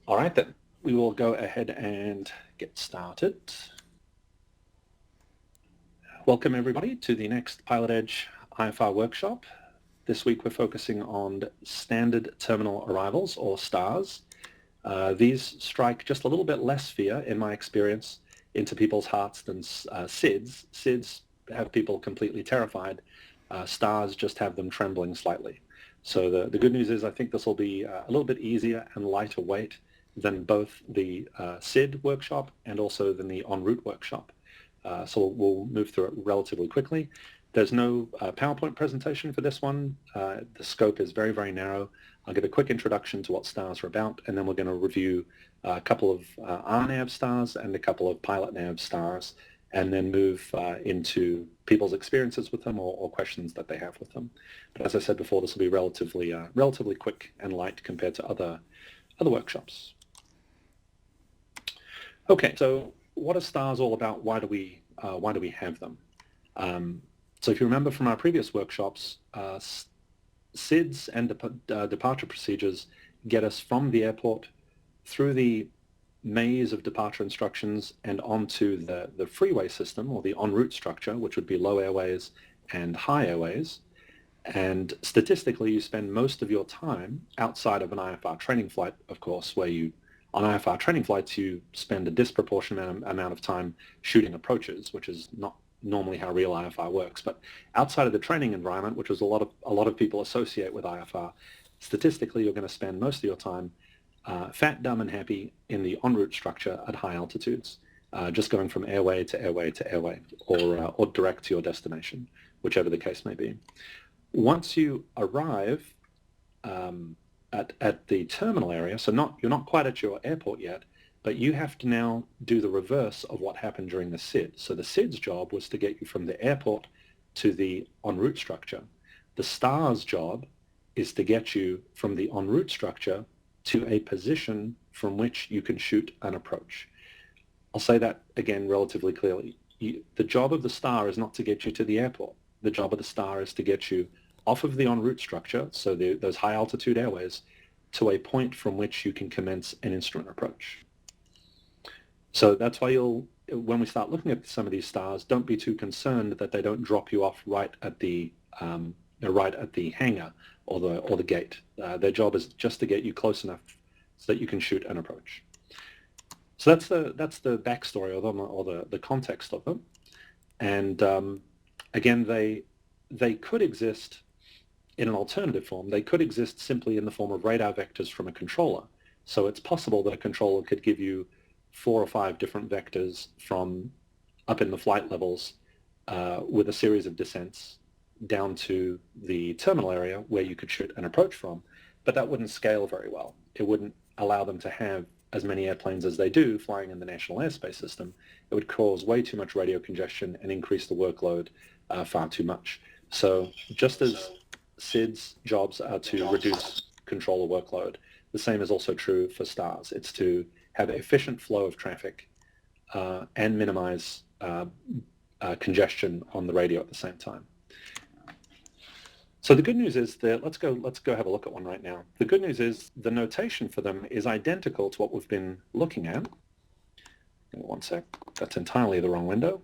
All right, then we will go ahead and get started. Welcome everybody to the next PilotEdge IFR workshop. This week we're focusing on standard terminal arrivals, or STARs. These strike just a little bit less fear, in my experience, into people's hearts than SIDs. SIDs have people completely terrified. STARs just have them trembling slightly. So the good news is I think this will be a little bit easier and lighter weight than both the SID workshop and also than the en route workshop. So we'll move through it relatively quickly. There's no PowerPoint presentation for this one. The scope is very, very narrow. I'll give a quick introduction to what STARs are about, and then we're going to review a couple of RNAV STARs and a couple of PilotNav STARs, and then move into people's experiences with them or questions that they have with them. But as I said before, this will be relatively quick and light compared to other workshops. Okay, so what are STARs all about? Why do we have them? So if you remember from our previous workshops, SIDs and departure procedures get us from the airport through the maze of departure instructions and onto the freeway system, or the en route structure, which would be low airways and high airways. And statistically, you spend most of your time outside of an IFR training flight, of course, where on IFR training flights, you spend a disproportionate amount of time shooting approaches, which is not normally how real IFR works. But outside of the training environment, which is a lot of people associate with IFR, statistically, you're going to spend most of your time fat, dumb, and happy in the en route structure at high altitudes, just going from airway to airway to airway, or direct to your destination, whichever the case may be. Once you arrive at the terminal area, so you're not quite at your airport yet, but you have to now do the reverse of what happened during the SID. So the SID's job was to get you from the airport to the en route structure. The STAR's job is to get you from the en route structure to a position from which you can shoot an approach. I'll say that again relatively clearly. The job of the STAR is not to get you to the airport. The job of the STAR is to get you off of the en route structure, so those high altitude airways, to a point from which you can commence an instrument approach. So that's why when we start looking at some of these STARs, don't be too concerned that they don't drop you off right at the hangar or the gate. Their job is just to get you close enough so that you can shoot an approach. So that's the backstory of them, or the context of them. And again, they could exist in an alternative form. They could exist simply in the form of radar vectors from a controller. So it's possible that a controller could give you 4 or 5 different vectors from up in the flight levels with a series of descents down to the terminal area where you could shoot an approach from, but that wouldn't scale very well. It wouldn't allow them to have as many airplanes as they do flying in the National Airspace System. It would cause way too much radio congestion and increase the workload far too much. So just as SID's jobs are to reduce controller workload, the same is also true for STARs. It's to have an efficient flow of traffic and minimize congestion on the radio at the same time. So the good news is that let's go have a look at one right now. The good news is the notation for them is identical to what we've been looking at. One sec, that's entirely the wrong window.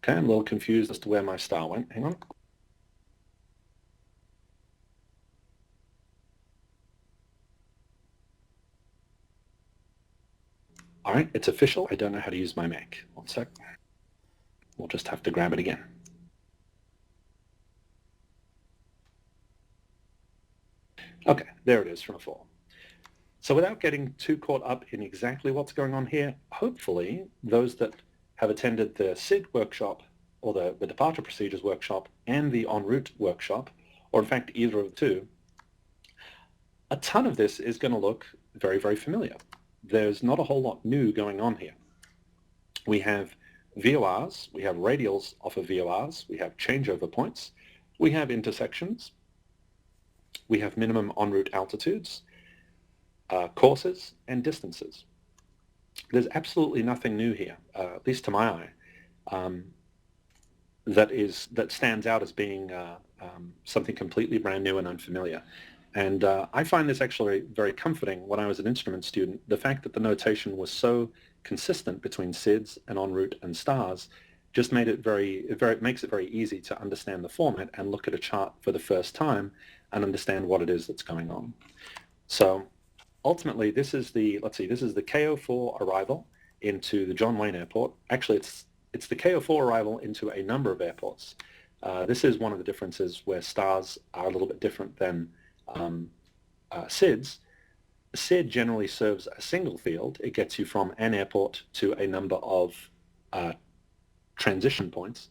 Okay, I'm a little confused as to where my star went. Hang on. All right, it's official. I don't know how to use my Mac. One sec. We'll just have to grab it again. Okay, there it is from before. So without getting too caught up in exactly what's going on here, hopefully those that have attended the SID workshop or the departure procedures workshop and the en route workshop, or in fact either of the two, a ton of this is going to look very, very familiar. There's not a whole lot new going on here. We have VORs, we have radials off of VORs, we have changeover points, we have intersections, we have minimum en route altitudes, courses, and distances. There's absolutely nothing new here, at least to my eye. that stands out as being something completely brand new and unfamiliar. And I find this actually very comforting when I was an instrument student. The fact that the notation was so consistent between SIDS and en route and stars just made it makes it very easy to understand the format and look at a chart for the first time and understand what it is that's going on. So ultimately, this is the KO4 arrival into the John Wayne Airport. Actually, it's the KO4 arrival into a number of airports. This is one of the differences where stars are a little bit different than SIDS. SID generally serves a single field. It gets you from an airport to a number of transition points.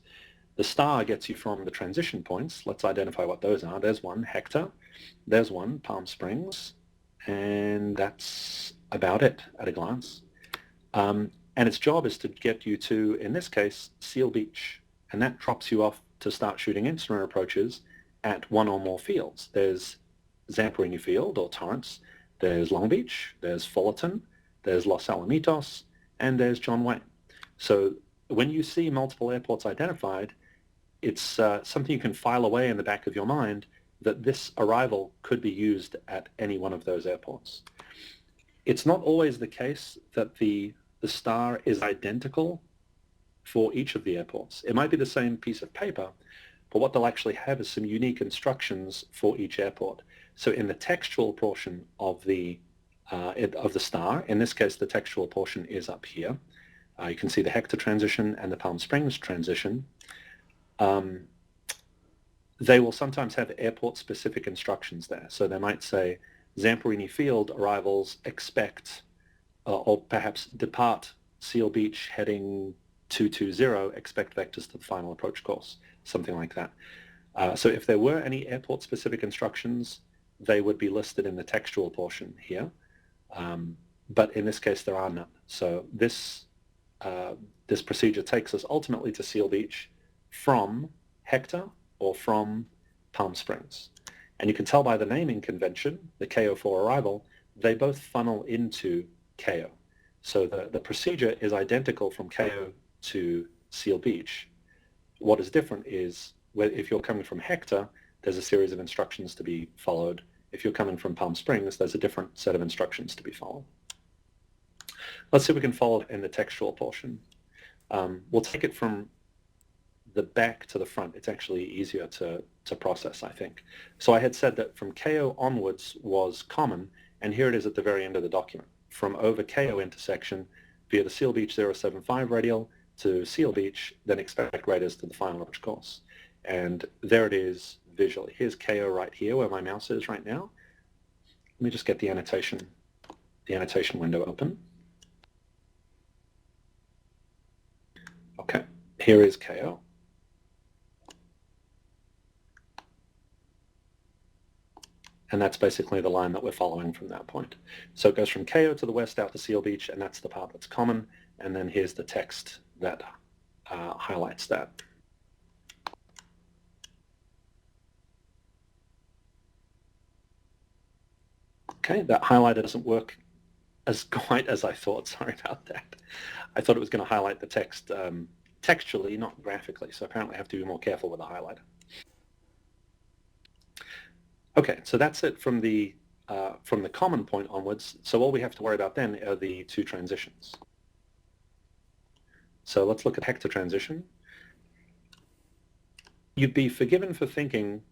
The star gets you from the transition points. Let's identify what those are. There's one, Hector. There's one, Palm Springs. And that's about it at a glance. And its job is to get you to, in this case, Seal Beach. And that drops you off to start shooting instrument approaches at one or more fields. There's Zamperini Field or Torrance. There's Long Beach. There's Fullerton. There's Los Alamitos. And there's John Wayne. So when you see multiple airports identified, it's something you can file away in the back of your mind that this arrival could be used at any one of those airports. It's not always the case that the star is identical for each of the airports. It might be the same piece of paper, but what they'll actually have is some unique instructions for each airport. So in the textual portion of the star, in this case the textual portion is up here. You can see the Hector transition and the Palm Springs transition. They will sometimes have airport-specific instructions there. So they might say, Zamperini Field arrivals expect, or perhaps depart Seal Beach heading 220, expect vectors to the final approach course, something like that. So if there were any airport-specific instructions, they would be listed in the textual portion here. But in this case, there are none. So this procedure takes us ultimately to Seal Beach from Hector or from Palm Springs. And you can tell by the naming convention, the KO4 arrival, they both funnel into KO. So the procedure is identical from KO to Seal Beach. What is different is if you're coming from Hector, there's a series of instructions to be followed. If you're coming from Palm Springs, there's a different set of instructions to be followed. Let's see if we can follow it in the textual portion. We'll take it from the back to the front. It's actually easier to process, I think. So I had said that from KO onwards was common, and here it is at the very end of the document. From over KO intersection via the Seal Beach 075 radial to Seal Beach, then expect radars to the final approach course. And there it is visually. Here's KO right here where my mouse is right now. Let me just get the annotation window open. Okay, here is KO. And that's basically the line that we're following from that point. So it goes from KO to the west out to Seal Beach, and that's the part that's common. And then here's the text that highlights that. Okay, that highlighter doesn't work as quite as I thought. Sorry about that. I thought it was going to highlight the text textually, not graphically. So apparently I have to be more careful with the highlighter. Okay, so that's it from the common point onwards. So all we have to worry about then are the two transitions. So let's look at Hector transition. You'd be forgiven for thinking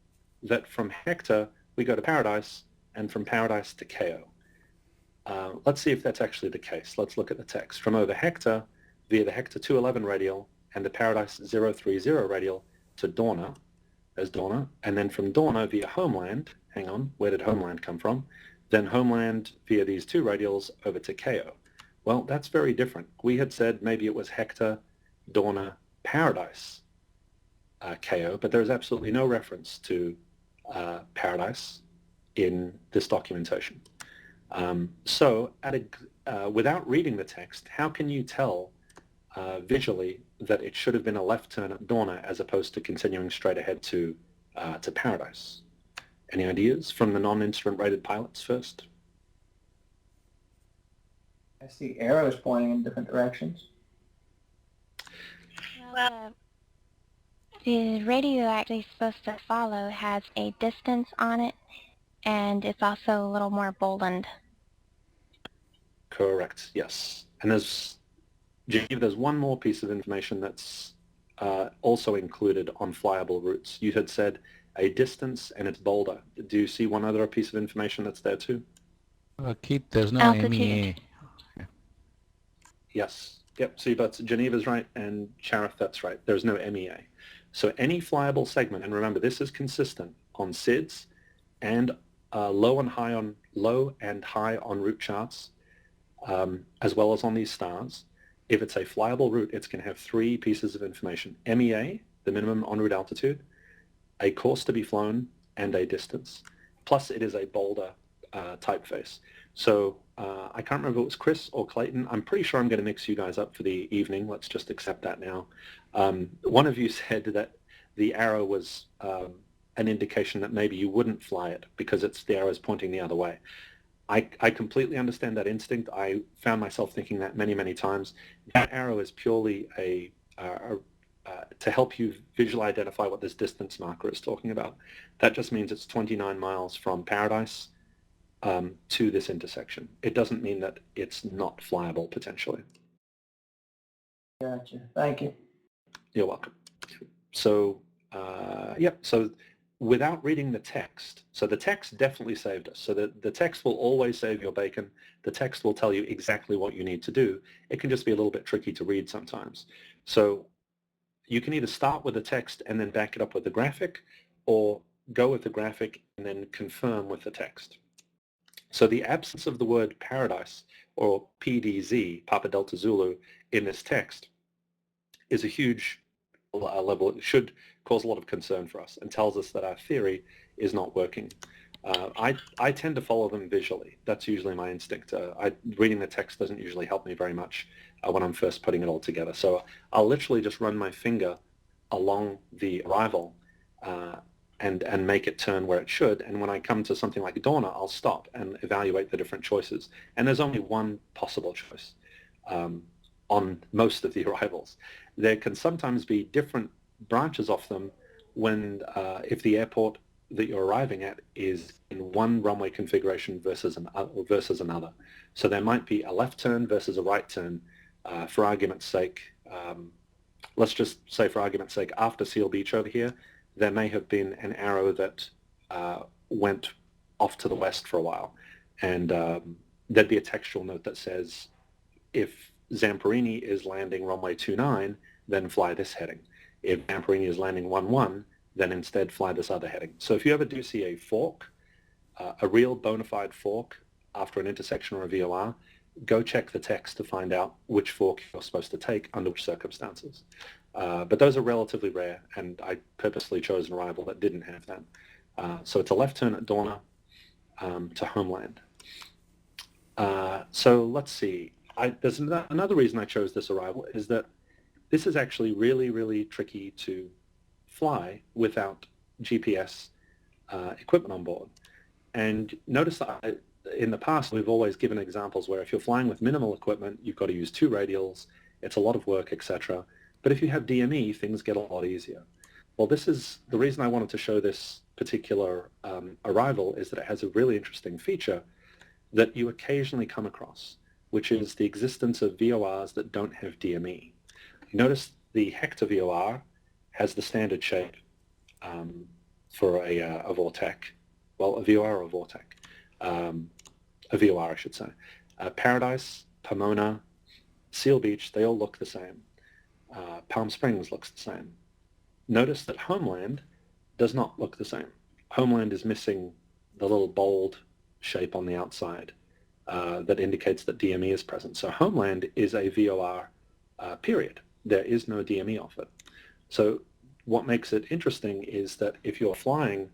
that from Hector we go to Paradise and from Paradise to KO. Let's see if that's actually the case. Let's look at the text. From over Hector via the Hector 211 radial and the Paradise 030 radial to Dorna. There's Dorna, and then from Dorna via Homeland, hang on, where did Homeland come from? Then Homeland via these two radials over to KO. Well, that's very different. We had said maybe it was Hector, Dorna, Paradise, KO, but there's absolutely no reference to Paradise in this documentation. So without reading the text, how can you tell visually that it should have been a left turn at Dorna as opposed to continuing straight ahead to Paradise? Any ideas from the non-instrument rated pilots first? I see arrows pointing in different directions. Well, The radio actually supposed to follow has a distance on it, and it's also a little more boldened. Correct, yes. And there's one more piece of information that's also included on flyable routes. You had said a distance and it's bolder. Do you see one other piece of information that's there too? Keith, there's no Altitude. MEA. Yes. Yep. See, but Geneva's right and Sheriff, that's right. There's no MEA. So any flyable segment, and remember this is consistent on SIDS and low and high on route charts, as well as on these stars. If it's a flyable route, it's going to have three pieces of information: MEA, the minimum en route altitude, a course to be flown, and a distance. Plus, it is a boulder typeface. So I can't remember if it was Chris or Clayton. I'm pretty sure I'm going to mix you guys up for the evening. Let's just accept that now. One of you said that the arrow was an indication that maybe you wouldn't fly it because the arrow is pointing the other way. I completely understand that instinct. I found myself thinking that many, many times. That arrow is purely to help you visually identify what this distance marker is talking about. That just means it's 29 miles from Paradise to this intersection. It doesn't mean that it's not flyable potentially. Gotcha. Thank you. You're welcome. So, so without reading the text, so the text definitely saved us. So the text will always save your bacon. The text will tell you exactly what you need to do. It can just be a little bit tricky to read sometimes. So you can either start with the text and then back it up with the graphic, or go with the graphic and then confirm with the text. So the absence of the word Paradise, or PDZ, Papa Delta Zulu, in this text is a huge level. It should cause a lot of concern for us and tells us that our theory is not working. I tend to follow them visually. That's usually my instinct. Reading the text doesn't usually help me very much when I'm first putting it all together. So I'll literally just run my finger along the arrival and make it turn where it should. And when I come to something like Dorna, I'll stop and evaluate the different choices. And there's only one possible choice on most of the arrivals. There can sometimes be different branches off them when if the airport that you're arriving at is in one runway configuration versus another. So there might be a left turn versus a right turn. For argument's sake, let's just say for argument's sake, after Seal Beach over here, there may have been an arrow that went off to the west for a while. And there'd be a textual note that says, if Zamperini is landing runway 29, then fly this heading. If Zamperini is landing 11, then instead fly this other heading. So if you ever do see a fork, a real bona fide fork after an intersection or a VOR, go check the text to find out which fork you're supposed to take under which circumstances. But those are relatively rare, and I purposely chose an arrival that didn't have that. So it's a left turn at Dorna to Homeland. So let's see. There's another reason I chose this arrival is that this is actually really, really tricky to fly without GPS equipment on board. And notice that in the past, we've always given examples where if you're flying with minimal equipment, you've got to use 2 radials, it's a lot of work, etc. But if you have DME, things get a lot easier. Well, this is the reason I wanted to show this particular arrival is that it has a really interesting feature that you occasionally come across, which is the existence of VORs that don't have DME. You notice the Hector VOR has the standard shape for a VORTEC. Well, a VOR or a VORTEC. A VOR, I should say. Paradise, Pomona, Seal Beach, they all look the same. Palm Springs looks the same. Notice that Homeland does not look the same. Homeland is missing the little bold shape on the outside that indicates that DME is present. So Homeland is a VOR period. There is no DME off it. So what makes it interesting is that if you're flying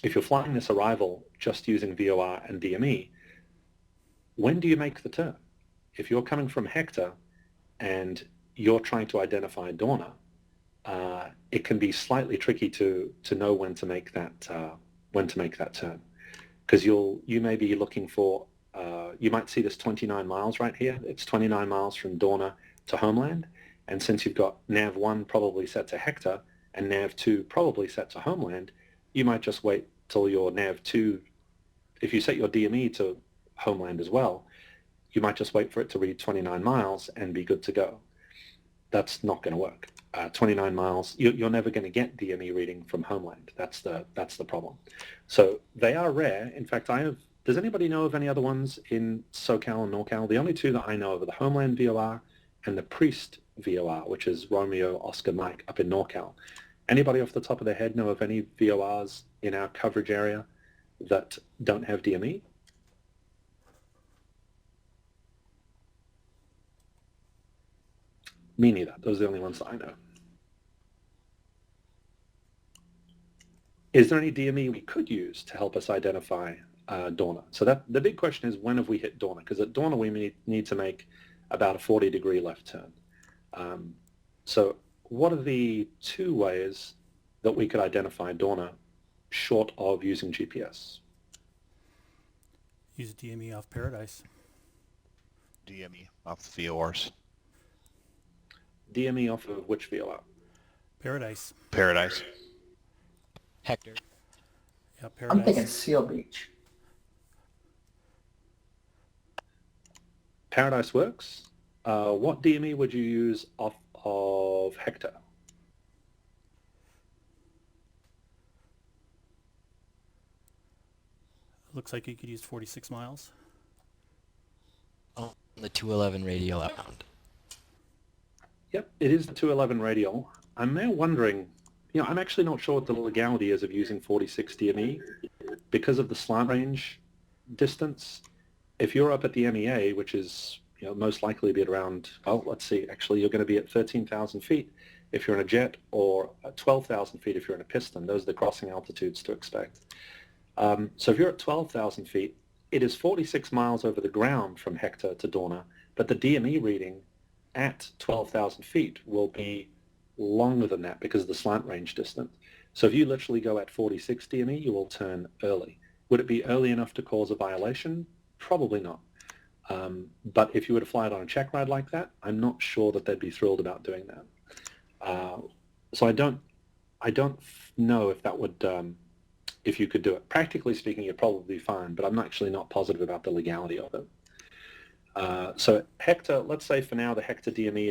this arrival just using VOR and DME, when do you make the turn? If you're coming from Hector and you're trying to identify Dorna, it can be slightly tricky to know when to make that turn, because you may be looking for you might see this 29 miles right here. It's 29 miles from Dorna to Homeland, And since you've got nav1 probably set to Hector and nav2 probably set to Homeland, you might just wait till your nav2, if you set your DME to Homeland as well, you might just wait for it to read 29 miles and be good to go. That's not going to work. 29 miles, you're never going to get DME reading from Homeland. That's the problem. So they are rare. In fact, does anybody know of any other ones in SoCal and NorCal? The only two that I know of are the Homeland VOR and the Priest VOR, which is Romeo Oscar Mike up in NorCal. Anybody off the top of their head know of any VORs in our coverage area that don't have DME? Me neither. Those are the only ones that I know. Is there any DME we could use to help us identify Dorna? So the big question is, when have we hit Dorna? Because at Dorna we need to make about a 40-degree left turn. So what are the two ways that we could identify Dorna short of using GPS? Use DME off Paradise. DME off the VORs. DME off of which VOR? Paradise. Paradise. Hector. Yeah, Paradise. I'm thinking Seal Beach. Paradise works. What DME would you use off of Hector? Looks like you could use 46 miles. On the 211 radial outbound. Yep, it is the 211 radial. I'm now wondering, I'm actually not sure what the legality is of using 46 DME because of the slant range distance. If you're up at the MEA, which is most likely be at around, let's see, actually you're going to be at 13,000 feet if you're in a jet, or 12,000 feet if you're in a piston. Those are the crossing altitudes to expect. So if you're at 12,000 feet, it is 46 miles over the ground from Hector to Dorna, but the DME reading at 12,000 feet will be longer than that because of the slant range distance. So if you literally go at 46 DME, you will turn early. Would it be early enough to cause a violation? Probably not. But if you were to fly it on a check ride like that, I'm not sure that they'd be thrilled about doing that. So I don't know if that would, if you could do it. Practically speaking, you'd probably be fine, but I'm actually not positive about the legality of it. So Hector, let's say for now the Hector DME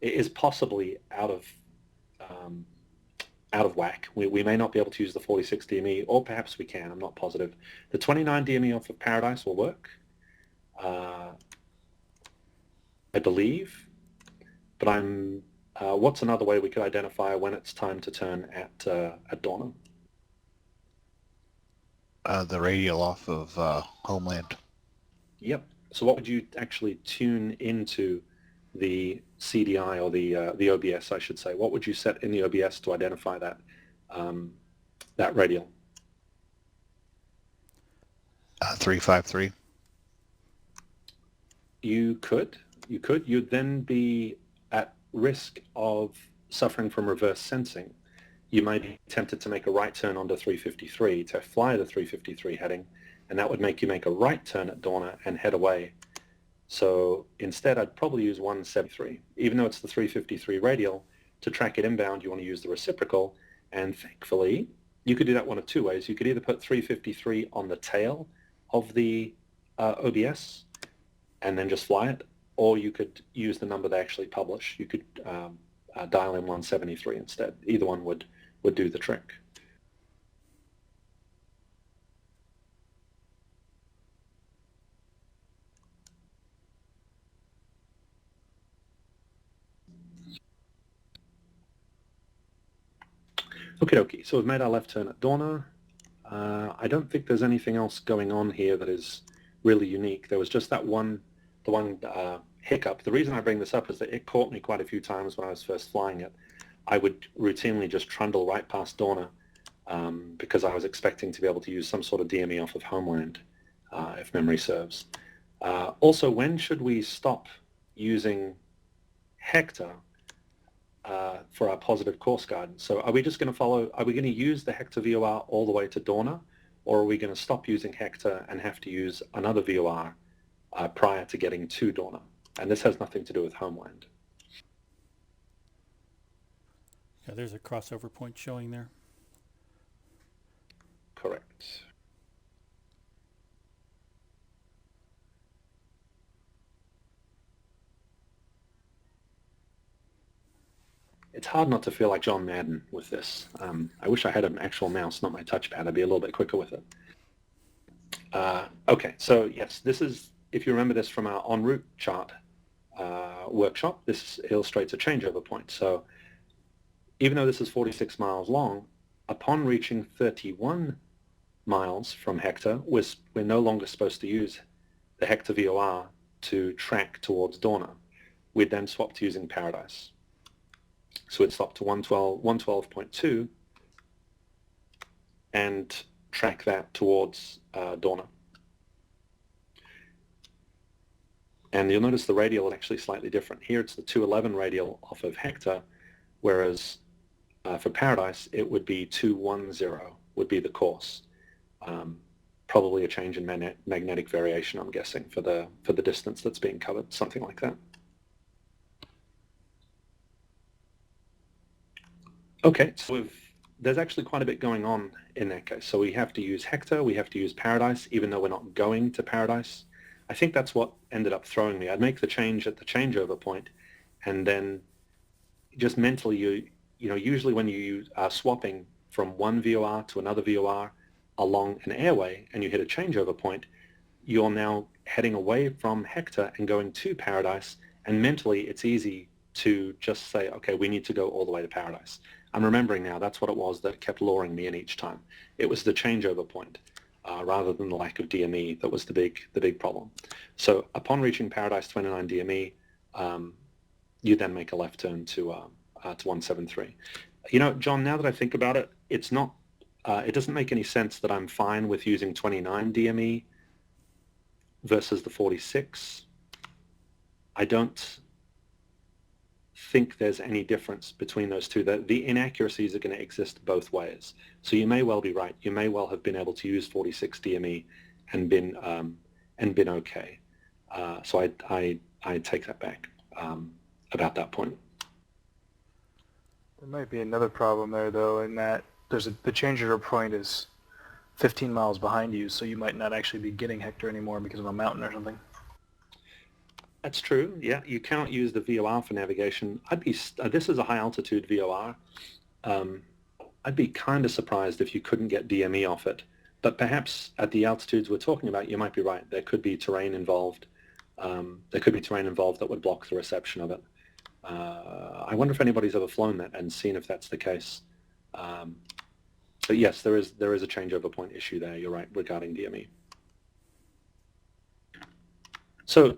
is possibly out of whack. We may not be able to use the 46 DME, or perhaps we can. I'm not positive. The 29 DME off of Paradise will work, I believe. But what's another way we could identify when it's time to turn at Dorna? The radial off of Homeland. Yep. So what would you actually tune into the CDI or the OBS, I should say? What would you set in the OBS to identify that that radial? 353. You could. You'd then be at risk of suffering from reverse sensing. You might be tempted to make a right turn onto 353 to fly the 353 heading, and that would make you make a right turn at Dorna and head away. So instead, I'd probably use 173. Even though it's the 353 radial, to track it inbound, you want to use the reciprocal. And thankfully, you could do that one of two ways. You could either put 353 on the tail of the OBS and then just fly it, or you could use the number they actually publish. You could dial in 173 instead. Either one would do the trick. Okie dokie, so we've made our left turn at Dorna. I don't think there's anything else going on here that is really unique. There was just the one hiccup. The reason I bring this up is that it caught me quite a few times when I was first flying it. I would routinely just trundle right past Dorna because I was expecting to be able to use some sort of DME off of Homeland, if memory serves. Also, when should we stop using Hector for our positive course guidance? So are we just going to are we going to use the Hector VOR all the way to Dorna, or are we going to stop using Hector and have to use another VOR prior to getting to Dorna? And this has nothing to do with Homeland. Yeah, there's a crossover point showing there. Correct. It's hard not to feel like John Madden with this. I wish I had an actual mouse, not my touchpad. I'd be a little bit quicker with it. Okay, so yes, this is, if you remember this from our en route chart workshop, this illustrates a changeover point. So even though this is 46 miles long, upon reaching 31 miles from Hector, we're no longer supposed to use the Hector VOR to track towards Dorna. We'd then swap to using Paradise. So we'd swap to 112.2 and track that towards Dorna. And you'll notice the radial is actually slightly different. Here it's the 211 radial off of Hector, whereas for Paradise it would be 210 would be the course. Probably a change in magnetic variation, I'm guessing, for the distance that's being covered, something like that. Okay, so there's actually quite a bit going on in that case. So we have to use Hector, we have to use Paradise, even though we're not going to Paradise. I think that's what ended up throwing me. I'd make the change at the changeover point, and then just mentally, you know, usually when you are swapping from one VOR to another VOR along an airway and you hit a changeover point, you're now heading away from Hector and going to Paradise, and mentally it's easy to just say, okay, we need to go all the way to Paradise. I'm remembering now that's what it was that kept luring me in each time. It was the changeover point rather than the lack of DME that was the big problem. So upon reaching Paradise 29 DME, you then make a left turn to 173. You know, John, now that I think about it, it's not. It doesn't make any sense that I'm fine with using 29 DME versus the 46. I don't think there's any difference between those two. The inaccuracies are going to exist both ways. So you may well be right. You may well have been able to use 46 DME and been okay. So I take that back about that point. There might be another problem there, though, in that the changeover point is 15 miles behind you, so you might not actually be getting Hector anymore because of a mountain or something. That's true. Yeah, you cannot use the VOR for navigation. This is a high altitude VOR. I'd be kind of surprised if you couldn't get DME off it. But perhaps at the altitudes we're talking about, you might be right. There could be terrain involved. That would block the reception of it. I wonder if anybody's ever flown that and seen if that's the case. But yes, there is a changeover point issue there. You're right regarding DME. So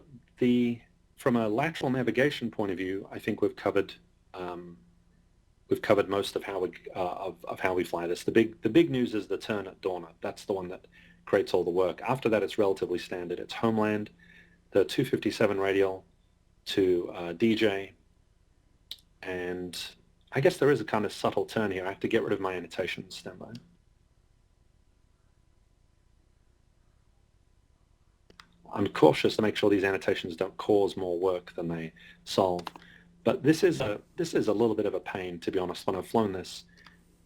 from a lateral navigation point of view, I think we've covered most of how we fly this. The big news is the turn at Dorna. That's the one that creates all the work. After that, it's relatively standard. It's homeland, the 257 radial to DJ, and I guess there is a kind of subtle turn here. I have to get rid of my annotations. Stand by. I'm cautious to make sure these annotations don't cause more work than they solve. But this is a little bit of a pain, to be honest. When I've flown this,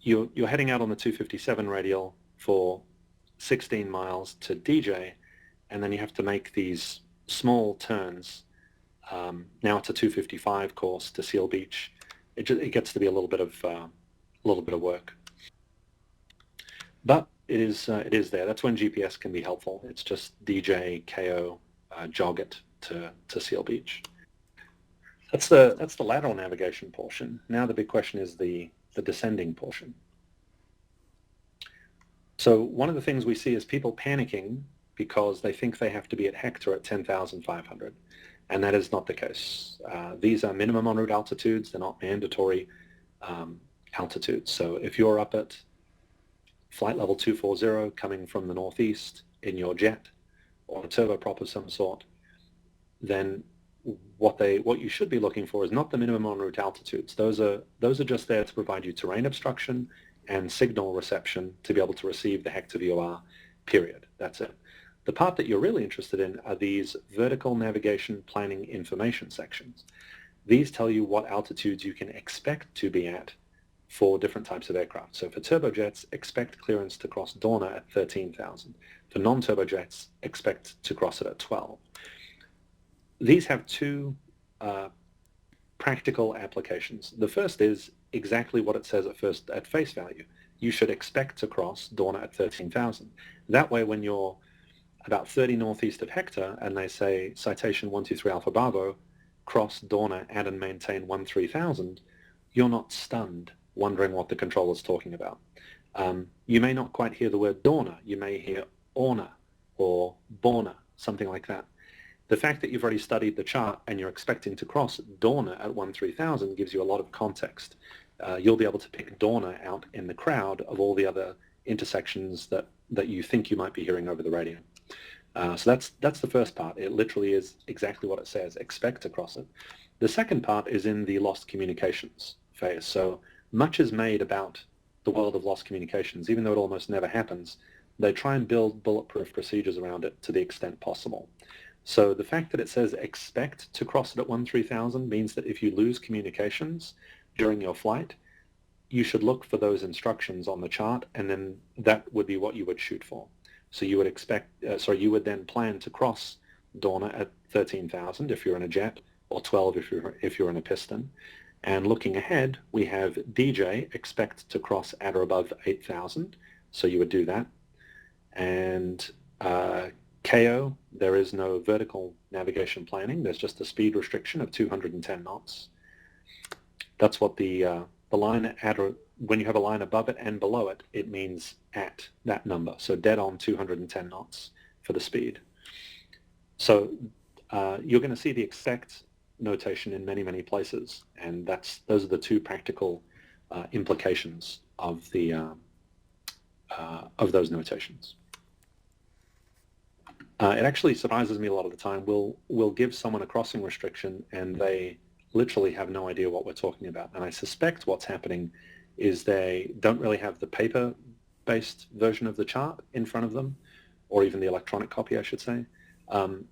you're heading out on the 257 radial for 16 miles to DJ, and then you have to make these small turns. Now it's a 255 course to Seal Beach. It gets to be a little bit of work. But it is there. That's when GPS can be helpful. It's just DJ, KO, jog it to Seal Beach. That's the lateral navigation portion. Now the big question is the descending portion. So one of the things we see is people panicking because they think they have to be at Hector at 10,500, and that is not the case. These are minimum en route altitudes. They're not mandatory altitudes. So if you're up at flight level 240 coming from the northeast in your jet or a turboprop of some sort, then what you should be looking for is not the minimum en route altitudes. Those are just there to provide you terrain obstruction and signal reception to be able to receive the Hector VOR, period. That's it. The part that you're really interested in are these vertical navigation planning information sections. These tell you what altitudes you can expect to be at for different types of aircraft. So for turbojets, expect clearance to cross Dorna at 13,000. For non-turbojets, expect to cross it at 12. These have two practical applications. The first is exactly what it says at face value. You should expect to cross Dorna at 13,000. That way, when you're about 30 northeast of Hector and they say citation 123 Alpha Bravo, cross Dorna, add and maintain 13,000, you're not stunned wondering what the controller's talking about. You may not quite hear the word Dorna. You may hear Orna or Borna, something like that. The fact that you've already studied the chart and you're expecting to cross Dorna at 13,000 gives you a lot of context. You'll be able to pick Dorna out in the crowd of all the other intersections that you think you might be hearing over the radio. So that's the first part. It literally is exactly what it says, expect to cross it. The second part is in the lost communications phase. So much is made about the world of lost communications, even though it almost never happens. They try and build bulletproof procedures around it to the extent possible. So the fact that it says expect to cross it at 13,000 means that if you lose communications during your flight, you should look for those instructions on the chart, and then that would be what you would shoot for. So you would you would then plan to cross Dorna at 13,000 if you're in a jet, or 12 if you're in a piston. And looking ahead, we have DJ, expect to cross at or above 8,000, so you would do that. And KO, there is no vertical navigation planning. There's just a speed restriction of 210 knots. That's what the line at, or when you have a line above it and below it, it means at that number. So dead on 210 knots for the speed. So you're going to see the expect notation in many, many places, and those are the two practical implications of those notations. It actually surprises me a lot of the time. We'll give someone a crossing restriction and they literally have no idea what we're talking about. And I suspect what's happening is they don't really have the paper-based version of the chart in front of them, or even the electronic copy, I should say.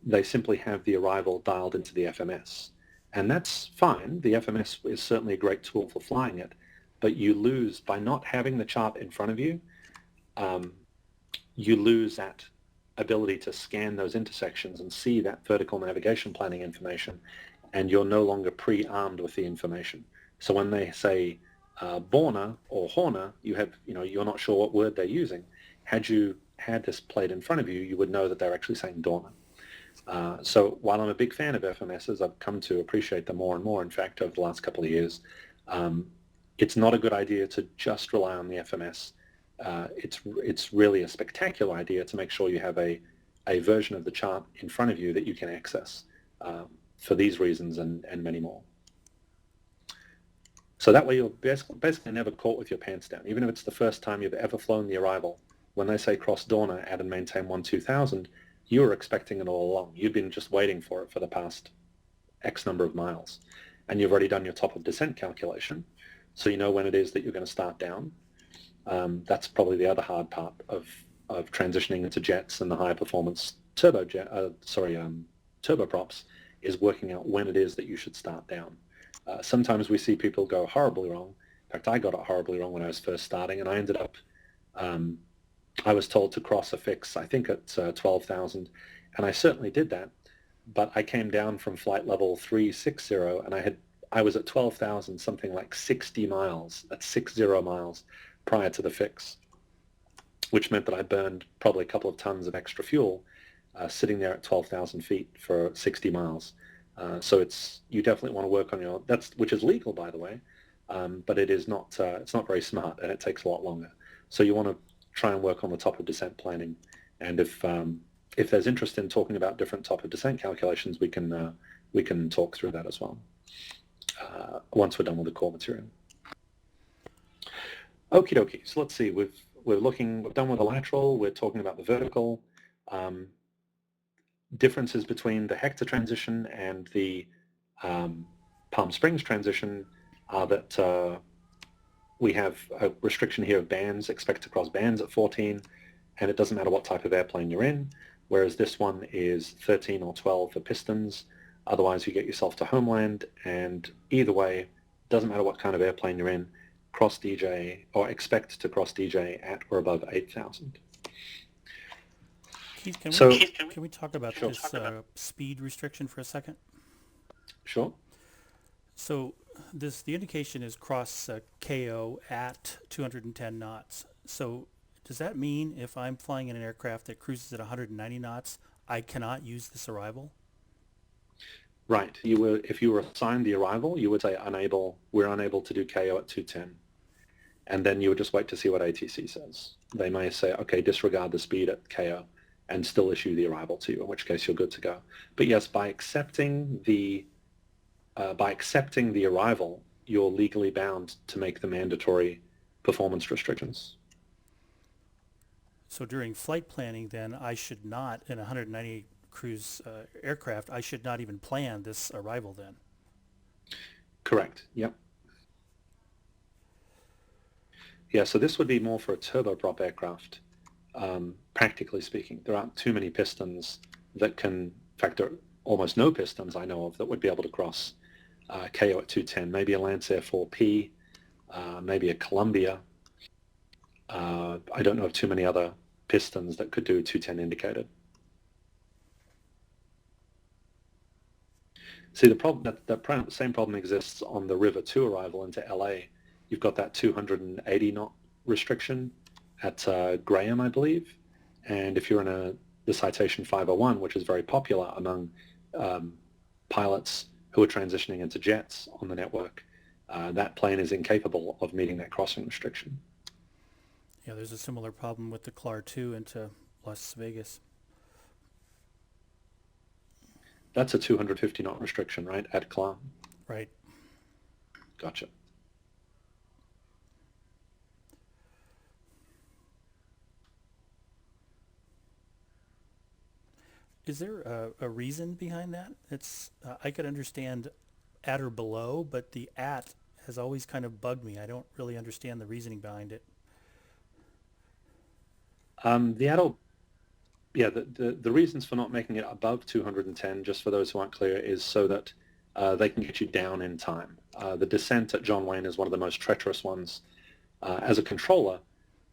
They simply have the arrival dialed into the FMS. And that's fine. The FMS is certainly a great tool for flying it, but you lose, by not having the chart in front of you, you lose that ability to scan those intersections and see that vertical navigation planning information, and you're no longer pre-armed with the information. So when they say Borna or Horna, you're not sure what word they're using. Had you had this played in front of you, you would know that they're actually saying Dorna. So while I'm a big fan of FMSs, I've come to appreciate them more and more, in fact, over the last couple of years. It's not a good idea to just rely on the FMS. It's really a spectacular idea to make sure you have a version of the chart in front of you that you can access for these reasons and many more. So that way you're basically never caught with your pants down. Even if it's the first time you've ever flown the arrival, when they say cross Dorna, add and maintain 12,000, you were expecting it all along. You've been just waiting for it for the past X number of miles. And you've already done your top of descent calculation, so you know when it is that you're going to start down. That's probably the other hard part of transitioning into jets and the higher performance turboprops, is working out when it is that you should start down. Sometimes we see people go horribly wrong. In fact, I got it horribly wrong when I was first starting, and I ended up, I was told to cross a fix, I think at 12,000, and I certainly did that, but I came down from flight level 360, and I was at 12,000 something like 60 miles, at 60 miles prior to the fix, which meant that I burned probably a couple of tons of extra fuel sitting there at 12,000 feet for 60 miles. So you definitely want to work on which is legal, by the way, but it's not very smart, and it takes a lot longer. So you want to try and work on the top of descent planning. And if there's interest in talking about different top of descent calculations, we can talk through that as well once we're done with the core material. Okie dokie. So let's see. We've done with the lateral. We're talking about the vertical. Differences between the Hector transition and the Palm Springs transition are that we have a restriction here of bands, expect to cross bands at 14, and it doesn't matter what type of airplane you're in, whereas this one is 13 or 12 for pistons. Otherwise, you get yourself to homeland, and either way, doesn't matter what kind of airplane you're in, cross DJ or expect to cross DJ at or above 8,000. Keith, So- can we talk about Sure. this speed restriction for a second? Sure. So the indication is cross KO at 210 knots. So does that mean if I'm flying in an aircraft that cruises at 190 knots, I cannot use this arrival? Right. If you were assigned the arrival, you would say we're unable to do KO at 210. And then you would just wait to see what ATC says. They may say, okay, disregard the speed at KO and still issue the arrival to you, in which case you're good to go. But yes, by accepting the arrival, you're legally bound to make the mandatory performance restrictions. So during flight planning, then, I should not, in a 190 cruise aircraft, I should not even plan this arrival then? Correct. Yep. Yeah, so this would be more for a turboprop aircraft, practically speaking. There aren't too many pistons that can, in fact, there are almost no pistons I know of that would be able to cross KO at 210. Maybe a Lancer 4P, maybe a Columbia. I don't know of too many other pistons that could do 210 indicated. See, the problem that same problem exists on the River 2 arrival into LA. You've got that 280 knot restriction at Graham, I believe, and if you're in the Citation 501, which is very popular among pilots who are transitioning into jets on the network, that plane is incapable of meeting that crossing restriction. Yeah, there's a similar problem with the CLAR 2 into Las Vegas. That's a 250 knot restriction, right, at CLAR? Right. Gotcha. Is there a reason behind that? It's I could understand at or below, but the at has always kind of bugged me. I don't really understand the reasoning behind it. The reasons for not making it above 210, just for those who aren't clear, is so that they can get you down in time. The descent at John Wayne is one of the most treacherous ones as a controller,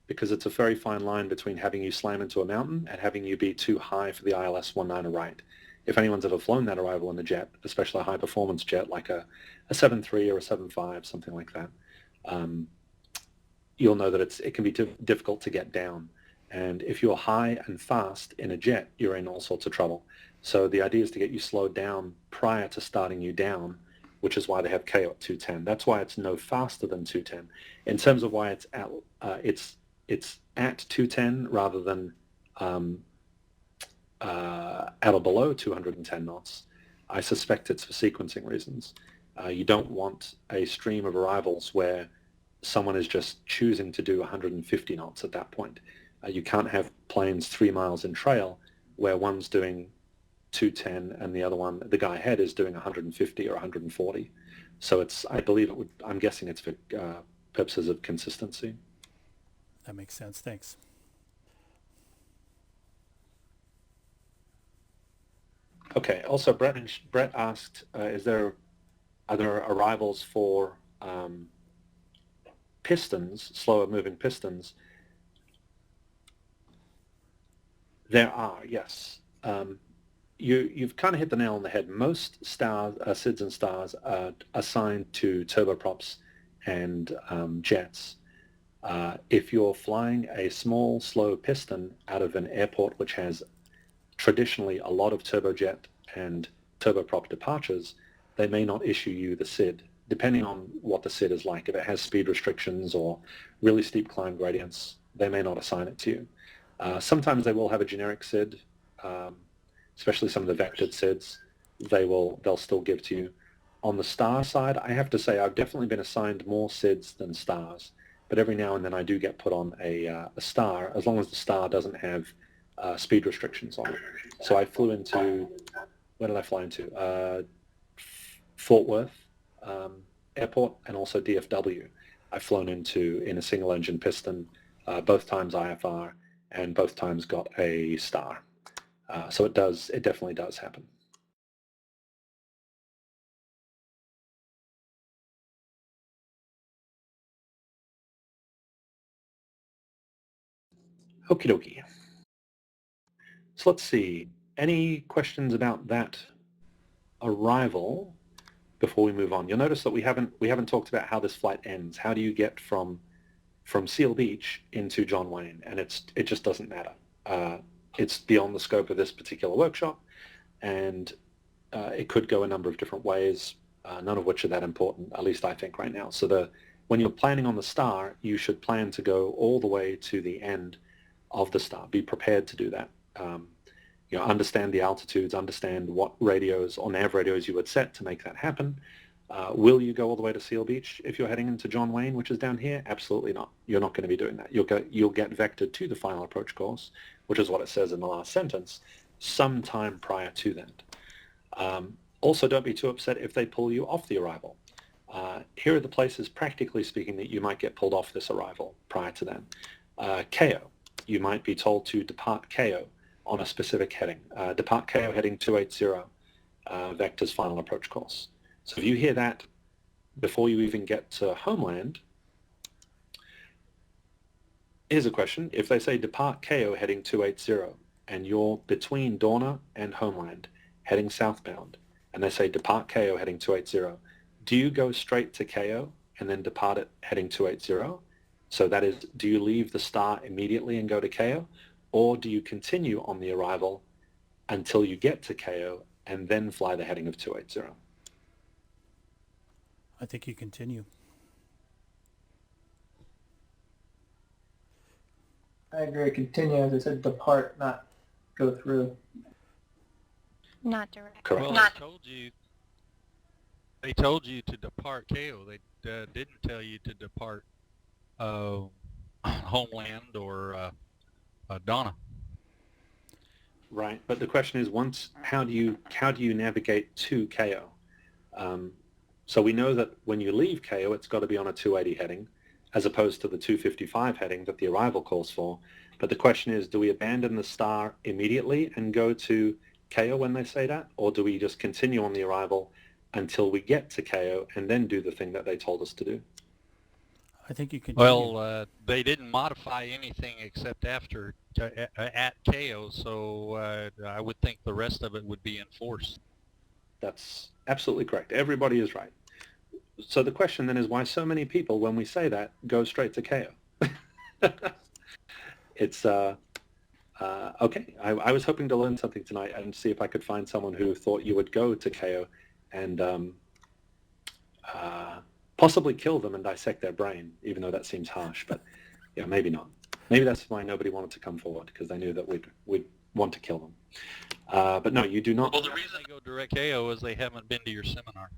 because it's a very fine line between having you slam into a mountain and having you be too high for the ILS 19 right. If anyone's ever flown that arrival in a jet, especially a high-performance jet like a 7.3 or a 7.5, something like that, you'll know that it can be difficult to get down. And if you're high and fast in a jet, you're in all sorts of trouble. So the idea is to get you slowed down prior to starting you down, which is why they have KO at 210. That's why it's no faster than 210. In terms of why it's at 210 rather than at or below 210 knots, I suspect it's for sequencing reasons. You don't want a stream of arrivals where someone is just choosing to do 150 knots at that point. You can't have planes 3 miles in trail where one's doing 210 and the other one, the guy ahead, is doing 150 or 140. So I'm guessing it's for purposes of consistency. That makes sense. Thanks. Okay. Also, Brett asked, are there arrivals for pistons, slower moving pistons? There are, yes. You've kind of hit the nail on the head. Most SIDS and stars are assigned to turboprops and jets. If you're flying a small, slow piston out of an airport which has traditionally a lot of turbojet and turboprop departures, they may not issue you the SID, depending on what the SID is like. If it has speed restrictions or really steep climb gradients, they may not assign it to you. Sometimes they will have a generic SID, especially some of the vectored SIDs. They'll still give to you. On the star side, I have to say I've definitely been assigned more SIDs than stars, but every now and then I do get put on a star, as long as the star doesn't have speed restrictions on it. So I flew into, where did I fly into? Fort Worth Airport and also DFW. I've flown into in a single engine piston, both times IFR, and both times got a star. So it definitely does happen. Okie dokie. So let's see. Any questions about that arrival before we move on? You'll notice that we haven't talked about how this flight ends. How do you get from Seal Beach into John Wayne? And it just doesn't matter. It's beyond the scope of this particular workshop, and it could go a number of different ways, none of which are that important, at least I think right now. So when you're planning on the star, you should plan to go all the way to the end of the star. Be prepared to do that. Understand the altitudes, understand what radios or nav radios you would set to make that happen. Will you go all the way to Seal Beach if you're heading into John Wayne, which is down here? Absolutely not. You're not going to be doing that. You'll get vectored to the final approach course, which is what it says in the last sentence, sometime prior to that. Also, don't be too upset if they pull you off the arrival. Here are the places, practically speaking, that you might get pulled off this arrival prior to that. KO. You might be told to depart KO on a specific heading. Depart KO heading 280, Vector's final approach course. So if you hear that before you even get to Homeland, here's a question. If they say depart KO heading 280 and you're between Dorna and Homeland heading southbound, and they say depart KO heading 280, do you go straight to KO and then depart it heading 280? So that is, do you leave the star immediately and go to KO, or do you continue on the arrival until you get to KO and then fly the heading of 280? I think you continue. I agree. Continue, as I said, depart, not go through. Not direct. Correct. Well, they told you to depart KO. They didn't tell you to depart Homeland or Donna. Right, but the question is, how do you navigate to KO? So we know that when you leave KO, it's got to be on a 280 heading, as opposed to the 255 heading that the arrival calls for. But the question is, do we abandon the star immediately and go to KO when they say that, or do we just continue on the arrival until we get to KO and then do the thing that they told us to do? I think you continue. Well, they didn't modify anything except after at KO, so I would think the rest of it would be enforced. That's absolutely correct. Everybody is right. So the question then is, why so many people, when we say that, go straight to KO? It's okay. I was hoping to learn something tonight and see if I could find someone who thought you would go to KO and possibly kill them and dissect their brain, even though that seems harsh. But yeah, maybe not. Maybe that's why nobody wanted to come forward, because they knew that we'd want to kill them. But no, you do not. Well, the reason they go direct KO is they haven't been to your seminar.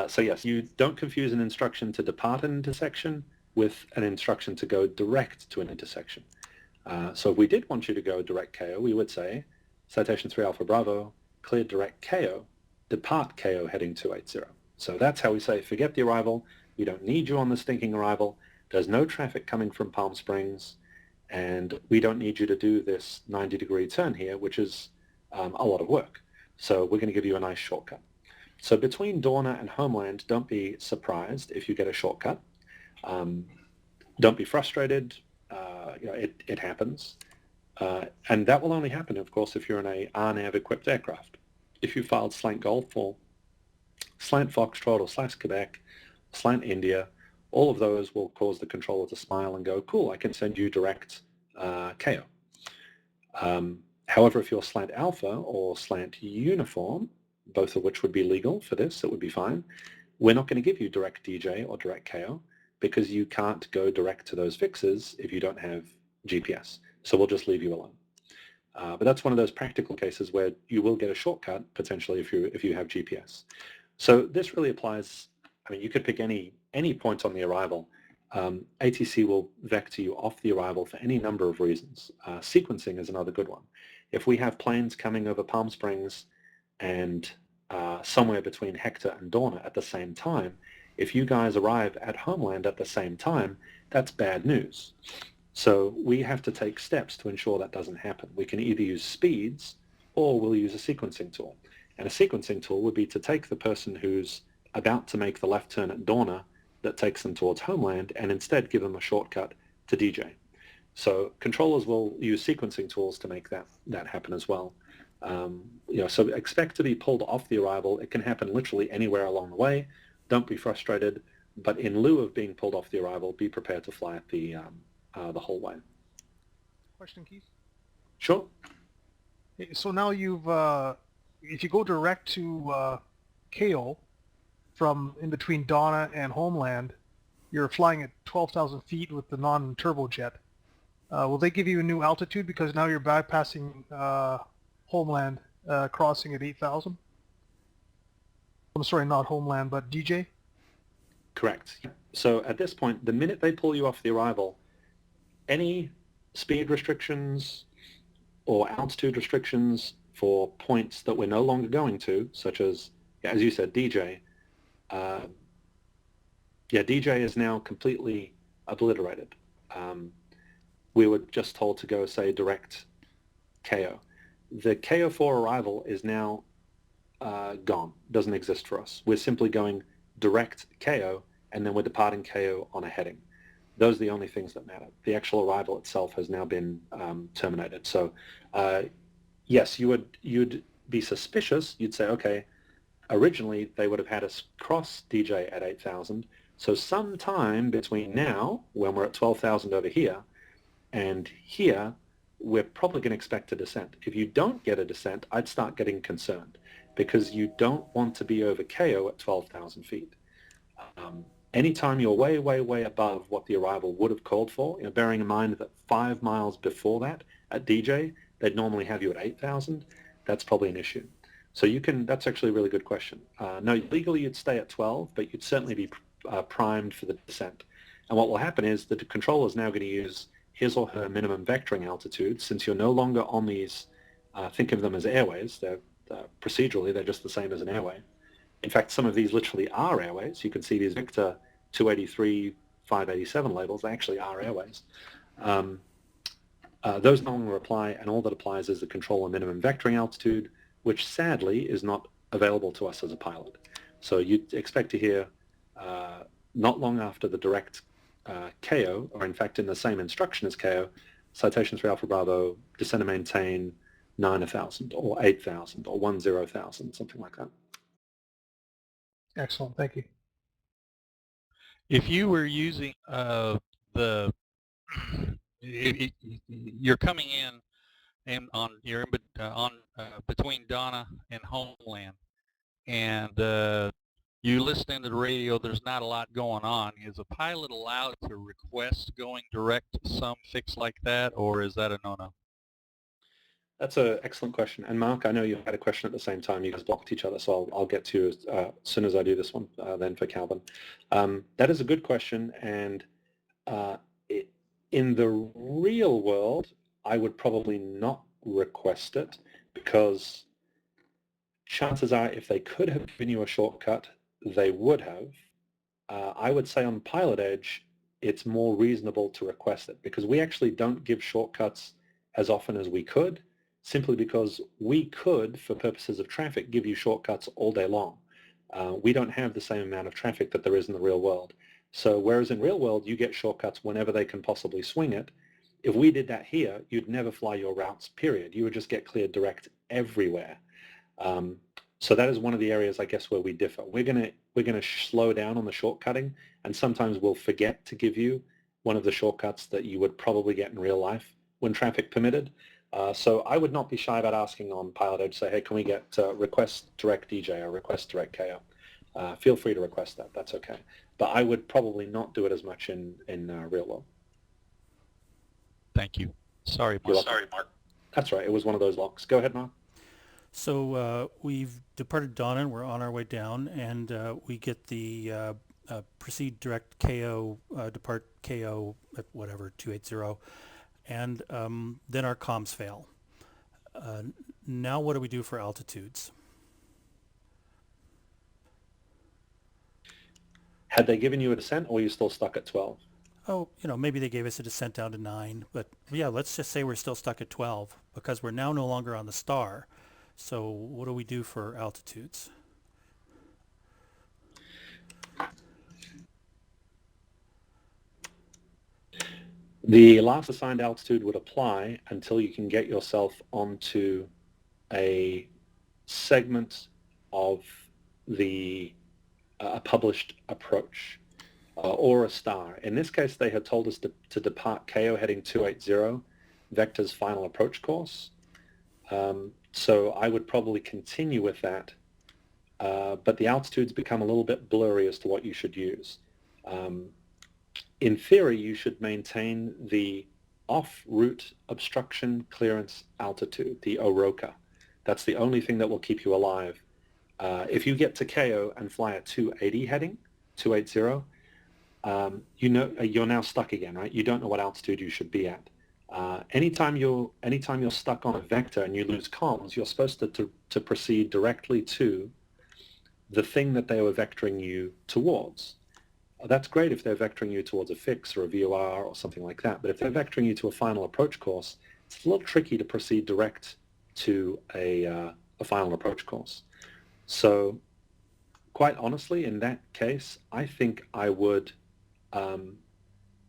So yes, you don't confuse an instruction to depart an intersection with an instruction to go direct to an intersection. So if we did want you to go direct KO, we would say, Citation 3 Alpha Bravo, clear direct KO, depart KO heading 280. So that's how we say, forget the arrival, we don't need you on the stinking arrival, there's no traffic coming from Palm Springs, and we don't need you to do this 90-degree turn here, which is a lot of work. So we're going to give you a nice shortcut. So between Dorna and Homeland, don't be surprised if you get a shortcut. Don't be frustrated. It happens. And that will only happen, of course, if you're in a RNAV-equipped aircraft. If you filed slant Golf or slant Foxtrot or / Quebec, slant India, all of those will cause the controller to smile and go, cool, I can send you direct KO. However, if you're slant Alpha or slant Uniform, both of which would be legal for this, it would be fine, we're not going to give you direct DJ or direct KO because you can't go direct to those fixes if you don't have GPS. So we'll just leave you alone. But that's one of those practical cases where you will get a shortcut potentially if you have GPS. So this really applies. I mean, you could pick any point on the arrival. ATC will vector you off the arrival for any number of reasons. Sequencing is another good one. If we have planes coming over Palm Springs and somewhere between Hector and Dorna at the same time, if you guys arrive at Homeland at the same time, that's bad news. So we have to take steps to ensure that doesn't happen. We can either use speeds or we'll use a sequencing tool. And a sequencing tool would be to take the person who's about to make the left turn at Dorna that takes them towards homeland, and instead give them a shortcut to DJ. So controllers will use sequencing tools to make that happen as well. So expect to be pulled off the arrival. It can happen literally anywhere along the way. Don't be frustrated, but in lieu of being pulled off the arrival, be prepared to fly it the whole way. Question, Keith? Sure. So now if you go direct to KO from in between Donna and Homeland, you're flying at 12,000 feet with the non-turbojet. Will they give you a new altitude because now you're bypassing Homeland, crossing at 8,000? I'm sorry, not Homeland, but DJ? Correct. So at this point, the minute they pull you off the arrival, any speed restrictions or altitude restrictions for points that we're no longer going to, such as you said, DJ, DJ is now completely obliterated. We were just told to go, say, direct KO. The KO4 arrival is now gone, doesn't exist for us. We're simply going direct KO, and then we're departing KO on a heading. Those are the only things that matter. The actual arrival itself has now been terminated. So yes, you'd be suspicious. You'd say, okay, originally they would have had us cross DJ at 8,000. So sometime between now, when we're at 12,000 over here, and here, we're probably going to expect a descent. If you don't get a descent, I'd start getting concerned because you don't want to be over KO at 12,000 feet. Anytime you're way, way, way above what the arrival would have called for, bearing in mind that 5 miles before that at DJ, they'd normally have you at 8,000, that's probably an issue. So that's actually a really good question. No, legally you'd stay at 12, but you'd certainly be primed for the descent. And what will happen is the controller is now going to use his or her minimum vectoring altitude, since you're no longer on these, think of them as airways. Procedurally, they're just the same as an airway. In fact, some of these literally are airways. You can see these Victor 283, 587 labels. They actually are airways. Those no longer apply, and all that applies is the controller minimum vectoring altitude, which sadly is not available to us as a pilot. So you'd expect to hear not long after the direct KO, or in fact in the same instruction as KO, citation 3 Alpha Bravo, descend and maintain 9,000 or 8,000 or 10,000, something like that. Excellent, thank you. If you were using you're coming in and between Donna and Homeland, and you listen into the radio, there's not a lot going on. Is a pilot allowed to request going direct to some fix like that, or is that a no-no? That's an excellent question. And Mark, I know you had a question at the same time. You guys blocked each other, so I'll get to you as soon as I do this one, then for Calvin. That is a good question, and in the real world, I would probably not request it, because chances are if they could have given you a shortcut, they would have. I would say on PilotEdge, it's more reasonable to request it, because we actually don't give shortcuts as often as we could, simply because we could, for purposes of traffic, give you shortcuts all day long. We don't have the same amount of traffic that there is in the real world. So whereas in real world, you get shortcuts whenever they can possibly swing it, if we did that here, you'd never fly your routes, period. You would just get cleared direct everywhere. So that is one of the areas, I guess, where we differ. We're gonna slow down on the shortcutting, and sometimes we'll forget to give you one of the shortcuts that you would probably get in real life when traffic permitted. So I would not be shy about asking on PilotEdge, say, hey, can we get request direct DJ or request direct KO? Feel free to request that. That's okay. But I would probably not do it as much in real world. Thank you. Sorry, Mark. Sorry, Mark. That's right. It was one of those locks. Go ahead, Mark. So we've departed Donna, and we're on our way down, and we get the proceed direct KO, depart KO at whatever, 280, and then our comms fail. Now what do we do for altitudes? Had they given you a descent, or were you still stuck at 12? Oh, maybe they gave us a descent down to 9, but yeah, let's just say we're still stuck at 12 because we're now no longer on the star. So what do we do for altitudes? The last assigned altitude would apply until you can get yourself onto a segment of the published approach or a star. In this case, they had told us to depart KO heading 280, Vector's final approach course. So I would probably continue with that, but the altitudes become a little bit blurry as to what you should use. In theory, you should maintain the off-route obstruction clearance altitude, the OROCA. That's the only thing that will keep you alive. If you get to KO and fly at 280 heading, 280, you know you're now stuck again, right? You don't know what altitude you should be at. Anytime you're stuck on a vector and you lose comms, you're supposed to proceed directly to the thing that they were vectoring you towards. That's great if they're vectoring you towards a fix or a VOR or something like that, but if they're vectoring you to a final approach course, it's a little tricky to proceed direct to a final approach course. So quite honestly, in that case, I think I would,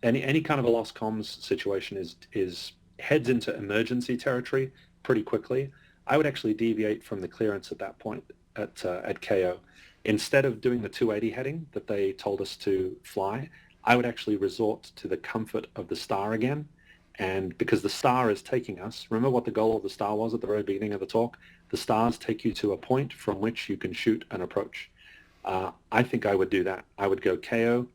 any kind of a lost comms situation is heads into emergency territory pretty quickly. I would actually deviate from the clearance at that point at KO. Instead of doing the 280 heading that they told us to fly, I would actually resort to the comfort of the star again. And because the star is taking us, remember what the goal of the star was at the very beginning of the talk? The stars take you to a point from which you can shoot an approach. I think I would do that. I would go KO.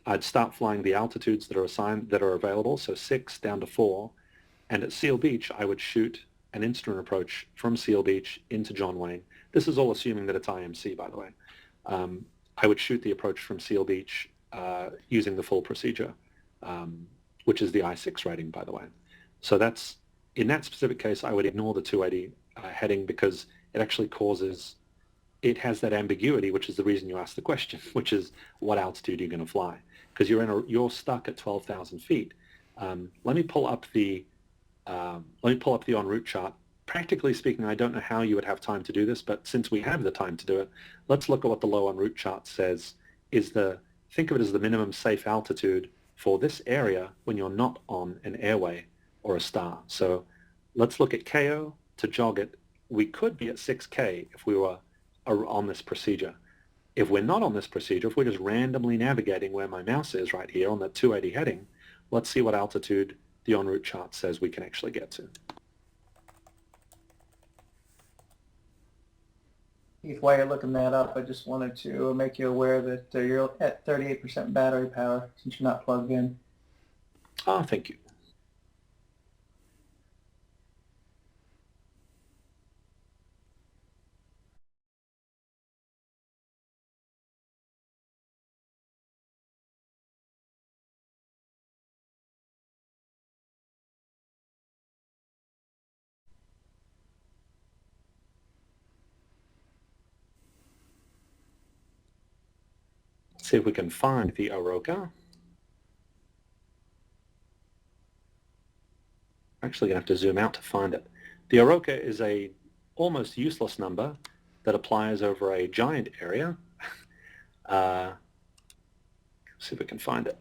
I'd start flying the altitudes that are assigned, that are available, so 6 down to 4. And at Seal Beach, I would shoot an instrument approach from Seal Beach into John Wayne. This is all assuming that it's IMC, by the way. I would shoot the approach from Seal Beach using the full procedure, which is the I-6 rating, by the way. So that's, in that specific case, I would ignore the 280 heading because it actually causes, it has that ambiguity, which is the reason you asked the question, which is what altitude you're going to fly, because you're stuck at 12,000 feet. Let me pull up the en route chart. Practically speaking, I don't know how you would have time to do this, but since we have the time to do it, let's look at what the low en route chart says. Think of it as the minimum safe altitude for this area when you're not on an airway or a star. So let's look at KO to jog it. We could be at 6K if we were on this procedure. If we're not on this procedure, if we're just randomly navigating where my mouse is right here on that 280 heading, let's see what altitude the en route chart says we can actually get to. Keith, while you're looking that up, I just wanted to make you aware that you're at 38% battery power since you're not plugged in. Ah, thank you. See if we can find the OROCA. Actually going to have to zoom out to find it. The OROCA is a almost useless number that applies over a giant area. See if we can find it.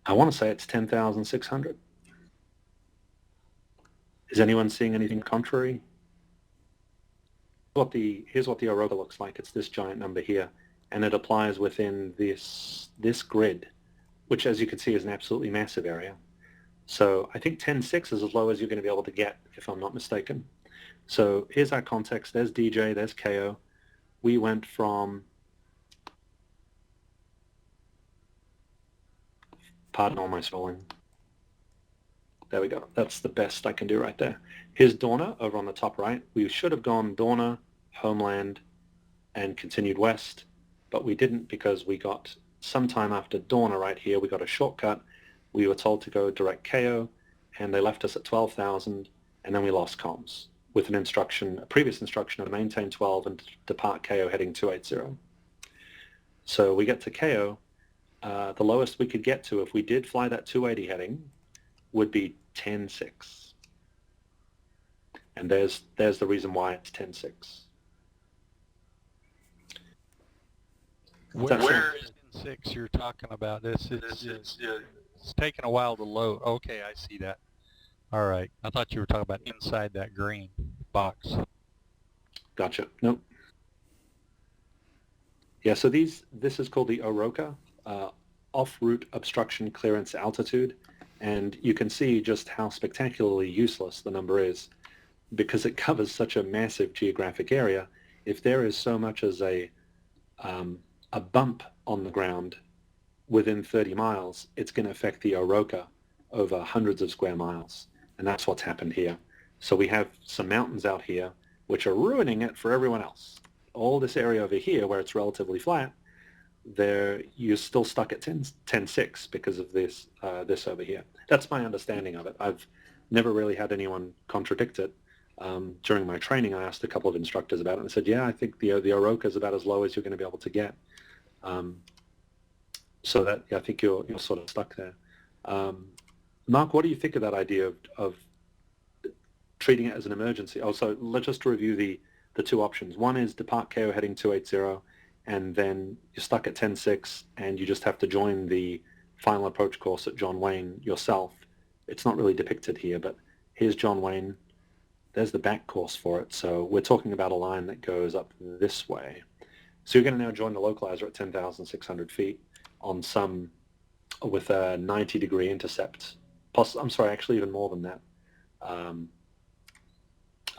I want to say it's 10,600. Is anyone seeing anything contrary? Here's what the OROCA looks like. It's this giant number here, and it applies within this grid, which, as you can see, is an absolutely massive area. So I think 10.6 is as low as you're going to be able to get, if I'm not mistaken. So here's our context. There's DJ, there's KO. We went from, pardon all my spelling. There we go. That's the best I can do right there. Here's Dorna over on the top right. We should have gone Dorna, Homeland, and continued west, but we didn't because we got sometime after Dorna right here, we got a shortcut. We were told to go direct KO, and they left us at 12,000, and then we lost comms with an instruction, a previous instruction of maintain 12 and depart KO heading 280. So we get to KO. The lowest we could get to if we did fly that 280 heading would be 10.6. And there's the reason why it's 10.6. Where is in 6 you're talking about? It's taking a while to load. Okay, I see that. All right. I thought you were talking about inside that green box. Gotcha. Nope. Yeah, so this is called the OROCA, off-route obstruction clearance altitude, and you can see just how spectacularly useless the number is because it covers such a massive geographic area. If there is so much as a bump on the ground within 30 miles, it's going to affect the OROCA over hundreds of square miles, and that's what's happened here. So we have some mountains out here which are ruining it for everyone else. All this area over here where it's relatively flat, you're still stuck at 10.6 because of this over here. That's my understanding of it. I've never really had anyone contradict it. During my training, I asked a couple of instructors about it and said, yeah, I think the OROCA is about as low as you're going to be able to get. So that, yeah, I think you're sort of stuck there. Mark, what do you think of that idea of treating it as an emergency? Also, let's just review the two options. One is depart KO heading 280, and then you're stuck at 10.6, and you just have to join the final approach course at John Wayne yourself. It's not really depicted here, but here's John Wayne. There's the back course for it. So we're talking about a line that goes up this way. So you're going to now join the localizer at 10,600 feet on with a 90-degree intercept. I'm sorry, actually even more than that.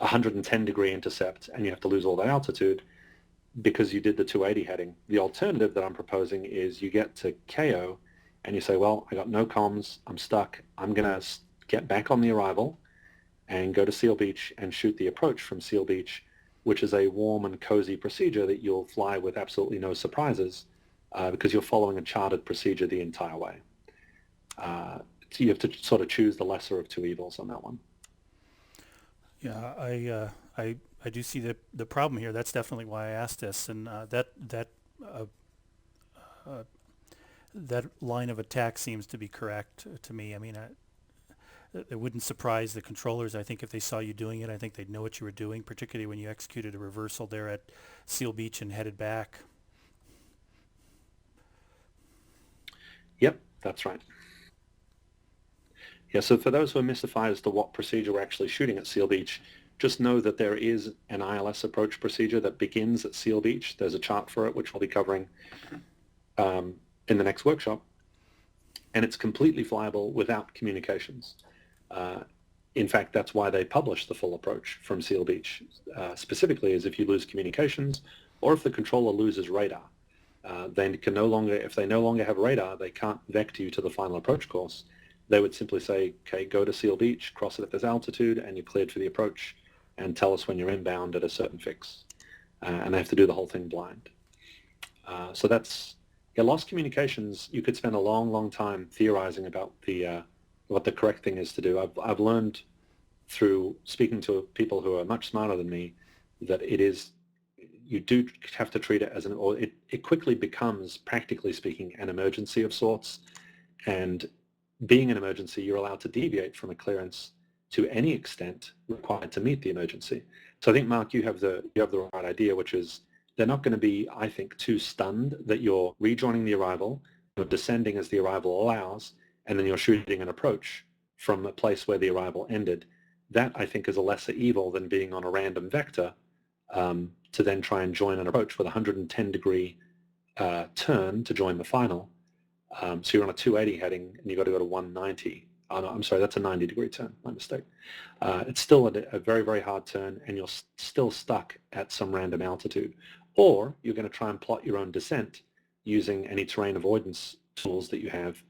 110-degree intercept, and you have to lose all that altitude because you did the 280 heading. The alternative that I'm proposing is you get to KO and you say, well, I got no comms, I'm stuck, I'm going to get back on the arrival and go to Seal Beach and shoot the approach from Seal Beach, which is a warm and cozy procedure that you'll fly with absolutely no surprises because you're following a charted procedure the entire way. So you have to sort of choose the lesser of two evils on that one. Yeah, I do see the problem here. That's definitely why I asked this, and that line of attack seems to be correct to me. I mean, it wouldn't surprise the controllers. I think if they saw you doing it, I think they'd know what you were doing, particularly when you executed a reversal there at Seal Beach and headed back. Yep, that's right. Yeah, so for those who are mystified as to what procedure we're actually shooting at Seal Beach, just know that there is an ILS approach procedure that begins at Seal Beach. There's a chart for it, which we'll be covering in the next workshop. And it's completely flyable without communications. In fact, that's why they publish the full approach from Seal Beach, specifically is if you lose communications or if the controller loses radar. They can no longer, if they no longer have radar, they can't vector you to the final approach course. They would simply say, okay, go to Seal Beach, cross it at this altitude, and you're cleared for the approach, and tell us when you're inbound at a certain fix. And they have to do the whole thing blind. So that's, yeah, lost communications, you could spend a long, long time theorizing about what the correct thing is to do. I've learned through speaking to people who are much smarter than me that you do have to treat it as it quickly becomes, practically speaking, an emergency of sorts. And being an emergency, you're allowed to deviate from a clearance to any extent required to meet the emergency. So I think, Mark, you have the right idea, which is they're not going to be, I think, too stunned that you're rejoining the arrival, you're descending as the arrival allows, and then you're shooting an approach from a place where the arrival ended. That, I think, is a lesser evil than being on a random vector to then try and join an approach with a 110-degree turn to join the final. So you're on a 280 heading, and you've got to go to 190. Oh, no, I'm sorry, that's a 90-degree turn. My mistake. It's still a very, very hard turn, and you're still stuck at some random altitude. Or you're going to try and plot your own descent using any terrain avoidance tools that you have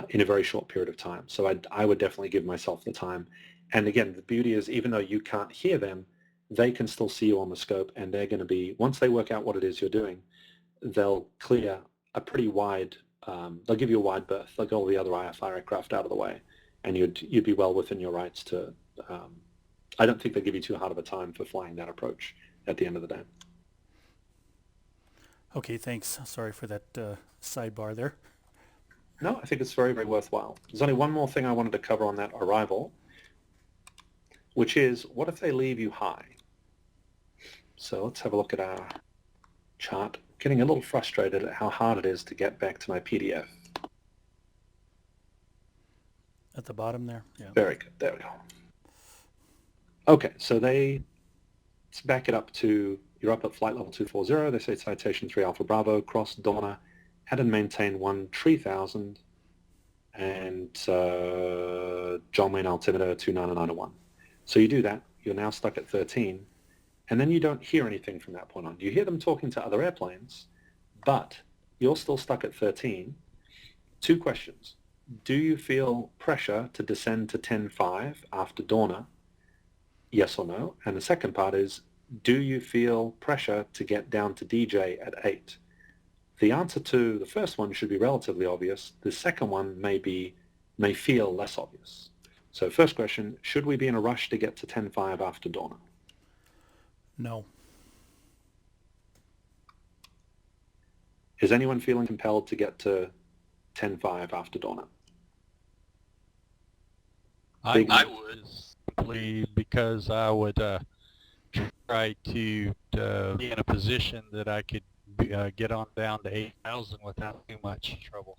in a very short period of time. So I would definitely give myself the time. And again, the beauty is, even though you can't hear them, they can still see you on the scope, and they're going to be, once they work out what it is you're doing, they'll clear a pretty wide, they'll give you a wide berth. They'll get all the other IFR aircraft out of the way, and you'd be well within your rights to, I don't think they give you too hard of a time for flying that approach at the end of the day. Okay, thanks. Sorry for that sidebar there. No, I think it's very, very worthwhile. There's only one more thing I wanted to cover on that arrival, which is, what if they leave you high? So let's have a look at our chart getting a little frustrated at how hard it is to get back to my PDF. At the bottom there? Yeah. Very good. There we go. Okay, so let's back it up to, you're up at flight level 240. They say citation 3 Alpha Bravo, cross Dorna, add and maintain 13000, and John Wayne altimeter 29901. So you do that. You're now stuck at 13. And then you don't hear anything from that point on. You hear them talking to other airplanes, but you're still stuck at 13. 2 questions. Do you feel pressure to descend to 10.5 after Dorna? Yes or no? And the second part is, do you feel pressure to get down to DJ at 8? The answer to the first one should be relatively obvious. The second one may feel less obvious. So first question, should we be in a rush to get to 10.5 after Dorna? No. Is anyone feeling compelled to get to 10.5 after Dorna? I would, simply because I would try to be in a position that I could get on down to 8,000 without too much trouble.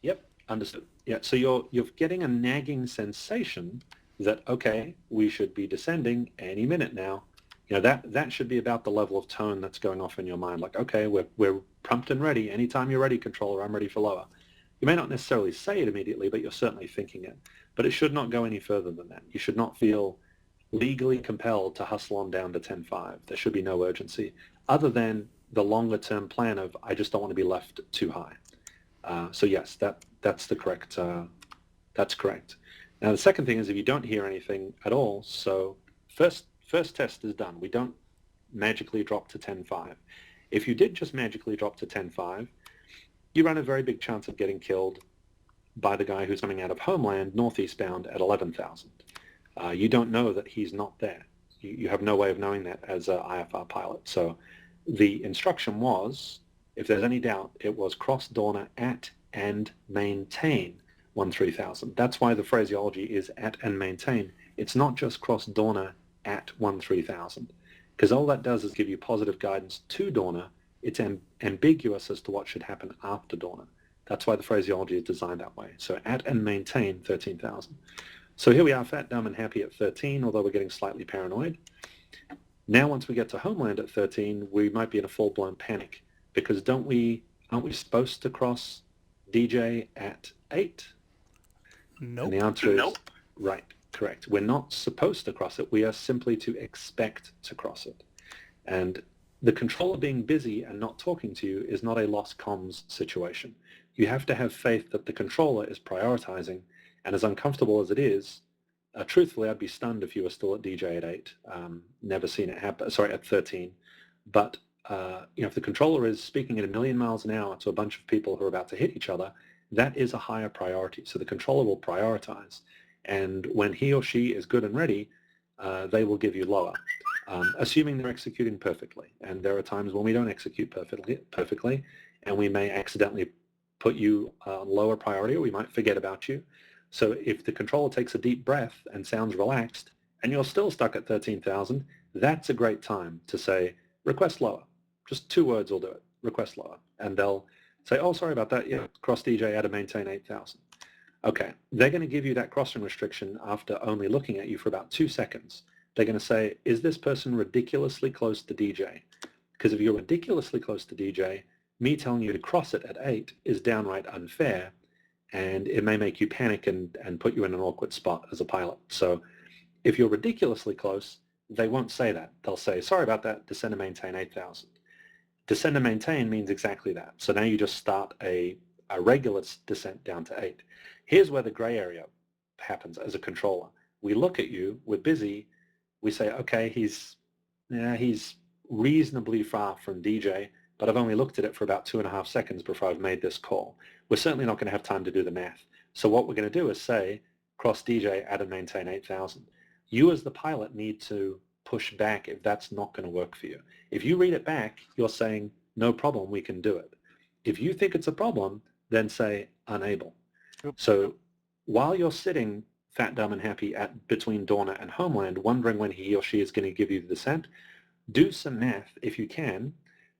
Yep, understood. Yeah, so you're getting a nagging sensation that, okay, we should be descending any minute now. You know, that should be about the level of tone that's going off in your mind. Like, okay, we're pumped and ready. Anytime you're ready, controller, I'm ready for lower. You may not necessarily say it immediately, but you're certainly thinking it. But it should not go any further than that. You should not feel legally compelled to hustle on down to 10.5. There should be no urgency, other than the longer-term plan of, I just don't want to be left too high. So yes, that's the correct. That's correct. Now the second thing is, if you don't hear anything at all, so first test is done. We don't magically drop to 10.5. If you did just magically drop to 10.5, you run a very big chance of getting killed by the guy who's coming out of Homeland northeast bound at 11,000. You don't know that he's not there. You have no way of knowing that as an IFR pilot. So the instruction was, if there's any doubt, it was cross Dorna at and maintain 13,000. That's why the phraseology is at and maintain. It's not just cross Dorna at 13,000, because all that does is give you positive guidance to Dorna. It's ambiguous as to what should happen after Dorna. That's why the phraseology is designed that way. So at and maintain 13,000. So here we are, fat, dumb, and happy at 13, although we're getting slightly paranoid. Now once we get to Homeland at 13, we might be in a full-blown panic, because aren't we supposed to cross DJ at 8? Nope. And the answer is nope. Right, correct. We're not supposed to cross it. We are simply to expect to cross it. And the controller being busy and not talking to you is not a lost comms situation. You have to have faith that the controller is prioritizing, and as uncomfortable as it is, truthfully, I'd be stunned if you were still at DJ at 8. Never seen it happen, sorry, at 13. But if the controller is speaking at 1,000,000 miles an hour to a bunch of people who are about to hit each other, that is a higher priority. So the controller will prioritize. And when he or she is good and ready, they will give you lower, assuming they're executing perfectly. And there are times when we don't execute perfectly, and we may accidentally put you on lower priority, or we might forget about you. So if the controller takes a deep breath and sounds relaxed, and you're still stuck at 13,000, that's a great time to say, request lower. Just 2 words will do it, request lower. And they'll say, oh, sorry about that, yeah, cross DJ, add and maintain 8,000. Okay, they're going to give you that crossing restriction after only looking at you for about 2 seconds. They're going to say, is this person ridiculously close to DJ? Because if you're ridiculously close to DJ, me telling you to cross it at 8 is downright unfair, and it may make you panic and put you in an awkward spot as a pilot. So if you're ridiculously close, they won't say that. They'll say, sorry about that, descend and maintain 8,000. Descend and maintain means exactly that. So now you just start a regular descent down to 8. Here's where the gray area happens as a controller. We look at you, we're busy, we say, okay, he's reasonably far from DJ, but I've only looked at it for about 2.5 seconds before I've made this call. We're certainly not going to have time to do the math. So what we're going to do is say, cross DJ, add and maintain 8,000. You as the pilot need to push back if that's not going to work for you. If you read it back, you're saying, no problem, we can do it. If you think it's a problem, then say, unable. Oops. So while you're sitting fat, dumb, and happy between Dorna and Homeland, wondering when he or she is going to give you the descent, do some math, if you can,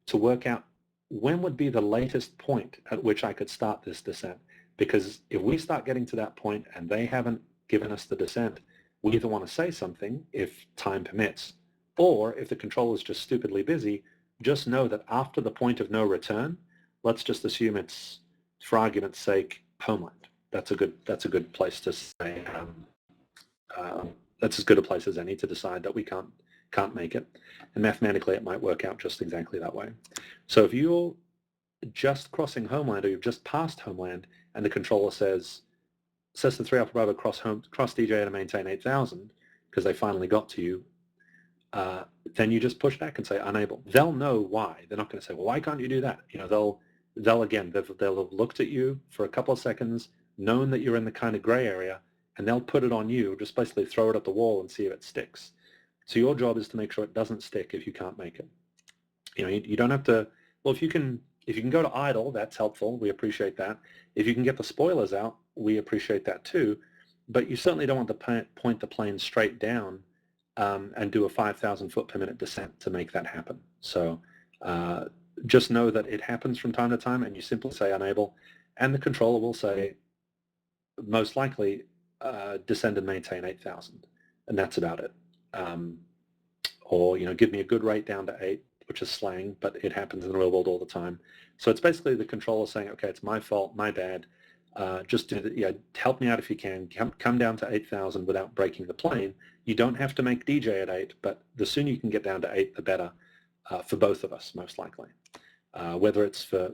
to work out when would be the latest point at which I could start this descent. Because if we start getting to that point and they haven't given us the descent, we either want to say something if time permits, or if the controller is just stupidly busy, just know that after the point of no return, let's just assume it's, for argument's sake, homeland. That's a good place to say. That's as good a place as any to decide that we can't make it, and mathematically it might work out just exactly that way. So if you're just crossing homeland, or you've just passed homeland, and the controller says to 3 Alpha Bravo cross DJA to maintain 8,000 because they finally got to you, then you just push back and say unable. They'll know why. They're not going to say, well, why can't you do that? You know, they'll have looked at you for a couple of seconds, known that you're in the kind of gray area, and they'll put it on you, just basically throw it at the wall and see if it sticks. So your job is to make sure it doesn't stick if you can't make it. You know, you don't have to, well, if you can go to idle, that's helpful. We appreciate that. If you can get the spoilers out, we appreciate that too. But you certainly don't want to point the plane straight down and do a 5,000 foot per minute descent to make that happen. So just know that it happens from time to time, and you simply say unable, and the controller will say, most likely, descend and maintain 8,000, and that's about it. Or, you know, give me a good rate down to 8, which is slang, but it happens in the real world all the time. So it's basically the controller saying, okay, it's my fault, my bad. Just help me out if you can. Come down to 8,000 without breaking the plane. You don't have to make DJ at 8, but the sooner you can get down to 8, the better for both of us, most likely. Whether it's for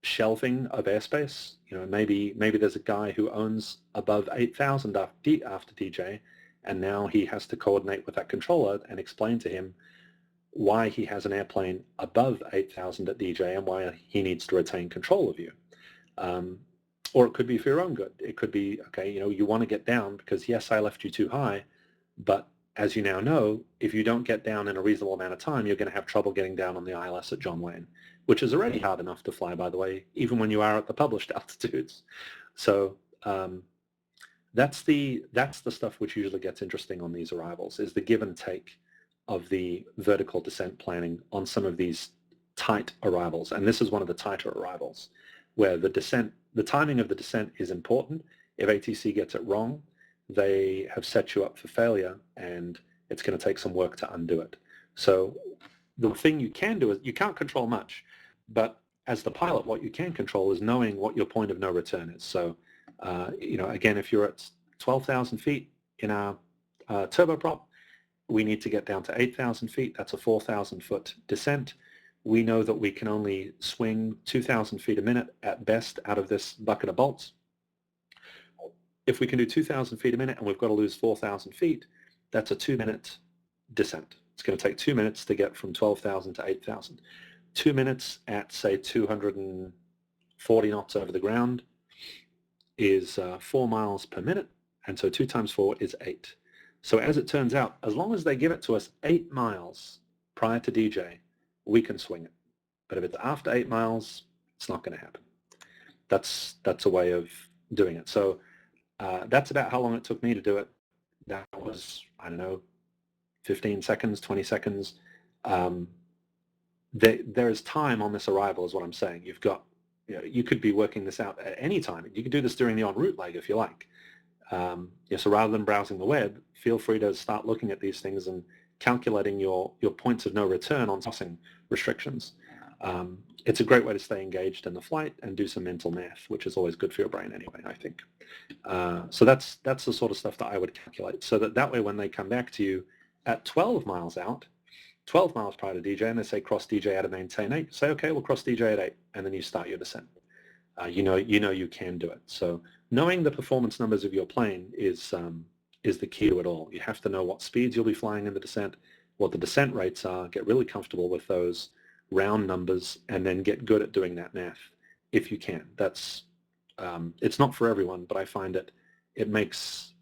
shelving of airspace, you know, maybe there's a guy who owns above 8,000 after DJ, and now he has to coordinate with that controller and explain to him why he has an airplane above 8,000 at DJ and why he needs to retain control of you. Or it could be for your own good. It could be, okay, you know, you want to get down because, yes, I left you too high, but as you now know, if you don't get down in a reasonable amount of time, you're going to have trouble getting down on the ILS at John Wayne, which is already hard enough to fly, by the way, even when you are at the published altitudes. So that's the stuff which usually gets interesting on these arrivals, is the give and take of the vertical descent planning on some of these tight arrivals. And this is one of the tighter arrivals, where the timing of the descent is important. If ATC gets it wrong, they have set you up for failure, and it's going to take some work to undo it. So the thing you can do is, you can't control much, but as the pilot, what you can control is knowing what your point of no return is. So, you know, again, if you're at 12,000 feet in our turboprop, we need to get down to 8,000 feet. That's a 4,000 foot descent. We know that we can only swing 2,000 feet a minute at best out of this bucket of bolts. If we can do 2,000 feet a minute and we've got to lose 4,000 feet, that's a 2-minute descent. It's going to take 2 minutes to get from 12,000 to 8,000. 2 minutes at, say, 240 knots over the ground is 4 miles per minute, and so 2 times 4 is 8. So as it turns out, as long as they give it to us 8 miles prior to DJ, we can swing it. But if it's after 8 miles, it's not going to happen. That's a way of doing it. So that's about how long it took me to do it. That was, I don't know, 15 seconds, 20 seconds. There is time on this arrival, is what I'm saying. You've got, you know, you could be working this out at any time. You could do this during the en route leg if you like. So rather than browsing the web, feel free to start looking at these things and calculating your points of no return on tossing restrictions. It's a great way to stay engaged in the flight and do some mental math, which is always good for your brain anyway, I think. So that's the sort of stuff that I would calculate, so that way when they come back to you at 12 miles out, 12 miles prior to DJ, and they say cross DJ at a maintain 8, say, okay, we'll cross DJ at 8, and then you start your descent. You know you can do it. So knowing the performance numbers of your plane is the key to it all. You have to know what speeds you'll be flying in the descent, what the descent rates are, get really comfortable with those round numbers, and then get good at doing that math if you can. That's it's not for everyone, but I find it makes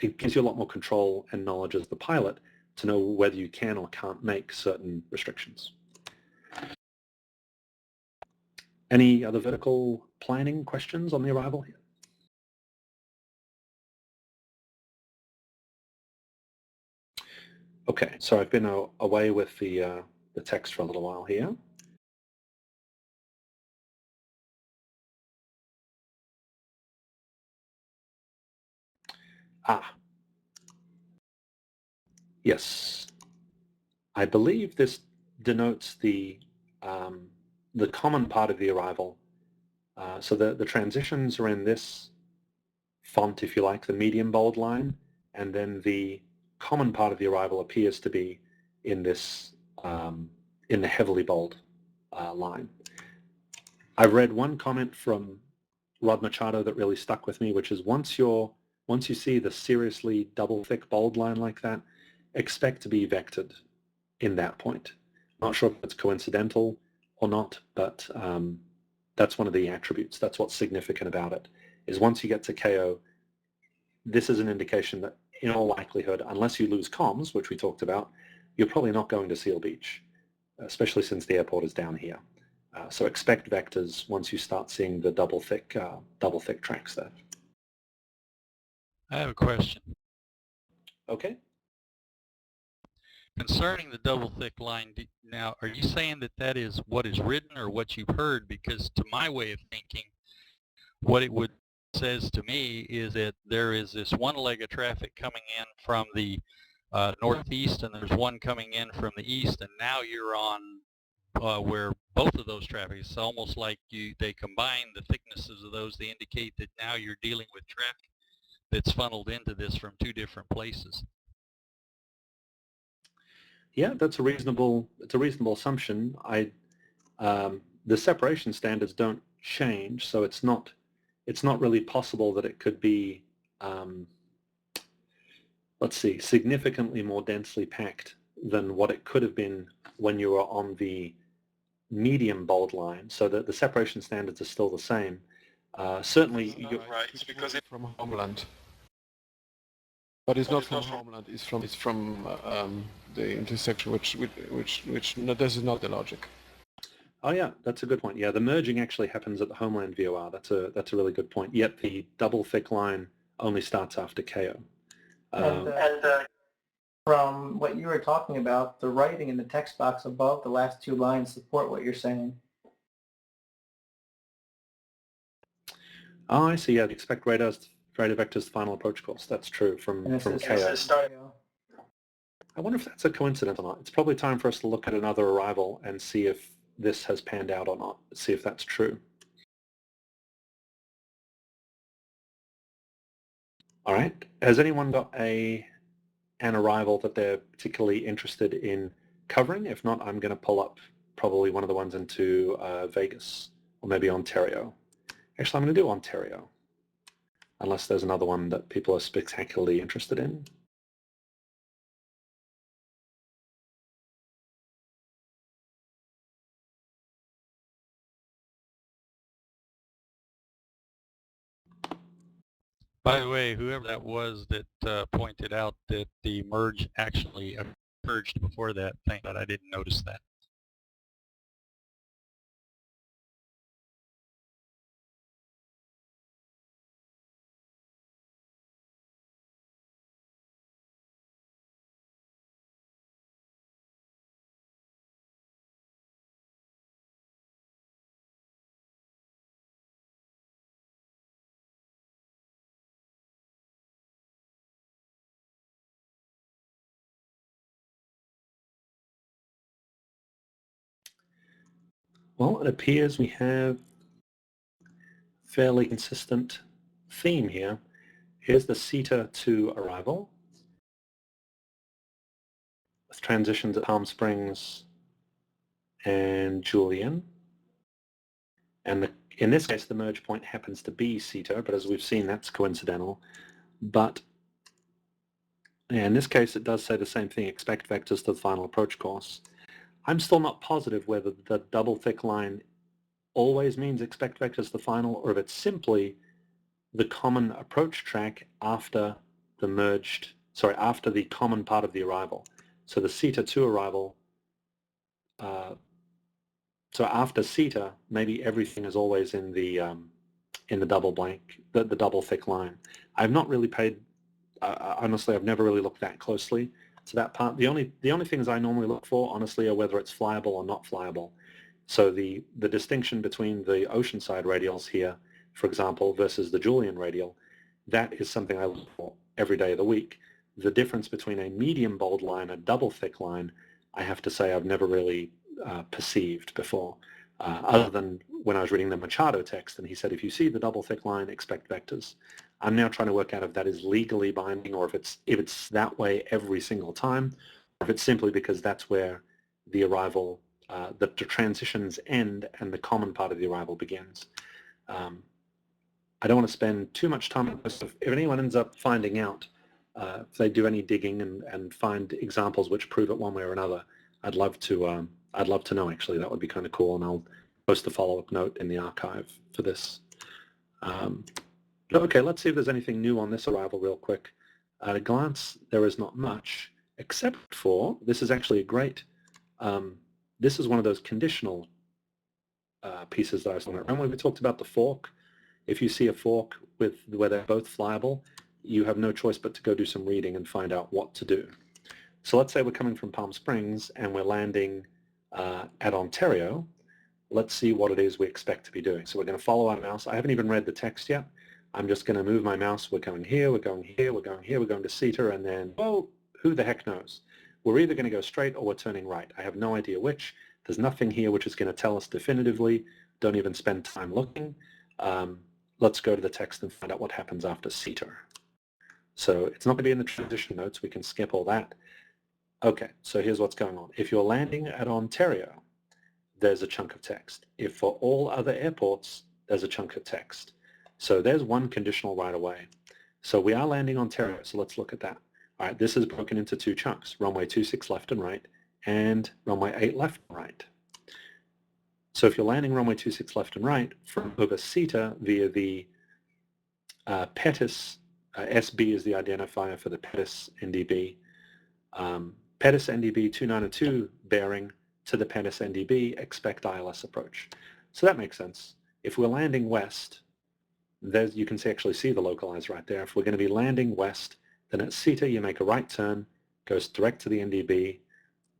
it gives you a lot more control and knowledge as the pilot to know whether you can or can't make certain restrictions. Any other vertical planning questions on the arrival here? Okay, so I've been away with the the text for a little while here. Yes. I believe this denotes the common part of the arrival. So the transitions are in this font, if you like, the medium bold line, and then the common part of the arrival appears to be in this in the heavily bold line. I read one comment from Rod Machado that really stuck with me, which is once you see the seriously double thick bold line like that, expect to be vectored in that point. Not sure if it's coincidental or not, but that's one of the attributes. That's what's significant about it, is once you get to KO, this is an indication that in all likelihood, unless you lose comms, which we talked about, you're probably not going to Seal Beach, especially since the airport is down here. So expect vectors once you start seeing the double thick tracks there. I have a question. Okay. Concerning the double thick line, now are you saying that that is what is written or what you've heard? Because to my way of thinking, what it would says to me is that there is this one leg of traffic coming in from the northeast, and there's one coming in from the east, and now you're on where both of those traffic. It's almost like they combine the thicknesses of those to indicate that now you're dealing with traffic that's funneled into this from two different places. Yeah, that's a reasonable assumption. The separation standards don't change, so it's not really possible that it could be let's see, significantly more densely packed than what it could have been when you were on the medium bold line, so that the separation standards are still the same. Certainly, you're right, because it's from Homeland. But it's not from Homeland. It's from the intersection, which no, this is not the logic. Oh yeah, that's a good point. Yeah, the merging actually happens at the Homeland VOR. That's a really good point. Yet the double thick line only starts after KO. From what you were talking about, the writing in the text box above the last two lines support what you're saying. Oh, I see. Yeah, expect radar vector's final approach course. That's true from KO. I wonder if that's a coincidence or not. It's probably time for us to look at another arrival and see if this has panned out or not. See if that's true. All right. Has anyone got an arrival that they're particularly interested in covering? If not, I'm going to pull up probably one of the ones into Vegas or maybe Ontario. Actually, I'm going to do Ontario, unless there's another one that people are spectacularly interested in. By the way, whoever that was that pointed out that the merge actually occurred before that, thank God I didn't notice that. Well, it appears we have fairly consistent theme here. Here's the CETA to arrival with transitions at Palm Springs and Julian. And in this case, the merge point happens to be CETA, but as we've seen, that's coincidental. But in this case, it does say the same thing, expect vectors to the final approach course. I'm still not positive whether the double thick line always means expect vectors to the final, or if it's simply the common approach track after the after the common part of the arrival. So the CETA to arrival, so after CETA, maybe everything is always in the double blank, the double thick line. I've not really paid, honestly, I've never really looked that closely. So that part, the only things I normally look for, honestly, are whether it's flyable or not flyable. So the distinction between the oceanside radials here, for example, versus the Julian radial, that is something I look for every day of the week. The difference between a medium bold line and a double thick line, I have to say I've never really perceived before, other than when I was reading the Machado text, and he said, if you see the double thick line, expect vectors. I'm now trying to work out if that is legally binding, or if it's that way every single time, or if it's simply because that's where the arrival, the transitions end and the common part of the arrival begins. I don't want to spend too much time on this. If anyone ends up finding out, if they do any digging and find examples which prove it one way or another, I'd love to know, actually. That would be kind of cool, and I'll post a follow-up note in the archive for this. Okay, let's see if there's anything new on this arrival real quick. At a glance, there is not much, except for, this is actually a great, this is one of those conditional pieces that I was talking about. Remember when we talked about the fork? If you see a fork where they're both flyable, you have no choice but to go do some reading and find out what to do. So let's say we're coming from Palm Springs and we're landing at Ontario. Let's see what it is we expect to be doing. So we're going to follow our mouse. I haven't even read the text yet. I'm just going to move my mouse. We're going here, we're going here, we're going here, we're going to Cedar, and then, oh, who the heck knows? We're either going to go straight or we're turning right. I have no idea which. There's nothing here which is going to tell us definitively. Don't even spend time looking. Let's go to the text and find out what happens after Cedar. So it's not going to be in the transition notes. We can skip all that. Okay, so here's what's going on. If you're landing at Ontario, there's a chunk of text. If for all other airports, there's a chunk of text. So there's one conditional right away. So we are landing Ontario, so let's look at that. All right, this is broken into two chunks, runway 26 left and right, and runway 8 left and right. So if you're landing runway 26 left and right from over CETA via the Pettis, SB is the identifier for the Pettis NDB, Pettis NDB 292 bearing to the Pettis NDB, expect ILS approach. So that makes sense. If we're landing west, you can actually see the localizer right there. If we're going to be landing west, then at CETA you make a right turn, goes direct to the NDB,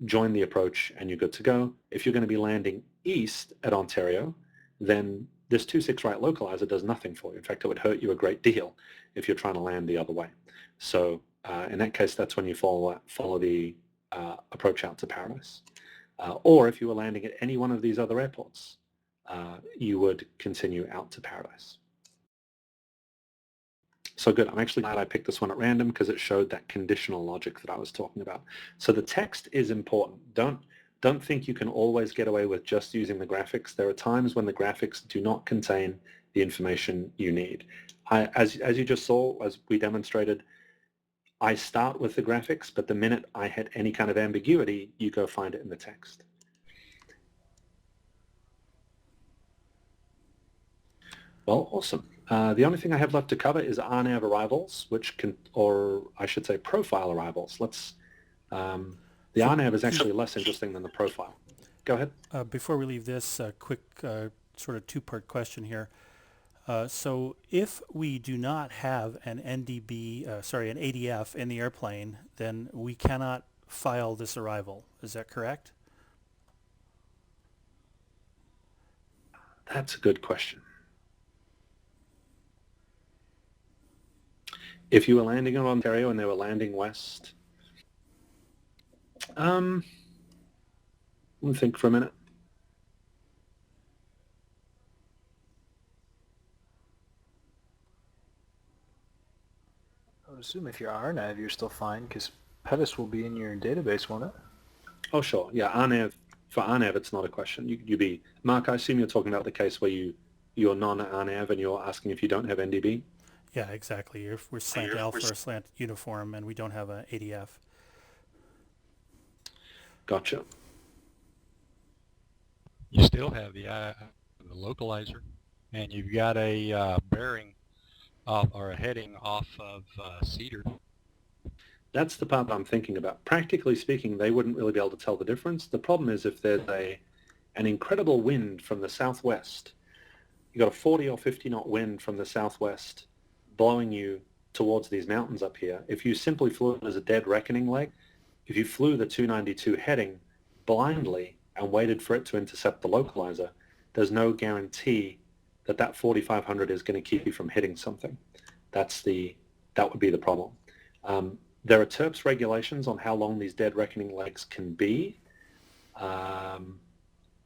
join the approach, and you're good to go. If you're going to be landing east at Ontario, then this 26 right localizer does nothing for you. In fact, it would hurt you a great deal if you're trying to land the other way. So in that case, that's when you follow the approach out to Paradise. Or if you were landing at any one of these other airports, you would continue out to Paradise. So good. I'm actually glad I picked this one at random because it showed that conditional logic that I was talking about. So the text is important. Don't think you can always get away with just using the graphics. There are times when the graphics do not contain the information you need. As you just saw, as we demonstrated, I start with the graphics, but the minute I hit any kind of ambiguity, you go find it in the text. Well, awesome. The only thing I have left to cover is RNAV arrivals, or I should say profile arrivals. The RNAV is actually less interesting than the profile. Go ahead. Before we leave this, quick sort of two-part question here. So if we do not have an NDB, an ADF in the airplane, then we cannot file this arrival. Is that correct? That's a good question. If you were landing in Ontario and they were landing west, let me think for a minute. I would assume if you're RNAV, you're still fine because Pettis will be in your database, won't it? Oh, sure. Yeah, for RNAV, it's not a question. Mark, I assume you're talking about the case where you're non-RNAV and you're asking if you don't have NDB? Yeah, exactly. If we're slant alpha or slant uniform and we don't have an ADF. Gotcha. You still have the localizer, and you've got a bearing off, or a heading off of Cedar. That's the part that I'm thinking about. Practically speaking, they wouldn't really be able to tell the difference. The problem is if there's an incredible wind from the southwest, you got a 40 or 50 knot wind from the southwest blowing you towards these mountains up here. If you simply flew it as a dead reckoning leg, if you flew the 292 heading blindly and waited for it to intercept the localizer, there's no guarantee that that 4500 is going to keep you from hitting something. That would be the problem. There are TERPS regulations on how long these dead reckoning legs can be. I'm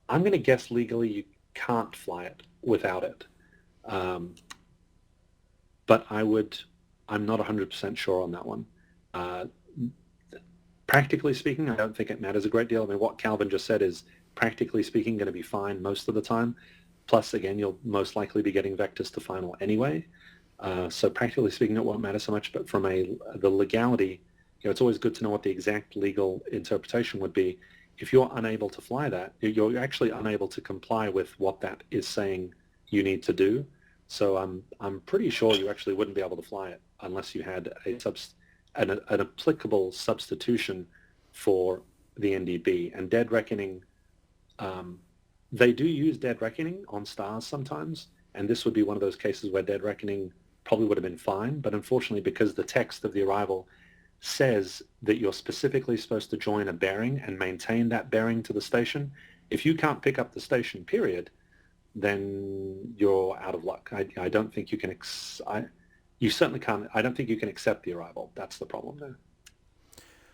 going to guess legally you can't fly it without it. But I'm not 100% sure on that one. Practically speaking, I don't think it matters a great deal. I mean, what Calvin just said is, practically speaking, going to be fine most of the time. Plus, again, you'll most likely be getting vectors to final anyway. So practically speaking, it won't matter so much. But from the legality, it's always good to know what the exact legal interpretation would be. If you're unable to fly that, you're actually unable to comply with what that is saying you need to do. So I'm pretty sure you actually wouldn't be able to fly it unless you had an applicable substitution for the NDB. And dead reckoning, they do use dead reckoning on stars sometimes, and this would be one of those cases where dead reckoning probably would have been fine, but unfortunately, because the text of the arrival says that you're specifically supposed to join a bearing and maintain that bearing to the station, if you can't pick up the station, period, then you're out of luck. I don't think you can, you certainly can't, I don't think you can accept the arrival. That's the problem there.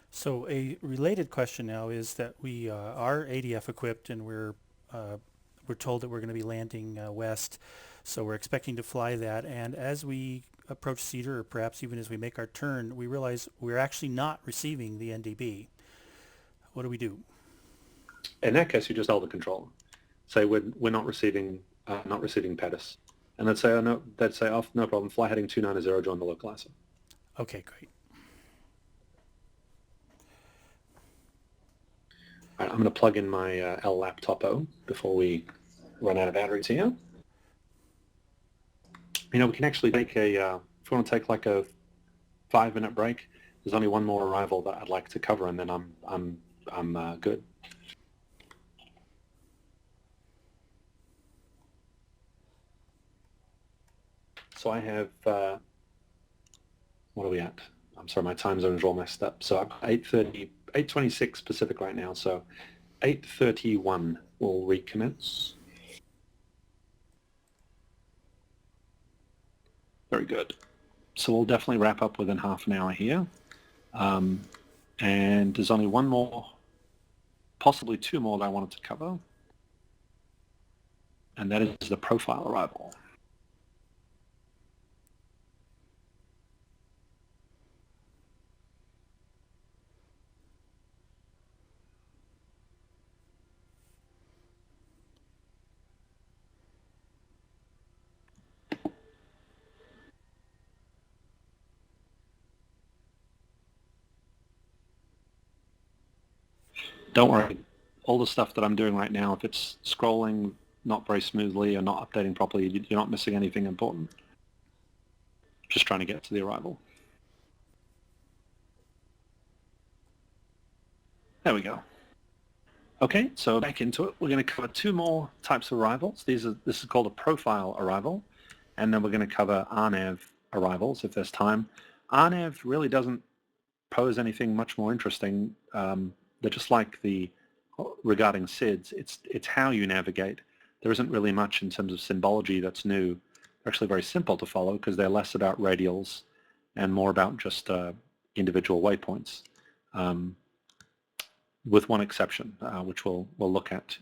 So a related question now is that we are ADF equipped, and we're told that we're going to be landing west, so we're expecting to fly that, and as we approach Cedar, or perhaps even as we make our turn, we realize we're actually not receiving the NDB. What do we do? In that case, you just hold the controller. Say we're not receiving PETUS, and let's say no problem. Fly heading 290, join the localizer. Okay, great. All right, I'm going to plug in my LLAP Topo before we run out of batteries here. We can actually take if we want to take like a 5-minute break. There's only one more arrival that I'd like to cover, and then I'm good. So I have, what are we at? I'm sorry, my time zones are all messed up. So I'm 8:26 Pacific right now, so 8:31 will recommence. Very good. So we'll definitely wrap up within half an hour here. And there's only one more, possibly two more that I wanted to cover. And that is the profile arrival. Don't worry, all the stuff that I'm doing right now, if it's scrolling not very smoothly or not updating properly, you're not missing anything important. Just trying to get to the arrival. There we go. Okay, so back into it. We're going to cover two more types of arrivals. This is called a profile arrival, and then we're going to cover RNAV arrivals if there's time. RNAV really doesn't pose anything much more interesting. They're just like regarding SIDS, it's how you navigate. There isn't really much in terms of symbology that's new. They're actually very simple to follow because they're less about radials and more about just individual waypoints, with one exception, which we'll look at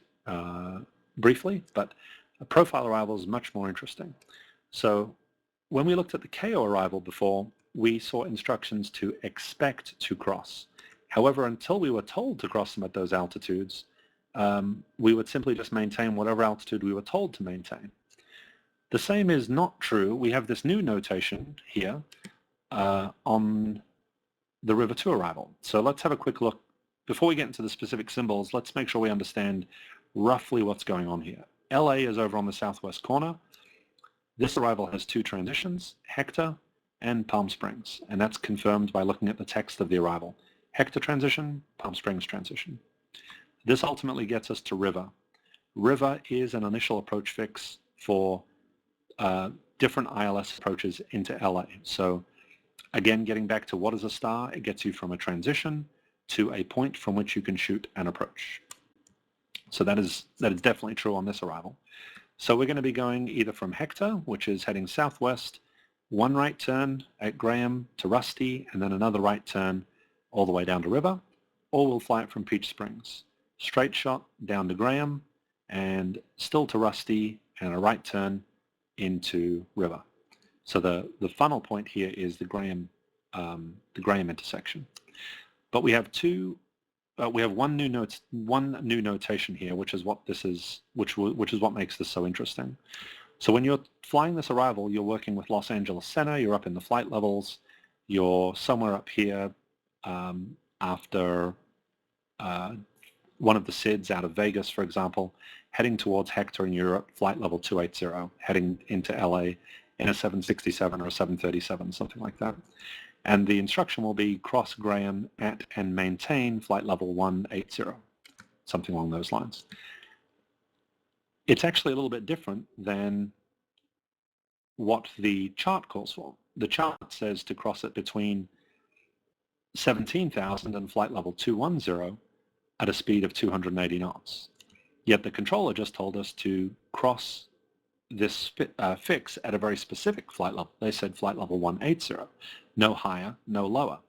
briefly, but a profile arrival is much more interesting. So when we looked at the KO arrival before, we saw instructions to expect to cross. However, until we were told to cross them at those altitudes, we would simply just maintain whatever altitude we were told to maintain. The same is not true. We have this new notation here on the River 2 arrival. So let's have a quick look. Before we get into the specific symbols, let's make sure we understand roughly what's going on here. LA is over on the southwest corner. This arrival has two transitions, Hector and Palm Springs, and that's confirmed by looking at the text of the arrival. Hector transition, Palm Springs transition. This ultimately gets us to River. River is an initial approach fix for different ILS approaches into LA. So again, getting back to what is a star, it gets you from a transition to a point from which you can shoot an approach. So that is definitely true on this arrival. So we're going to be going either from Hector, which is heading southwest, one right turn at Graham to Rusty, and then another right turn all the way down to River, or we'll fly it from Peach Springs. Straight shot down to Graham, and still to Rusty, and a right turn into River. So the funnel point here is the Graham intersection. But we have one new notation here, which is what this is, which is what makes this so interesting. So when you're flying this arrival, you're working with Los Angeles Center. You're up in the flight levels. You're somewhere up here after one of the SIDs out of Vegas, for example, heading towards Hector in Europe, flight level 280, heading into LA in a 767 or a 737, something like that. And the instruction will be cross Graham at and maintain flight level 180, something along those lines. It's actually a little bit different than what the chart calls for. The chart says to cross it between 17,000 and flight level 210 at a speed of 280 knots. Yet the controller just told us to cross this fix at a very specific flight level. They said flight level 180, no higher, no lower.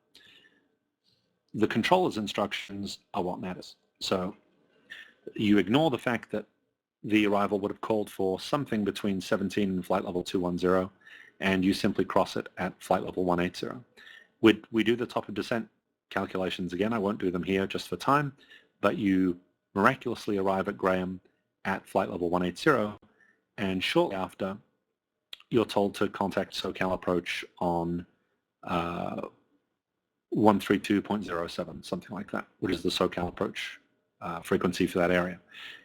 The controller's instructions are what matters. So you ignore the fact that the arrival would have called for something between 17 and flight level 210, and you simply cross it at flight level 180. We do the top of descent calculations again. I won't do them here just for time, but you miraculously arrive at Graham at flight level 180, and shortly after, you're told to contact SoCal approach on 132.07, something like that, which is the SoCal approach frequency for that area.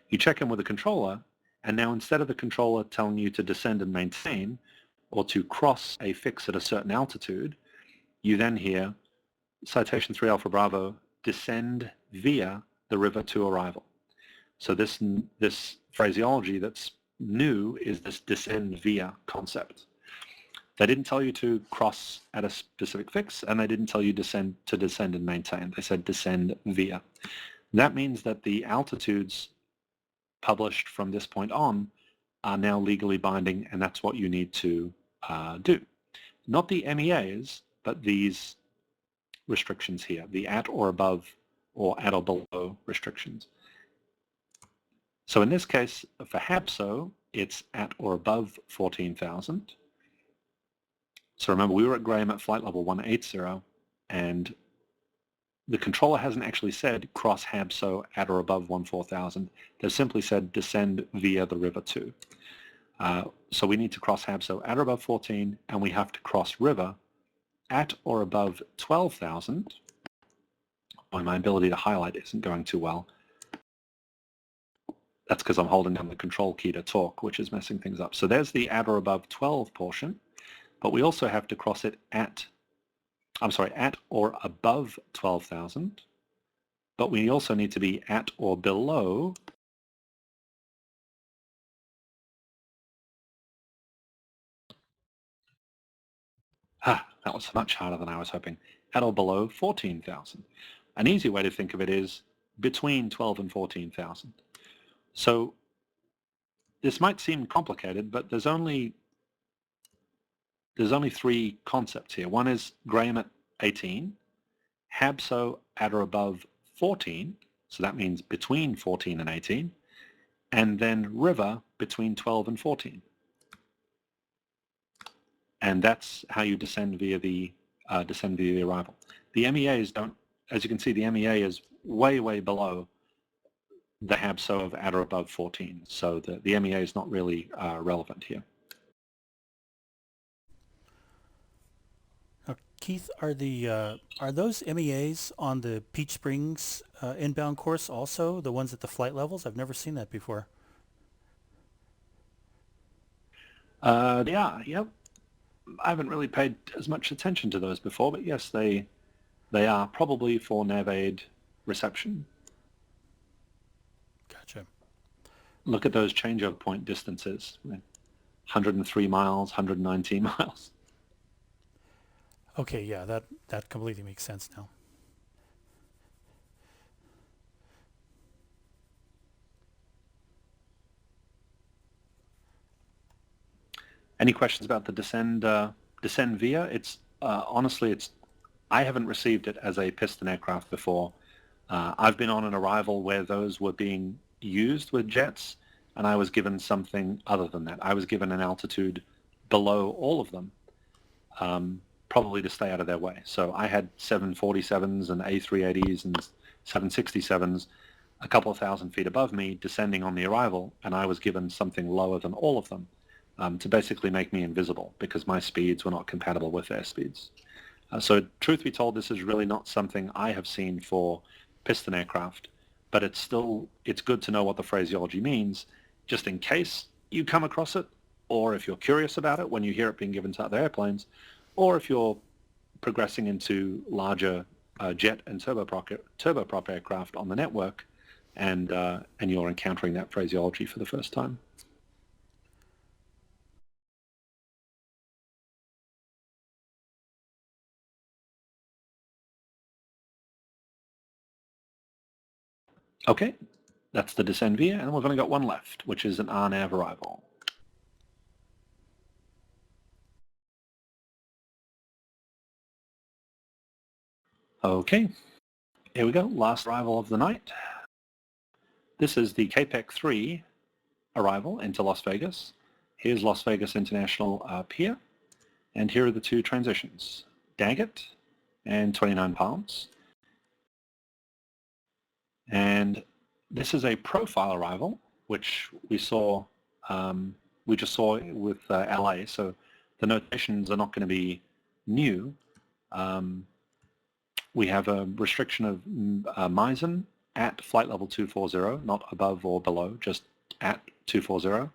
You check in with the controller, and now instead of the controller telling you to descend and maintain, or to cross a fix at a certain altitude, you then hear citation 3 Alpha Bravo, descend via the river to arrival. So this phraseology that's new is this descend via concept. They didn't tell you to cross at a specific fix, and they didn't tell you to descend and maintain. They said descend via. That means that the altitudes published from this point on are now legally binding, and that's what you need to do. Not the MEAs, but these restrictions here, the at or above or at or below restrictions. So in this case, for HABSO, it's at or above 14,000. So remember, we were at Graham at flight level 180, and the controller hasn't actually said cross HABSO at or above 14,000. They've simply said descend via the river 2. So we need to cross HABSO at or above 14, and we have to cross river at or above 12,000. Oh, my ability to highlight isn't going too well. That's because I'm holding down the control key to talk, which is messing things up. So there's the at or above 12 portion, but we also have to cross it at or above 12,000, but we also need to be at or below that was much harder than I was hoping. At or below 14,000. An easy way to think of it is between 12 and 14,000. So this might seem complicated, but there's only 3 concepts here. One is Graham at 18, HABSO at or above 14, so that means between 14 and 18, and then river between 12 and 14. And that's how you descend via the arrival. The MEAs don't, as you can see, the MEA is way, way below the HABSO of at or above 14. So the MEA is not really relevant here. Keith, are those MEAs on the Peach Springs inbound course also the ones at the flight levels? I've never seen that before. Yeah, yep. I haven't really paid as much attention to those before, but yes, they are probably for NavAid reception. Gotcha. Look at those changeover point distances: 103 miles, 119 miles. Okay, yeah, that completely makes sense now. Any questions about the descend via? It's honestly, I haven't received it as a piston aircraft before. I've been on an arrival where those were being used with jets, and I was given something other than that. I was given an altitude below all of them, probably to stay out of their way. So I had 747s and A380s and 767s a couple of thousand feet above me descending on the arrival, and I was given something lower than all of them to basically make me invisible because my speeds were not compatible with their speeds. So truth be told, this is really not something I have seen for piston aircraft, but it's good to know what the phraseology means just in case you come across it, or if you're curious about it when you hear it being given to other airplanes, or if you're progressing into larger jet and turboprop aircraft on the network, and you're encountering that phraseology for the first time. Okay, that's the descend via, and we've only got one left, which is an RNAV arrival. Okay, here we go, last arrival of the night. This is the CAPEC 3 arrival into Las Vegas. Here's Las Vegas International Pier, and here are the two transitions, Daggett and 29 Palms. And this is a profile arrival, which we saw, we just saw with LA, so the notations are not going to be new. We have a restriction of Meisen at flight level 240, not above or below, just at 240.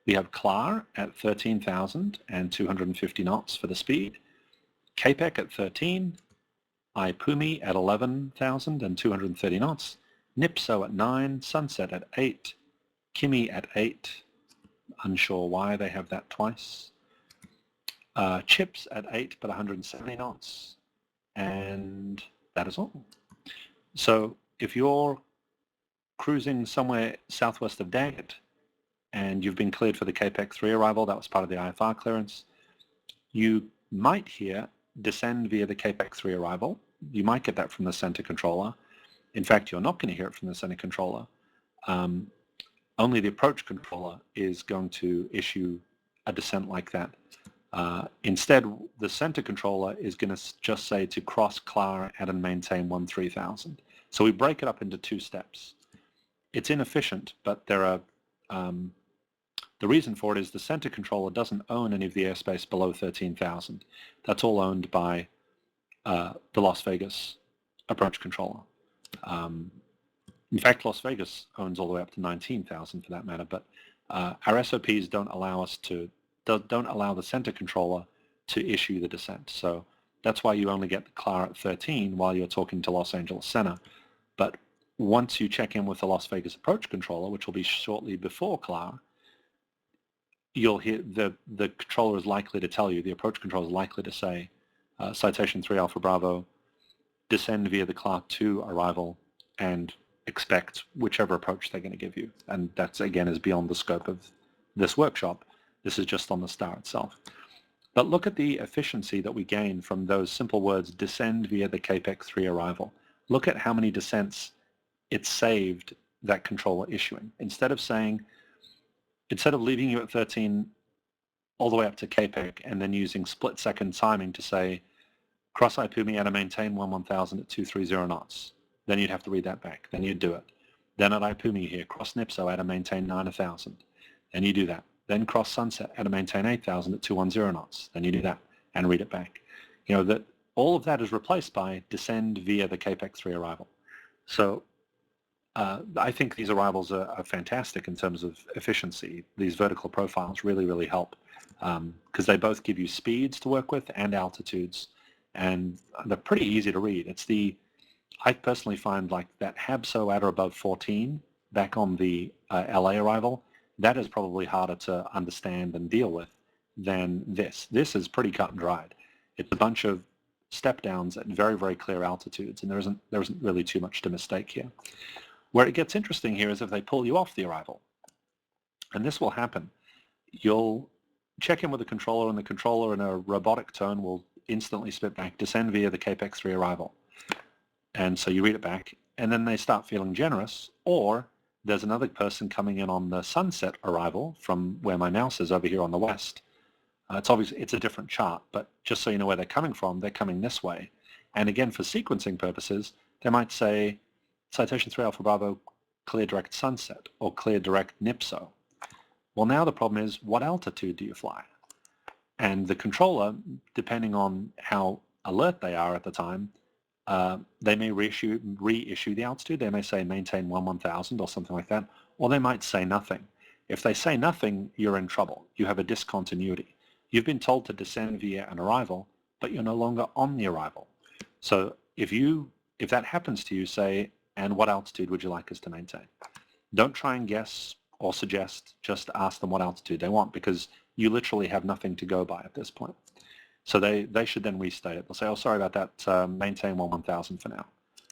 We have CLAR at 13,250 knots for the speed, CAPEC at 13, IPUMI at 11,230 knots, NIPSO at 9, Sunset at 8, Kimi at 8, unsure why they have that twice, CHIPS at 8 but 170 knots, and that is all. So if you're cruising somewhere southwest of Daggett and you've been cleared for the CAPEC 3 arrival, that was part of the IFR clearance, you might hear descend via the CAPEC 3 arrival. You might get that from the center controller. In fact, you're not going to hear it from the center controller. Only the approach controller is going to issue a descent like that. Instead, the center controller is going to just say to cross CLAR at and maintain 13,000. So we break it up into two steps. It's inefficient, but there are the reason for it is the center controller doesn't own any of the airspace below 13,000. That's all owned by the Las Vegas approach controller. In fact, Las Vegas owns all the way up to 19,000 for that matter, but our SOPs don't allow us to, don't allow the center controller to issue the descent. So that's why you only get the CLAR at 13 while you're talking to Los Angeles Center. But once you check in with the Las Vegas approach controller, which will be shortly before CLAR, you'll hear the controller is likely to tell you, the approach controller is likely to say, citation 3 Alpha Bravo, descend via the CLAR 2 arrival and expect whichever approach they're going to give you. And that's, again, is beyond the scope of this workshop. This is just on the star itself. But look at the efficiency that we gain from those simple words, descend via the CAPEC 3 arrival. Look at how many descents it saved that controller issuing. Instead of leaving you at 13 all the way up to CAPEC and then using split-second timing to say, cross IPUMI at a maintain 11,000 at 230 knots. Then you'd have to read that back. Then you'd do it. Then at IPUMI here, cross NIPSO at a maintain 9,000. Then you do that. Then cross Sunset at a maintain 8,000 at 210 knots. Then you do that and read it back. You know, that all of that is replaced by descend via the CAPEC 3 arrival. So I think these arrivals are fantastic in terms of efficiency. These vertical profiles really, really help because they both give you speeds to work with and altitudes, and they're pretty easy to read. It's I personally find like that HABSO at or above 14 back on the LA arrival, that is probably harder to understand and deal with than this. This is pretty cut and dried. It's a bunch of step downs at very, very clear altitudes, and there isn't really too much to mistake here. Where it gets interesting here is if they pull you off the arrival, and this will happen. You'll check in with the controller, and the controller in a robotic tone will instantly spit back, descend via the Capex 3 arrival. And so you read it back, and then they start feeling generous, or there's another person coming in on the sunset arrival from where my mouse is over here on the west. It's obviously, it's a different chart, but just so you know where they're coming from, they're coming this way. And again, for sequencing purposes, they might say, Citation 3 Alpha Bravo, clear direct sunset, or clear direct NIPSO. Well, now the problem is, what altitude do you fly? And the controller, depending on how alert they are at the time, they may reissue the altitude. They may say maintain 1000 or something like that, or they might say nothing. If they say nothing, you're in trouble. You have a discontinuity. You've been told to descend via an arrival, but you're no longer on the arrival. So if that happens to you, say, and what altitude would you like us to maintain? Don't try and guess or suggest, just ask them what altitude they want, because you literally have nothing to go by at this point. So they should then restate it. They'll say, oh, sorry about that, maintain 1000 for now.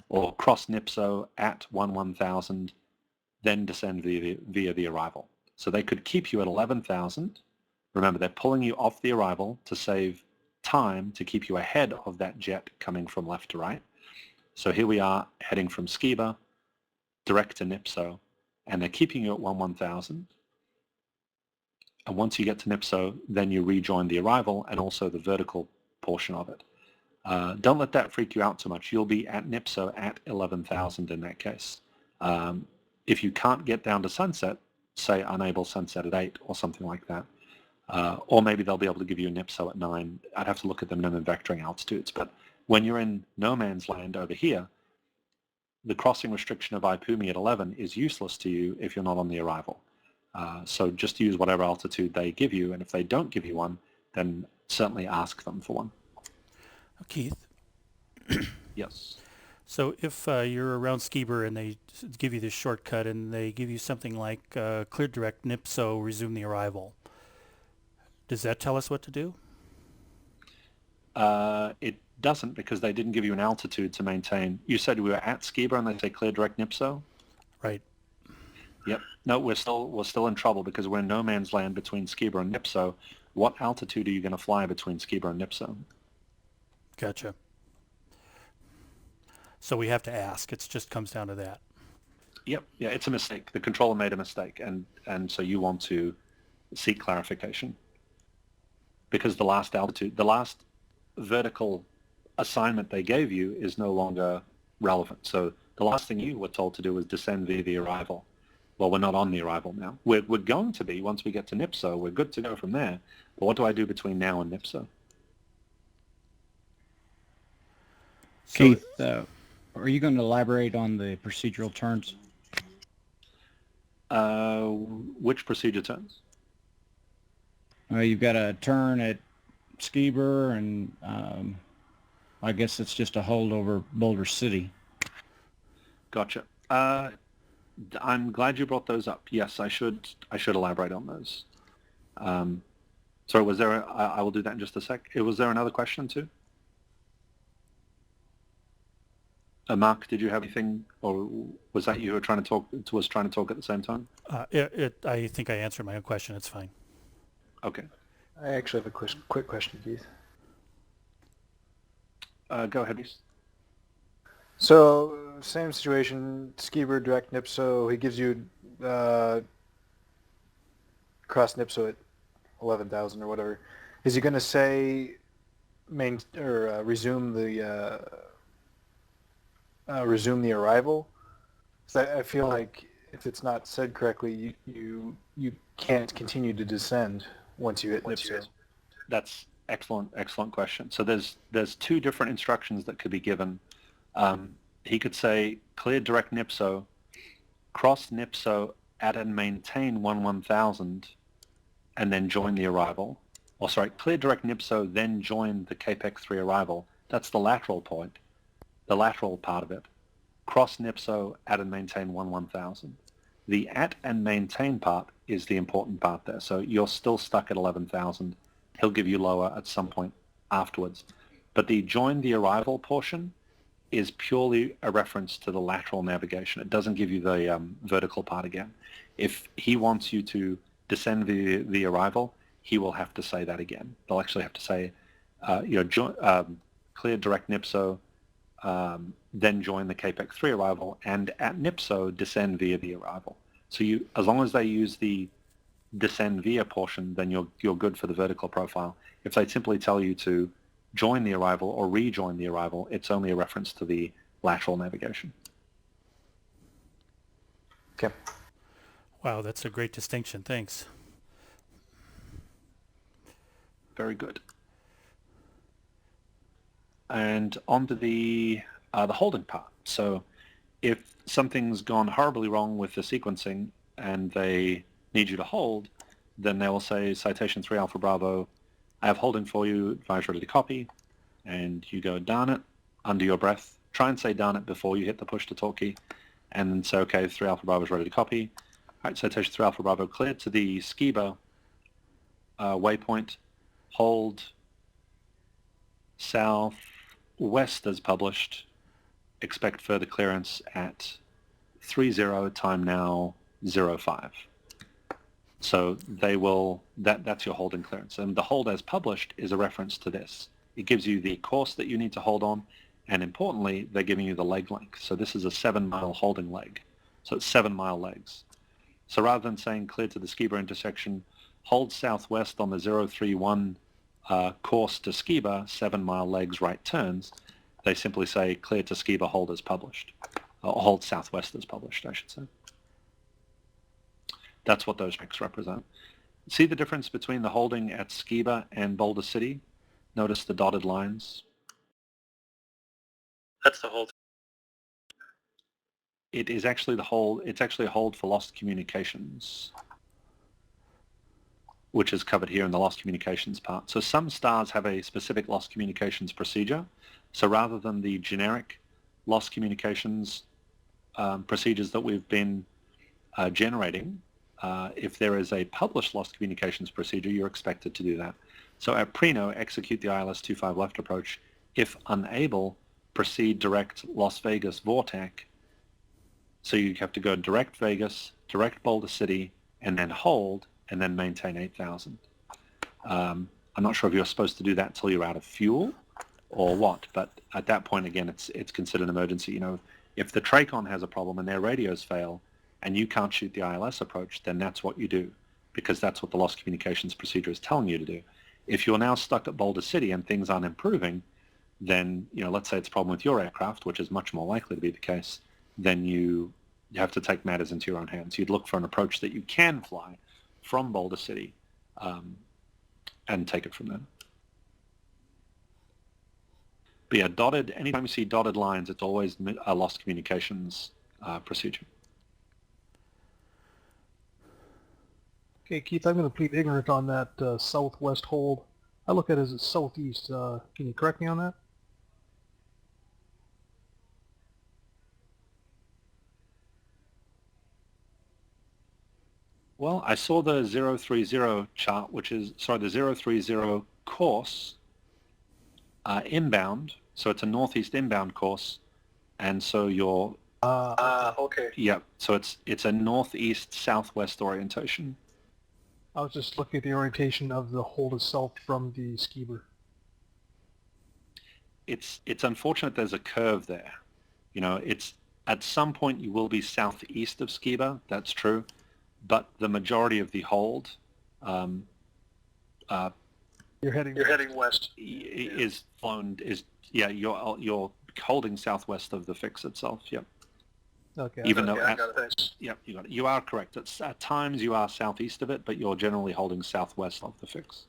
Or cross NIPSO at 1000, then descend via the arrival. So they could keep you at 11,000. Remember, they're pulling you off the arrival to save time to keep you ahead of that jet coming from left to right. So here we are heading from Skiba direct to NIPSO, and they're keeping you at 1000. And once you get to NIPSO, then you rejoin the arrival and also the vertical portion of it. Don't let that freak you out too much. You'll be at NIPSO at 11,000 in that case. If you can't get down to sunset, say unable sunset at 8 or something like that, or maybe they'll be able to give you a NIPSO at 9. I'd have to look at the minimum vectoring altitudes. But when you're in no man's land over here, the crossing restriction of IPUMI at 11 is useless to you if you're not on the arrival. So just use whatever altitude they give you, and if they don't give you one, then certainly ask them for one. Keith? Yes? So if you're around Skiber and they give you this shortcut and they give you something like clear direct NIPSO, resume the arrival, does that tell us what to do? It doesn't, because they didn't give you an altitude to maintain. You said we were at Skiba and they say clear direct NIPSO? Right. Yep. No, we're still in trouble because we're in no man's land between Skiba and NIPSO. What altitude are you going to fly between Skiba and NIPSO? Gotcha. So we have to ask. It just comes down to that. Yep. Yeah, it's a mistake. The controller made a mistake, and so you want to seek clarification, because the last altitude, the last vertical assignment they gave you is no longer relevant. So the last thing you were told to do was descend via the arrival. Well, we're not on the arrival now. We're going to be once we get to NIPSO. We're good to go from there. But what do I do between now and NIPSO? Keith, are you going to elaborate on the procedural turns? Which procedure turns? You've got a turn at Skiber, and I guess it's just a hold over Boulder City. Gotcha. I'm glad you brought those up. Yes, I should elaborate on those. Sorry, was there? I will do that in just a sec. Was there another question too? Mark, did you have anything, or was that you who were trying to talk to us, trying to talk at the same time? I think I answered my own question. It's fine. Okay. I actually have a quick question, Keith. Go ahead, please. So, same situation, Skiber, direct NIPSO, he gives you cross NIPSO at 11,000 or whatever. Is he going to say resume the arrival? So I feel like if it's not said correctly, you can't continue to descend once you hit NIPSO. That's excellent question. So there's two different instructions that could be given. He could say clear direct NIPSO, cross NIPSO at and maintain 1000, and then join the arrival. Or sorry, clear direct NIPSO, then join the Capex 3 arrival. That's the lateral point, the lateral part of it. Cross NIPSO, at and maintain 1000. The at and maintain part is the important part there. So you're still stuck at 11,000. He'll give you lower at some point afterwards. But the join the arrival portion is purely a reference to the lateral navigation. It doesn't give you the vertical part again. If he wants you to descend the arrival, he will have to say that again. They'll actually have to say, clear direct NIPSO, then join the CAPEX 3 arrival, and at NIPSO descend via the arrival. So as long as they use the descend via portion, then you're good for the vertical profile. If they simply tell you to join the arrival or rejoin the arrival, it's only a reference to the lateral navigation. Okay. Wow, that's a great distinction. Thanks. Very good. And on to the holding part. So if something's gone horribly wrong with the sequencing and they need you to hold, then they will say citation 3 Alpha Bravo, I have holding for you, advise ready to copy, and you go darn it under your breath. Try and say darn it before you hit the push to talk key, and then say, okay, 3 Alpha Bravo is ready to copy. All right, citation 3 Alpha Bravo cleared to the Skiba waypoint, hold southwest as published, expect further clearance at 30 time now 05. So they will, that's your holding clearance. And the hold as published is a reference to this. It gives you the course that you need to hold on, and importantly, they're giving you the leg length. So this is a 7-mile holding leg. So it's 7-mile legs. So rather than saying clear to the Skiba intersection, hold southwest on the 031 course to Skiba, 7-mile legs, right turns, they simply say clear to Skiba, hold as published. Or hold southwest as published, I should say. That's what those tracks represent. See the difference between the holding at Skiba and Boulder City? Notice the dotted lines. That's the hold. It is actually the hold. It's actually a hold for lost communications, which is covered here in the lost communications part. So some stars have a specific lost communications procedure. So rather than the generic lost communications procedures that we've been generating, if there is a published lost communications procedure, you're expected to do that. So at Preno, execute the ILS 25 left approach. If unable, proceed direct Las Vegas VORTAC. So you have to go direct Vegas, direct Boulder City, and then hold, and then maintain 8,000. I'm not sure if you're supposed to do that until you're out of fuel or what, but at that point, again, it's considered an emergency. You know, if the Tracon has a problem and their radios fail, and you can't shoot the ILS approach, then that's what you do, because that's what the lost communications procedure is telling you to do. If you're now stuck at Boulder City and things aren't improving, then, you know, let's say it's a problem with your aircraft, which is much more likely to be the case, then you have to take matters into your own hands. You'd look for an approach that you can fly from Boulder City and take it from there. But yeah, anytime you see dotted lines, it's always a lost communications procedure. Okay, Keith, I'm going to plead ignorant on that southwest hold. I look at it as southeast. Can you correct me on that? Well, I saw the 030 chart, which is, sorry, the 030 course inbound. So it's a northeast inbound course. And so you're... okay. Yeah, so it's a northeast southwest orientation. I was just looking at the orientation of the hold itself from the Skiba. It's unfortunate there's a curve there. You know, it's at some point you will be southeast of Skiba, that's true, but the majority of the hold You're heading west. Is flown you're holding southwest of the fix itself. Yep. Okay. Even though I got it. Thanks. Yep, you got it. You are correct. At times you are southeast of it, but you're generally holding southwest of the fix.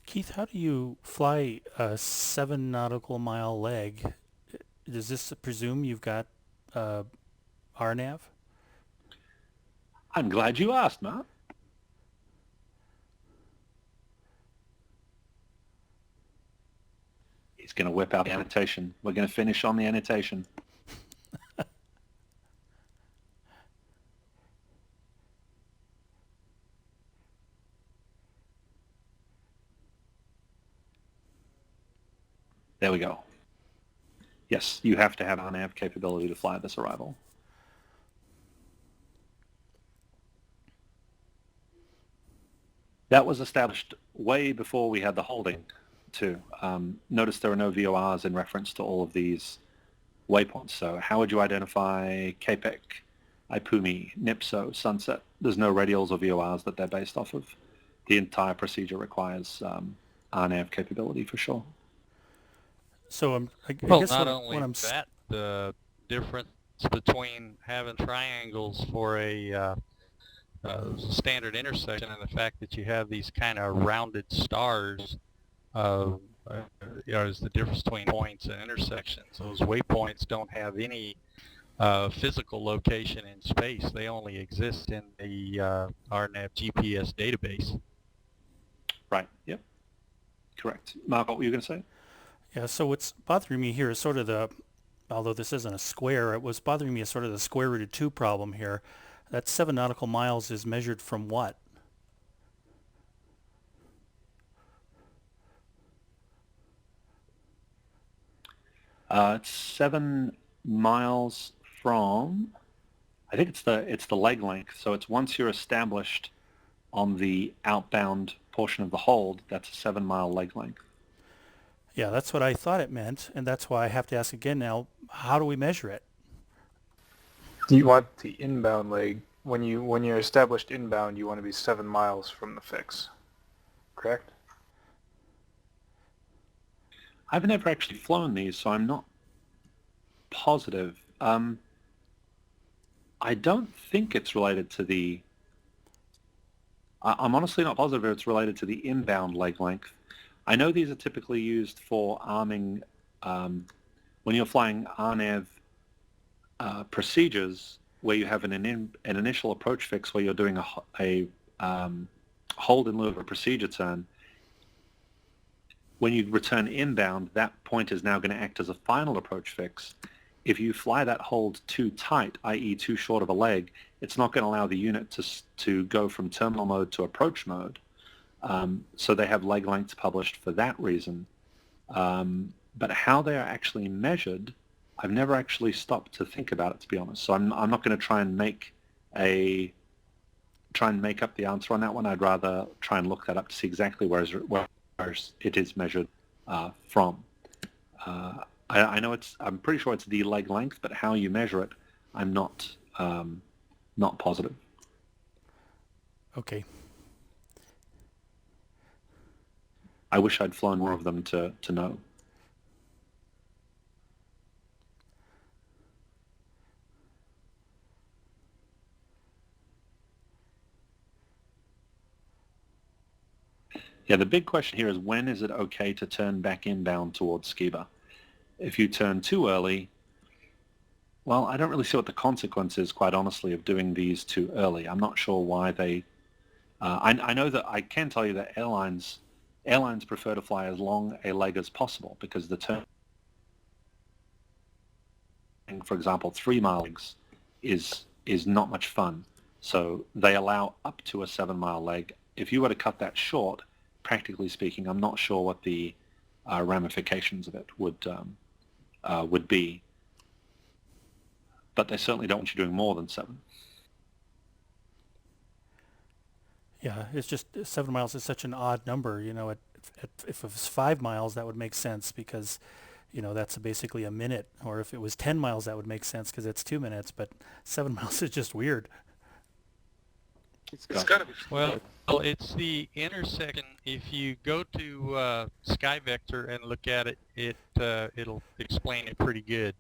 Keith, how do you fly a 7 nautical mile leg? Does this presume you've got RNAV? I'm glad you asked, Matt. He's going to whip out the annotation. We're going to finish on the annotation. There we go. Yes, you have to have RNAV capability to fly this arrival. That was established way before we had the holding, too. Notice there are no VORs in reference to all of these waypoints. So how would you identify Capec, Ipumi, Nipso, Sunset? There's no radials or VORs that they're based off of. The entire procedure requires RNAV capability for sure. So I Well, guess not when only I'm that, the difference between having triangles for a standard intersection and the fact that you have these kind of rounded stars is the difference between points and intersections. Those waypoints don't have any physical location in space. They only exist in the RNAV GPS database. Right, yep. Correct. Mark, what were you going to say? Yeah, so what's bothering me here is sort of the, although this isn't a square, what's bothering me is sort of the square root of 2 problem here. That 7 nautical miles is measured from what? It's 7 miles from, I think it's the leg length. So it's once you're established on the outbound portion of the hold, that's a 7-mile leg length. Yeah, that's what I thought it meant, and that's why I have to ask again now, how do we measure it? Do you want the inbound leg? When you're established inbound, you want to be 7 miles from the fix, correct? I've never actually flown these, so I'm not positive. I don't think it's related to the... I'm honestly not positive if it's related to the inbound leg length. I know these are typically used for arming, when you're flying RNAV procedures where you have an initial approach fix where you're doing a hold in lieu of a procedure turn. When you return inbound, that point is now going to act as a final approach fix. If you fly that hold too tight, i.e. too short of a leg, it's not going to allow the unit to go from terminal mode to approach mode. So they have leg lengths published for that reason. But how they are actually measured, I've never actually stopped to think about it, to be honest. So I'm not going to try and make up the answer on that one. I'd rather try and look that up to see exactly where it is measured from. I know I'm pretty sure it's the leg length, but how you measure it, I'm not positive. Okay. I wish I'd flown more of them to know. Yeah, the big question here is when is it okay to turn back inbound towards Skiba? If you turn too early, well, I don't really see what the consequence is, quite honestly, of doing these too early. I'm not sure why they... I know that I can tell you that airlines prefer to fly as long a leg as possible because the turn, for example, 3-mile legs is not much fun. So they allow up to a 7-mile leg. If you were to cut that short, practically speaking, I'm not sure what the ramifications of it would be. But they certainly don't want you doing more than 7. Yeah, it's just 7 miles is such an odd number. You know, if it was 5 miles, that would make sense because, you know, that's basically a minute. Or if it was 10 miles, that would make sense because it's 2 minutes. But 7 miles is just weird. It's got to be. Well, it's the intersection. If you go to SkyVector and look at it, it'll explain it pretty good.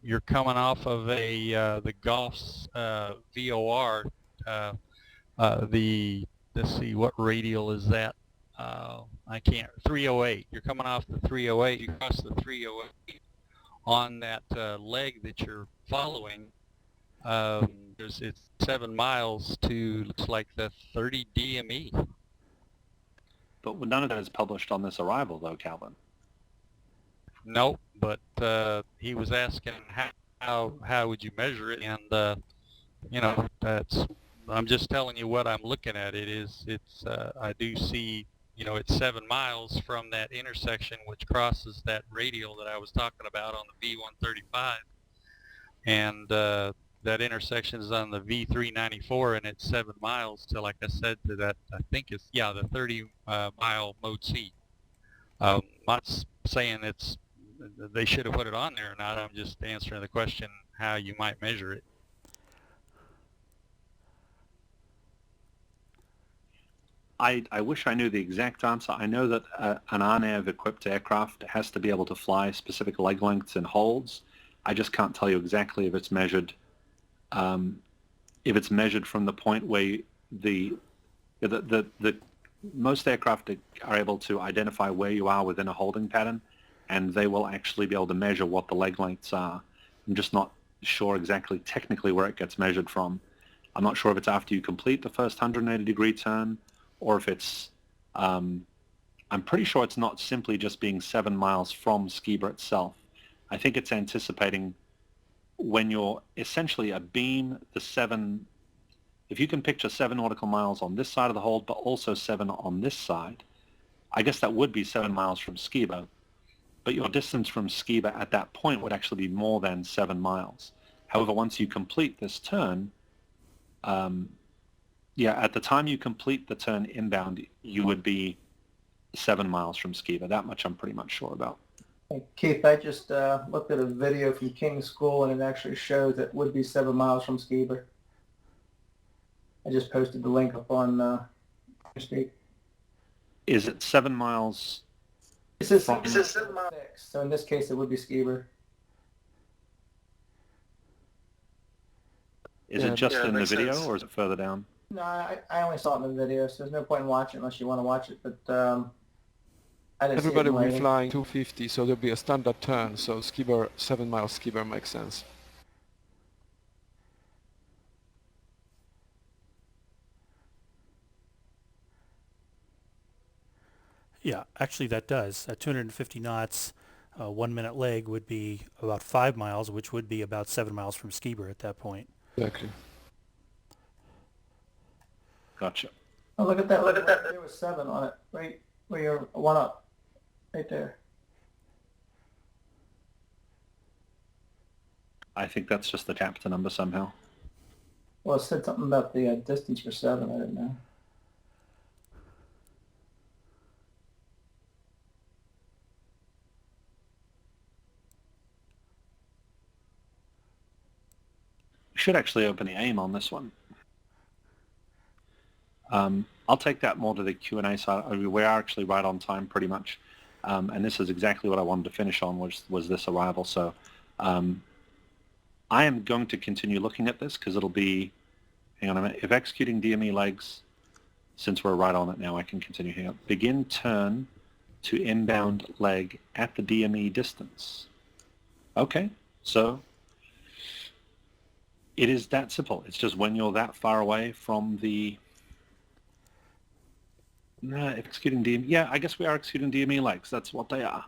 You're coming off of the Golf's VOR. Let's see, what radial is that? I can't. 308. You're coming off the 308. You cross the 308 on that leg that you're following. It's 7 miles to, looks like, the 30 DME. But none of that is published on this arrival, though, Calvin. No, but he was asking how would you measure it, and you know, I'm just telling you what I'm looking at. I do see, you know, it's 7 miles from that intersection which crosses that radial that I was talking about on the V135, and that intersection is on the V394 and it's 7 miles to, like I said, to that, I think it's, yeah, the 30 mile mode C. I'm not saying they should have put it on there or not. I'm just answering the question how you might measure it. I wish I knew the exact answer. I know that an RNAV equipped aircraft has to be able to fly specific leg lengths and holds. I just can't tell you exactly if it's measured. If it's measured from the point where the most aircraft are able to identify where you are within a holding pattern, and they will actually be able to measure what the leg lengths are. I'm just not sure exactly technically where it gets measured from. I'm not sure if it's after you complete the first 180-degree turn, or if it's, I'm pretty sure it's not simply just being 7 miles from Skiba itself. I think it's anticipating when you're essentially a beam, if you can picture 7 nautical miles on this side of the hold, but also 7 on this side, I guess that would be 7 miles from Skiba, but your distance from Skiba at that point would actually be more than 7 miles. However, once you complete this turn, at the time you complete the turn inbound, you would be 7 miles from Skiba. That much I'm pretty much sure about. Hey, Keith, I just looked at a video from King's School, and it actually shows it would be 7 miles from Skiba. I just posted the link up on Speak. Is it 7 miles? It says 7 miles. So in this case, it would be Skiba. Is it just in the video, or is it further down? No, I only saw it in the video, so there's no point in watching unless you want to watch it. But I didn't Everybody see it will be later. flying 250, so there'll be a standard turn. So Skiba, 7 miles Skiba makes sense. Yeah, actually that does. At 250 knots, 1 minute leg would be about 5 miles, which would be about 7 miles from Skiba at that point. Exactly. Gotcha. Oh, look at that! Look at that! There was 7 on it, right where you're 1 up, right there. I think that's just the chapter number somehow. Well, it said something about the distance for 7. I didn't know. We should actually open the AIM on this one. I'll take that more to the Q&A side. We are actually right on time pretty much. And this is exactly what I wanted to finish on, was this arrival. So I am going to continue looking at this because it'll be, hang on a minute, if executing DME legs, since we're right on it now, I can continue here. Begin turn to inbound leg at the DME distance. Okay, so it is that simple. It's just when you're that far away from the executing DME. Yeah, I guess we are executing DME legs. That's what they are.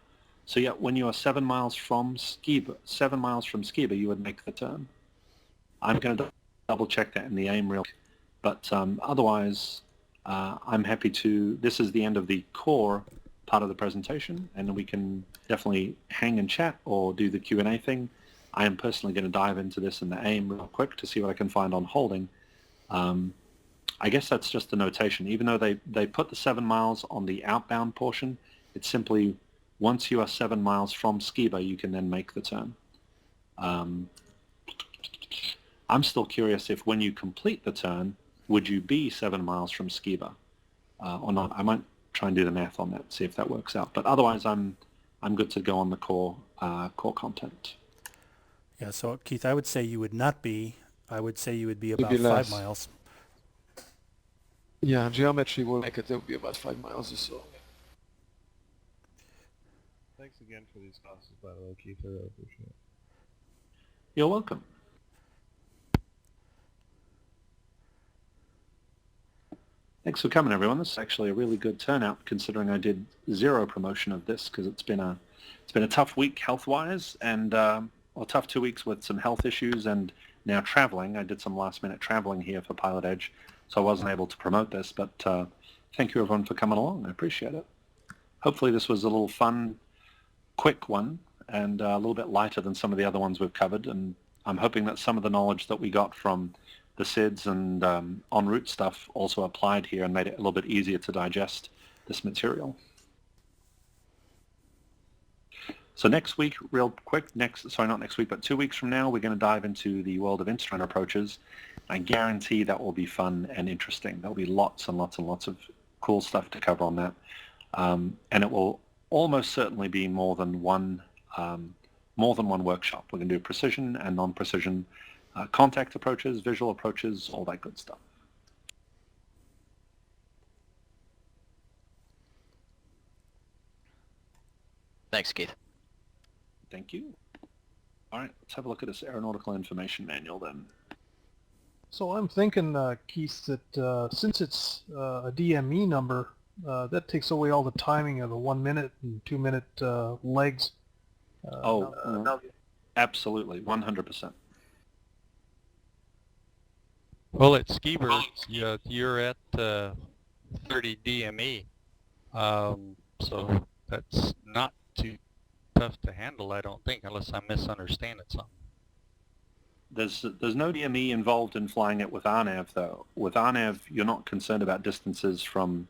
So yeah, when you are 7 miles from Skiba, you would make the turn. I'm going to double check that in the AIM real quick. But otherwise, I'm happy to, this is the end of the core part of the presentation, and we can definitely hang and chat or do the Q&A thing. I am personally going to dive into this in the AIM real quick to see what I can find on holding. I guess that's just the notation. Even though they put the 7 miles on the outbound portion, it's simply once you are 7 miles from Skiba, you can then make the turn. I'm still curious if when you complete the turn, would you be 7 miles from Skiba or not? I might try and do the math on that, see if that works out. But otherwise, I'm good to go on the core content. Yeah, so Keith, I would say you would not be. I would say you would be about be 5 less. miles. Yeah, geometry will make it. It will be about 5 miles or so. Thanks again for these classes, by the way, Keith. I really appreciate it. You're welcome. Thanks for coming, everyone. This is actually a really good turnout, considering I did 0 promotion of this because it's been a tough week health-wise, and a tough 2 weeks with some health issues, and now traveling. I did some last-minute traveling here for PilotEdge, so I wasn't able to promote this. But thank you, everyone, for coming along. I appreciate it. Hopefully, this was a little fun, quick one, and a little bit lighter than some of the other ones we've covered, and I'm hoping that some of the knowledge that we got from the SIDS and en route stuff also applied here and made it a little bit easier to digest this material. So next week, real quick, not next week, but 2 weeks from now, we're going to dive into the world of instrument approaches. I guarantee that will be fun and interesting. There'll be lots and lots and lots of cool stuff to cover on that. And it will almost certainly be more than one workshop. We're going to do precision and non-precision contact approaches, visual approaches, all that good stuff. Thanks, Keith. Thank you. All right, let's have a look at this aeronautical information manual then. So I'm thinking, Keith, that since it's a DME number, that takes away all the timing of the 1 minute and 2 minute legs. Absolutely, 100%. Well, at Skiber, you're at 30 DME, so that's not too tough to handle, I don't think, unless I'm misunderstanding something. There's no DME involved in flying it with RNAV, though. With RNAV, you're not concerned about distances from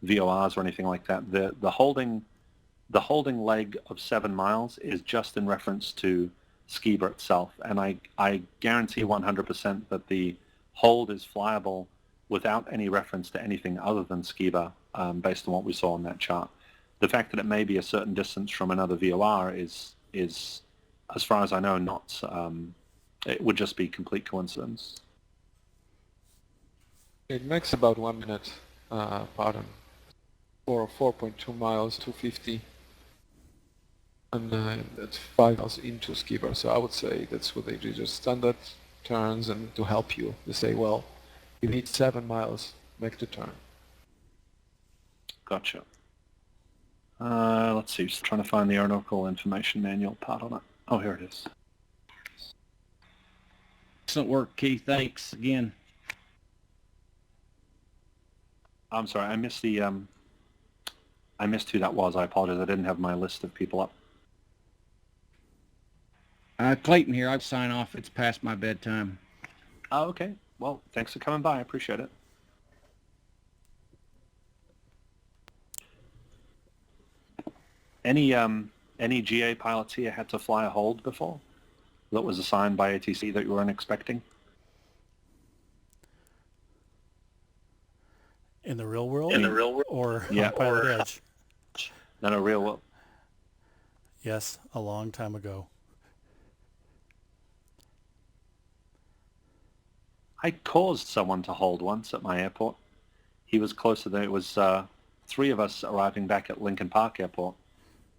VORs or anything like that. The holding leg of 7 miles is just in reference to Skiber itself, and I guarantee 100% that the hold is flyable without any reference to anything other than Skiber, based on what we saw on that chart. The fact that it may be a certain distance from another VOR is as far as I know, not. It would just be complete coincidence. It makes about 1 minute, pardon, for 4.2 miles, 250, and that's 5 miles into Skiber. So I would say that's what they do, just standard turns, and to help you, they say, well, you need 7 miles, make the turn. Gotcha. Let's see, just trying to find the aeronautical information manual part on it. Oh, here it is. Excellent work, Keith. Thanks again. I'm sorry, I missed the I missed who that was. I apologize. I didn't have my list of people up. Clayton here. I'd sign off. It's past my bedtime. Oh, okay. Well, thanks for coming by. I appreciate it. Any GA pilots here had to fly a hold before that was assigned by ATC that you weren't expecting? In the real world? In the real world? Or yeah. on PilotEdge? No, real world. Yes, a long time ago. I caused someone to hold once at my airport. He was closer than it was 3 of us arriving back at Lincoln Park Airport.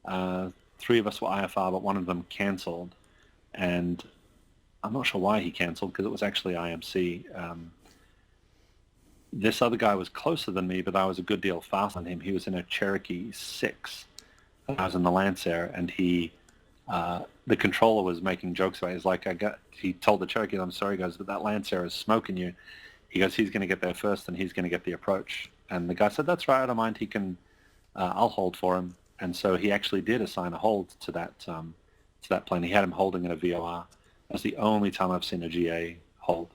3 of us were IFR, but one of them canceled. And I'm not sure why he canceled, because it was actually IMC. This other guy was closer than me, but I was a good deal faster than him. He was in a Cherokee 6. I was in the Lancer, and the controller was making jokes about it. He's like, he told the Cherokee, I'm sorry, guys, but that Lancer is smoking you. He goes, he's going to get there first, and he's going to get the approach. And the guy said, that's right, I don't mind. He can, I'll hold for him. And so he actually did assign a hold to that plane. He had him holding in a VOR. That's the only time I've seen a GA hold.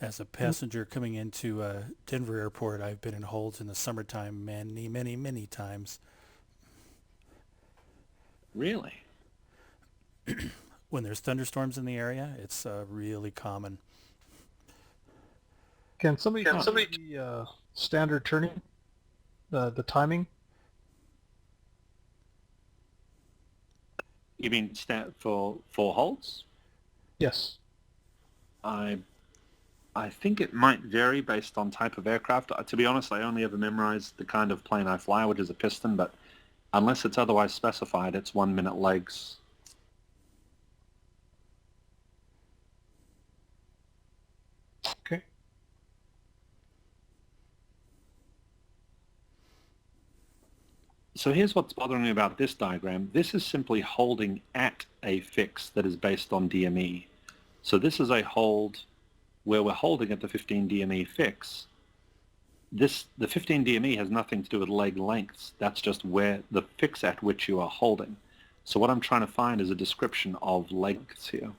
As a passenger coming into Denver Airport, I've been in holds in the summertime many, many, many times. Really? When there's thunderstorms in the area, it's really common. Can somebody tell me the standard turning, the timing? You mean for holds? Yes. I think it might vary based on type of aircraft. To be honest, I only ever memorized the kind of plane I fly, which is a piston, but unless it's otherwise specified, it's 1 minute legs. Okay. So here's what's bothering me about this diagram. This is simply holding at a fix that is based on DME. So this is a hold where we're holding at the 15 DME fix, the 15 DME has nothing to do with leg lengths. That's just where the fix at which you are holding. So what I'm trying to find is a description of lengths here.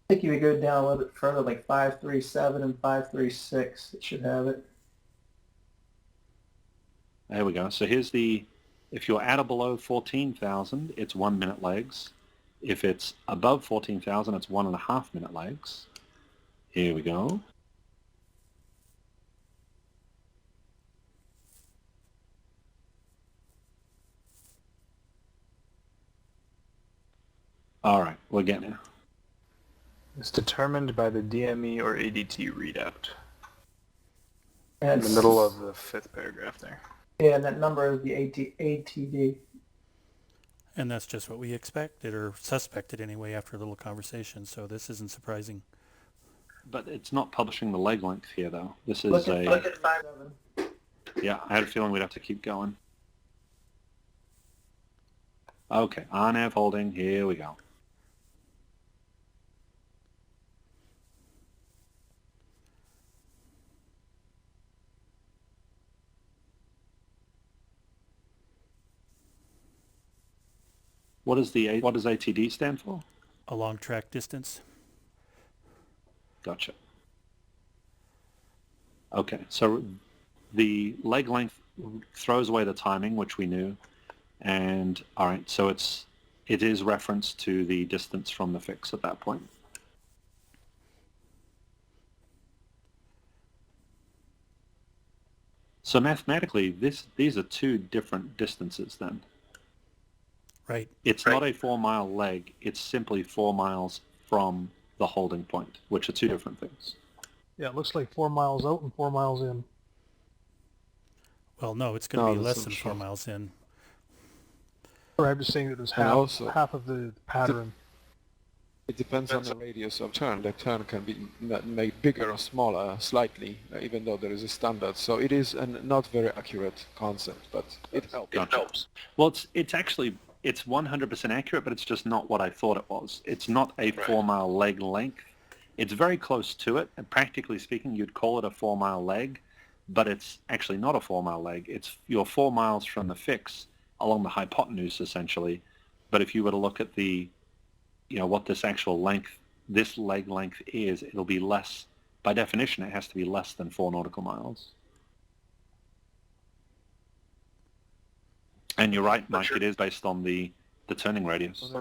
I think if you go down a little bit further, like 537 and 536, it should have it. There we go. So here's the, if you're at or below 14,000, it's 1 minute legs. If it's above 14,000, it's 1.5 minute legs. Here we go. All right, we're getting there. It's determined by the DME or ADT readout. And In the middle of the 5th paragraph there. Yeah, and that number is the ATD. And that's just what we expected, or suspected anyway, after a little conversation, so this isn't surprising. But it's not publishing the leg length here, though. This is Look at 5.7. Yeah, I had a feeling we'd have to keep going. Okay, RNAV holding, here we go. What does ATD stand for? A long track distance. Gotcha. Okay, so the leg length throws away the timing, which we knew, and all right, so it is referenced to the distance from the fix at that point. So mathematically, these are two different distances then. Right. It's not a 4 mile leg, it's simply 4 miles from the holding point, which are two different things. Yeah, it looks like 4 miles out and 4 miles in. Well, no, it's going to be less than 4 miles in. Or I'm just saying that there's half of the pattern. It depends on the radius of turn. The turn can be made bigger or smaller slightly, even though there is a standard. So it is a not very accurate concept, but it helps. Gotcha. It helps. Well, it's actually 100% accurate, but it's just not what I thought it was. It's not a 4 mile leg length. It's very close to it, and practically speaking, you'd call it a 4 mile leg, but it's actually not a 4 mile leg. You're 4 miles from the fix along the hypotenuse, essentially. But if you were to look at the, what this actual length, this leg length is, it'll be less. By definition, it has to be less than 4 nautical miles. And you're right, Mike, it is based on the turning radius.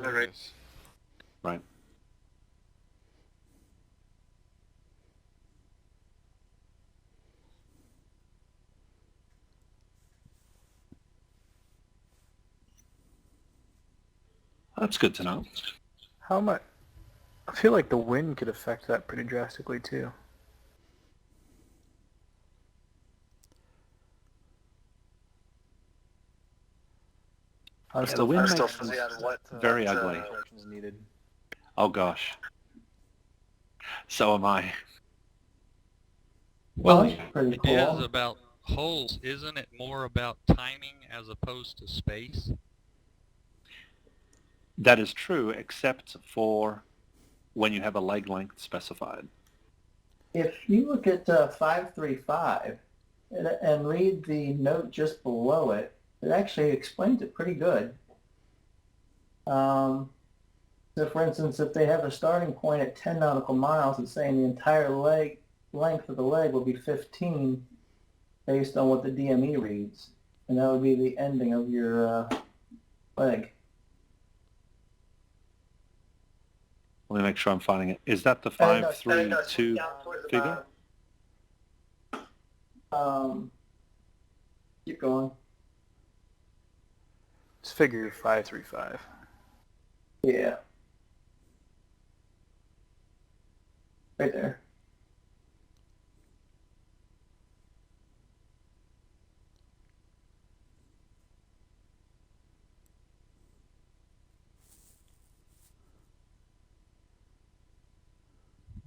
Right. That's good to know. How much? I feel like the wind could affect that pretty drastically too. The wind makes very ugly. Needed. Oh gosh. So am I. Well, that's pretty it is cool. about holes. Isn't it more about timing as opposed to space? That is true, except for when you have a leg length specified. If you look at 535 and read the note just below it, it actually explains it pretty good. So for instance, if they have a starting point at 10 nautical miles, it's saying the entire length of the leg will be 15 based on what the DME reads. And that would be the ending of your leg. Let me make sure I'm finding it. Is that the 532 figure? Keep going. It's figure 535. Yeah. Right there.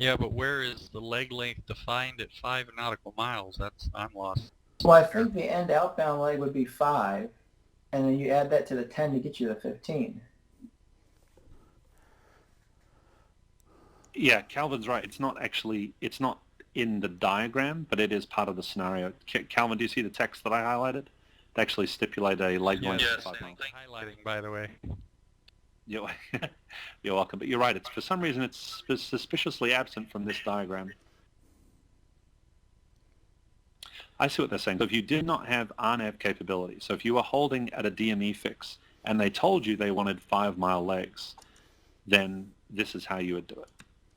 Yeah, but where is the leg length defined at 5 nautical miles? I'm lost. Well, I think the end outbound leg would be 5, and then you add that to the 10 to get you to 15. Yeah, Calvin's right. It's not in the diagram, but it is part of the scenario. Calvin, do you see the text that I highlighted? They actually stipulate a leg length of 5 miles. Highlighting, by the way. You're welcome, but you're right. It's for some reason it's suspiciously absent from this diagram. I see what they're saying. So if you did not have RNAV capability, so if you were holding at a DME fix and they told you they wanted 5 mile legs, then this is how you would do it.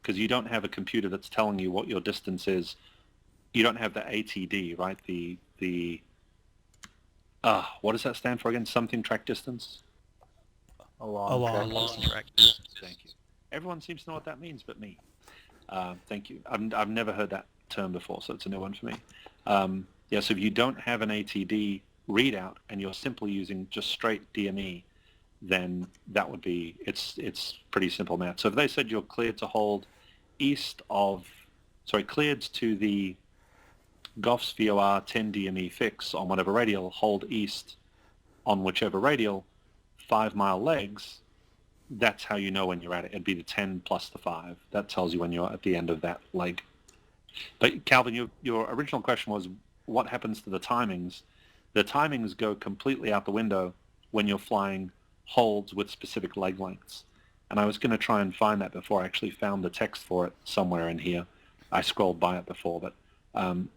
Because you don't have a computer that's telling you what your distance is. You don't have the ATD, right? What does that stand for again? Something track distance? A long track distance. Thank you. Everyone seems to know what that means but me. Thank you. I've never heard that term before, so it's a new one for me. Yeah, so if you don't have an ATD readout and you're simply using just straight DME, then that would be, it's pretty simple math. So if they said you're cleared to hold cleared to the Goff's VOR 10 DME fix on whatever radial, hold east on whichever radial, 5 mile legs, that's how you know when you're at it. It'd be the 10 plus the 5. That tells you when you're at the end of that leg. But Calvin, your original question was, what happens to the timings? The timings go completely out the window when you're flying holds with specific leg lengths. And I was going to try and find that before I actually found the text for it somewhere in here. I scrolled by it before, but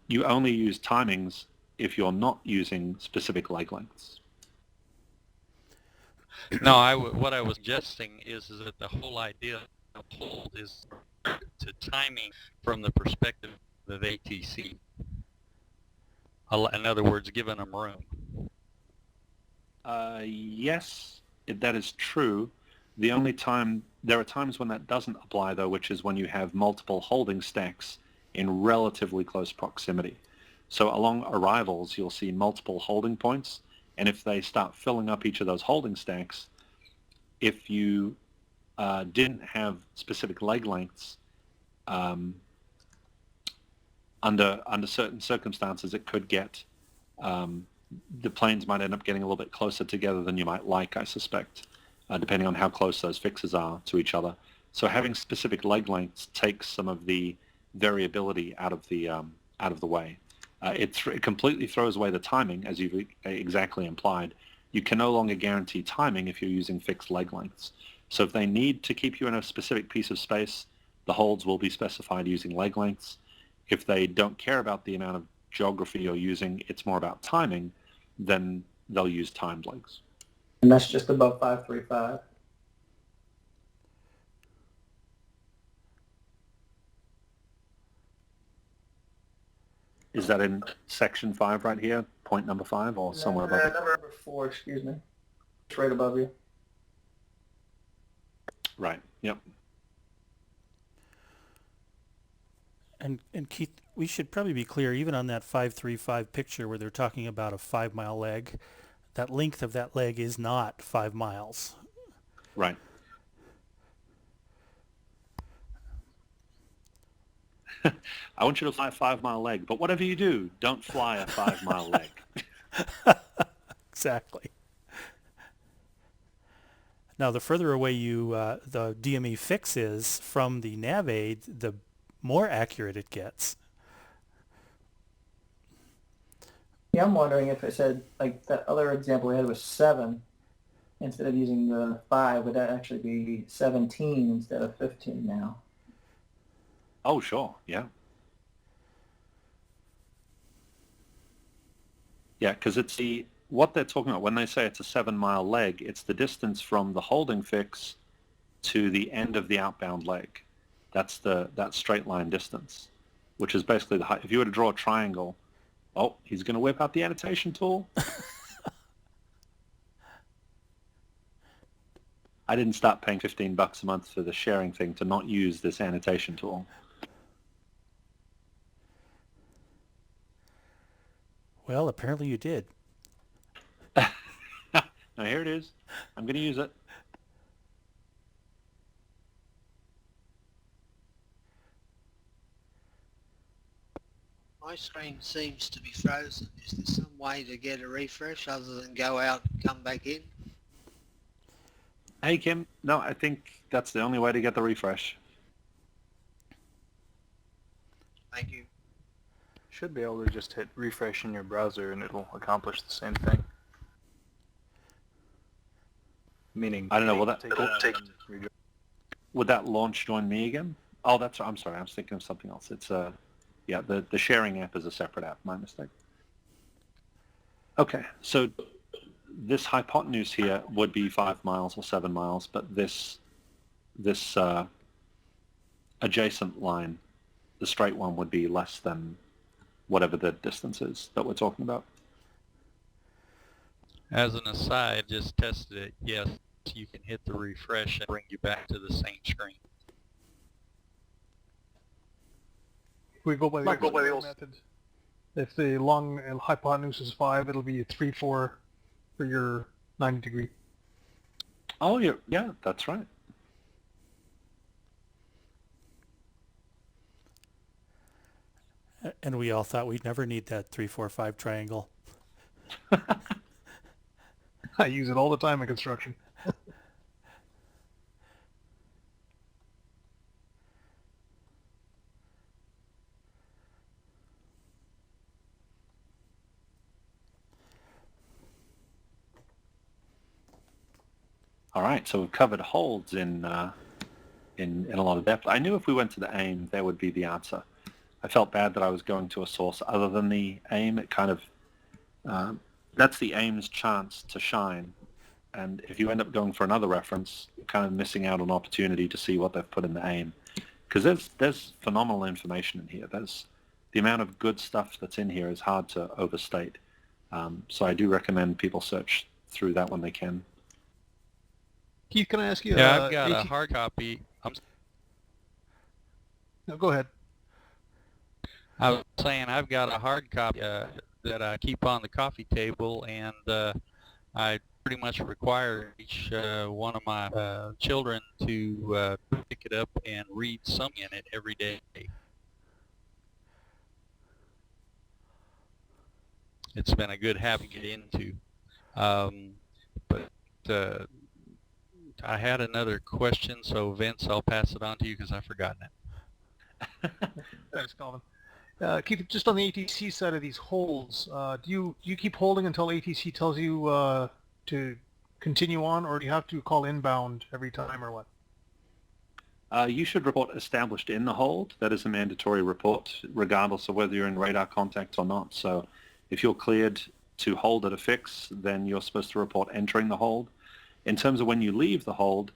you only use timings if you're not using specific leg lengths. No, what I was suggesting is that the whole idea of hold is to timing from the perspective of ATC. In other words, giving them room. Yes, that is true. The only time, there are times when that doesn't apply though, which is when you have multiple holding stacks in relatively close proximity. So along arrivals, you'll see multiple holding points, and if they start filling up each of those holding stacks, if you didn't have specific leg lengths, under certain circumstances, it could get, the planes might end up getting a little bit closer together than you might like, I suspect, depending on how close those fixes are to each other. So having specific leg lengths takes some of the variability out of the way. It completely throws away the timing, as you've exactly implied. You can no longer guarantee timing if you're using fixed leg lengths. So if they need to keep you in a specific piece of space, the holds will be specified using leg lengths. If they don't care about the amount of geography you're using, it's more about timing, then they'll use timed legs. And that's just above 535. Is that in section 5 right here, point number 5, or somewhere above it? Number 4, excuse me. It's right above you. Right, yep. And Keith, we should probably be clear, even on that 535 picture where they're talking about a 5 mile leg, that length of that leg is not 5 miles. Right. I want you to fly a 5 mile leg, but whatever you do, don't fly a 5 mile leg. Exactly. Now, the further away you, the DME fix is from the nav aid, the more accurate it gets. Yeah, I'm wondering if it said, like that other example we had was 7, instead of using the 5, would that actually be 17 instead of 15 now? Oh, sure, yeah. Yeah, because it's what they're talking about when they say it's a 7 mile leg, it's the distance from the holding fix to the end of the outbound leg. That's that straight line distance, which is basically the height. If you were to draw a triangle, oh, he's going to whip out the annotation tool. I didn't start paying $15 a month for the sharing thing to not use this annotation tool. Well, apparently you did. Now here it is. I'm going to use it. My screen seems to be frozen. Is there some way to get a refresh other than go out and come back in? Hey, Kim. No, I think that's the only way to get the refresh. Thank you. Should be able to just hit refresh in your browser and it'll accomplish the same thing. Meaning, I don't know, would that launch join me again? Oh, that's, I'm sorry, I was thinking of something else. It's, yeah, the sharing app is a separate app, my mistake. Okay, so this hypotenuse here would be 5 miles or 7 miles, but this adjacent line, the straight one, would be less than whatever the distance is that we're talking about. As an aside, just tested it. Yes, you can hit the refresh and bring you back to the same screen. If we go by the old method, if the long and hypotenuse is 5, it'll be a 3-4 for your 90 degree. Oh, yeah, that's right. And we all thought we'd never need that 3-4-5 triangle. I use it all the time in construction. All right, so we've covered holds in a lot of depth. I knew if we went to the aim, there would be the answer. I felt bad that I was going to a source other than the aim. It kind of, that's the aim's chance to shine. And if you end up going for another reference, you're kind of missing out on opportunity to see what they've put in the aim. Because there's phenomenal information in here. There's the amount of good stuff that's in here is hard to overstate. So I do recommend people search through that when they can. Keith, can I ask you? Yeah, I've got a hard copy. No, go ahead. I was saying I've got a hard copy that I keep on the coffee table, and I pretty much require each one of my children to pick it up and read some in it every day. It's been a good habit to get into. But I had another question, so Vince, I'll pass it on to you because I've forgotten it. Thanks, Colin. Keith, just on the ATC side of these holds, do you keep holding until ATC tells you to continue on, or do you have to call inbound every time, or what? You should report established in the hold. That is a mandatory report, regardless of whether you're in radar contact or not. So if you're cleared to hold at a fix, then you're supposed to report entering the hold. In terms of when you leave the hold,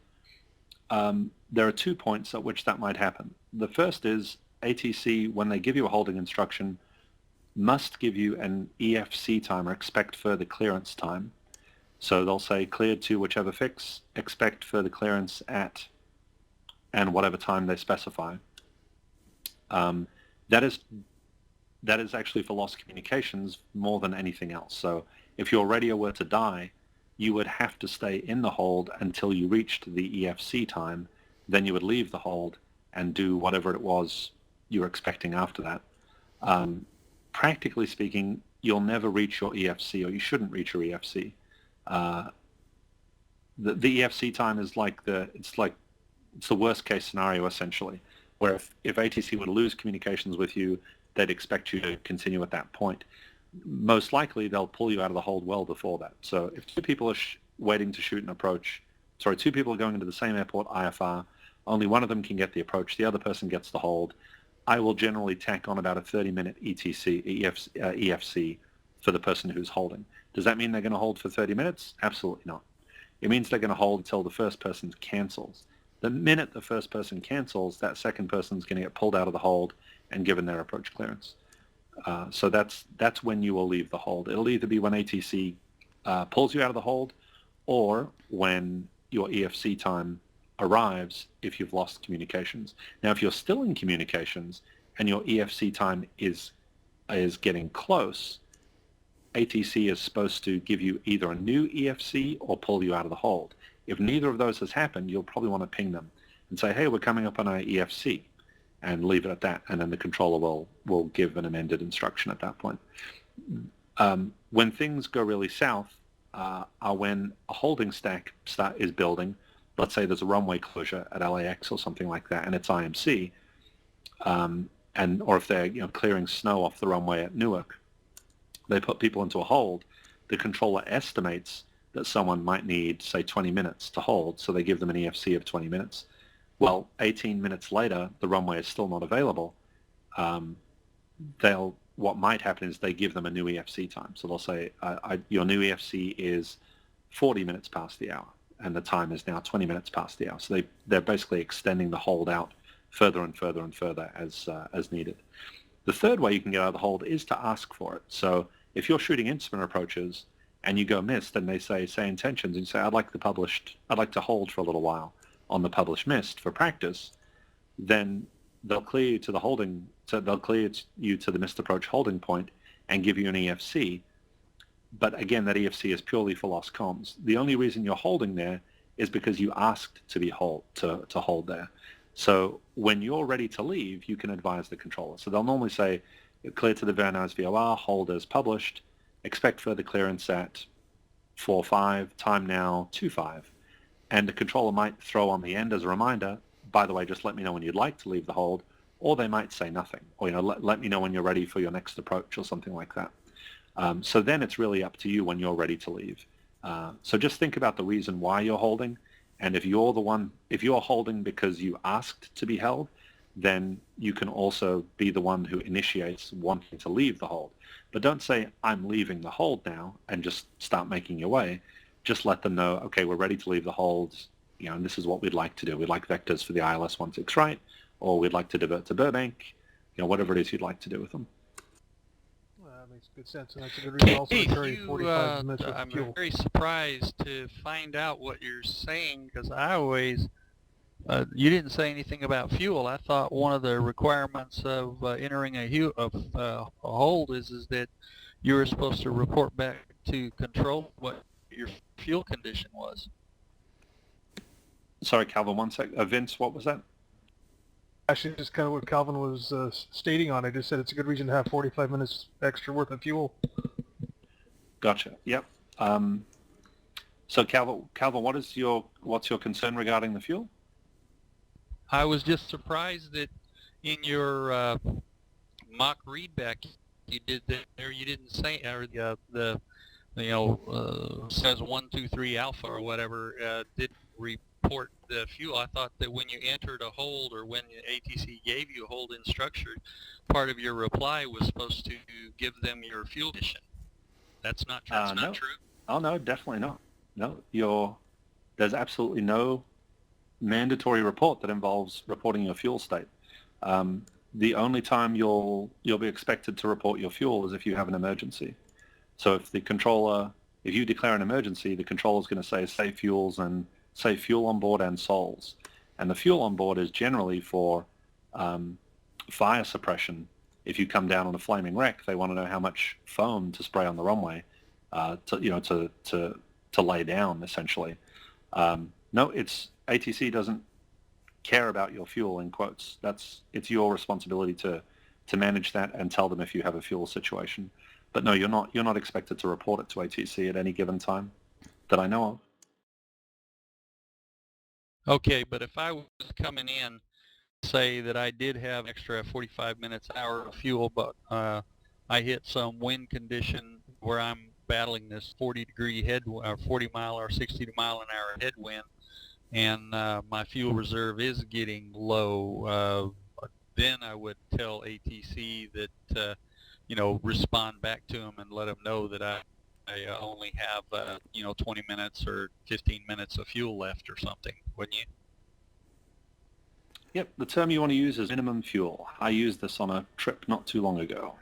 there are 2 points at which that might happen. The first is ATC, when they give you a holding instruction, must give you an EFC time, or expect further clearance time. So they'll say cleared to whichever fix, expect further clearance at, and whatever time they specify. That is actually for lost communications more than anything else. So if your radio were to die, you would have to stay in the hold until you reached the EFC time. Then you would leave the hold and do whatever it was you were expecting after that. Practically speaking, you'll never reach your EFC, or you shouldn't reach your EFC. The EFC time is like it's the worst case scenario, essentially, where if ATC would lose communications with you, they'd expect you to continue at that point. Most likely they'll pull you out of the hold well before that. So if 2 people are waiting to shoot an approach, 2 people are going into the same airport IFR, only one of them can get the approach, the other person gets the hold, I will generally tack on about a 30-minute EFC for the person who's holding. Does that mean they're going to hold for 30 minutes? Absolutely not. It means they're going to hold until the first person cancels. The minute the first person cancels, that second person's going to get pulled out of the hold and given their approach clearance. So that's when you will leave the hold. It'll either be when ATC pulls you out of the hold, or when your EFC time arrives if you've lost communications. Now, if you're still in communications and your EFC time is getting close, ATC is supposed to give you either a new EFC or pull you out of the hold. If neither of those has happened, you'll probably want to ping them and say, hey, we're coming up on our EFC, and leave it at that, and then the controller will give an amended instruction at that point. When things go really south are when a holding stack is building. Let's say there's a runway closure at LAX or something like that, and it's IMC. or if they're clearing snow off the runway at Newark, they put people into a hold, the controller estimates that someone might need, say, 20 minutes to hold, so they give them an EFC of 20 minutes. Well, 18 minutes later, the runway is still not available. What might happen is they give them a new EFC time. So they'll say, your new EFC is 40 minutes past the hour, and the time is now 20 minutes past the hour. So they're basically extending the hold out further and further and further as needed. The third way you can get out of the hold is to ask for it. So if you're shooting instrument approaches and you go missed, and they say intentions, and you say, I'd like to hold for a little while on the published missed for practice, then they'll clear you to the holding, so they'll clear you to the missed approach holding point and give you an EFC. But again, that EFC is purely for lost comms. The only reason you're holding there is because you asked to be hold there. So when you're ready to leave, you can advise the controller. So they'll normally say, clear to the Vernaz VOR, hold as published, expect further clearance at 4.5, time now 2.5. And the controller might throw on the end as a reminder, by the way, just let me know when you'd like to leave the hold, or they might say nothing, or let me know when you're ready for your next approach or something like that. So then it's really up to you when you're ready to leave. So just think about the reason why you're holding, and if you're holding because you asked to be held, then you can also be the one who initiates wanting to leave the hold. But don't say, I'm leaving the hold now, and just start making your way. Just let them know, okay, we're ready to leave the hold, and this is what we'd like to do. We'd like vectors for the ILS 16 right, or we'd like to divert to Burbank, whatever it is you'd like to do with them. That makes good sense, and that's a good reason also to Keith, carry 45 minutes with I'm fuel. very surprised to find out what you're saying, because I always, you didn't say anything about fuel. I thought one of the requirements of entering a hold is that you were supposed to report back to control what your fuel condition was. Sorry, Calvin, one sec. Vince, what was that? Actually, just kind of what Calvin was stating on. I just said it's a good reason to have 45 minutes extra worth of fuel. Gotcha. Yep. So Calvin, what's your concern regarding the fuel? I was just surprised that in your mock readback you did there, you didn't say, or says 1, 2, 3 alpha or whatever, didn't report the fuel. I thought that when you entered a hold, or when ATC gave you a hold instruction, part of your reply was supposed to give them your fuel condition. That's not true. That's not true. Oh no, definitely not. No, there's absolutely no mandatory report that involves reporting your fuel state. The only time you'll be expected to report your fuel is if you have an emergency. So if you declare an emergency, the controller is going to say save fuels and say fuel on board and sols. And the fuel on board is generally for fire suppression. If you come down on a flaming wreck, they want to know how much foam to spray on the runway to lay down, essentially. No, ATC doesn't care about your fuel, in quotes. It's your responsibility to manage that and tell them if you have a fuel situation. But no, you're not expected to report it to ATC at any given time that I know of. Okay, but if I was coming in, say that I did have extra 45 minutes, hour of fuel, but I hit some wind condition where I'm battling this 40-degree head, or 40 mile or 60 mile an hour headwind, and my fuel reserve is getting low, then I would tell ATC that, respond back to them and let them know that I only have, 20 minutes or 15 minutes of fuel left or something, wouldn't you? Yep, the term you want to use is minimum fuel. I used this on a trip not too long ago.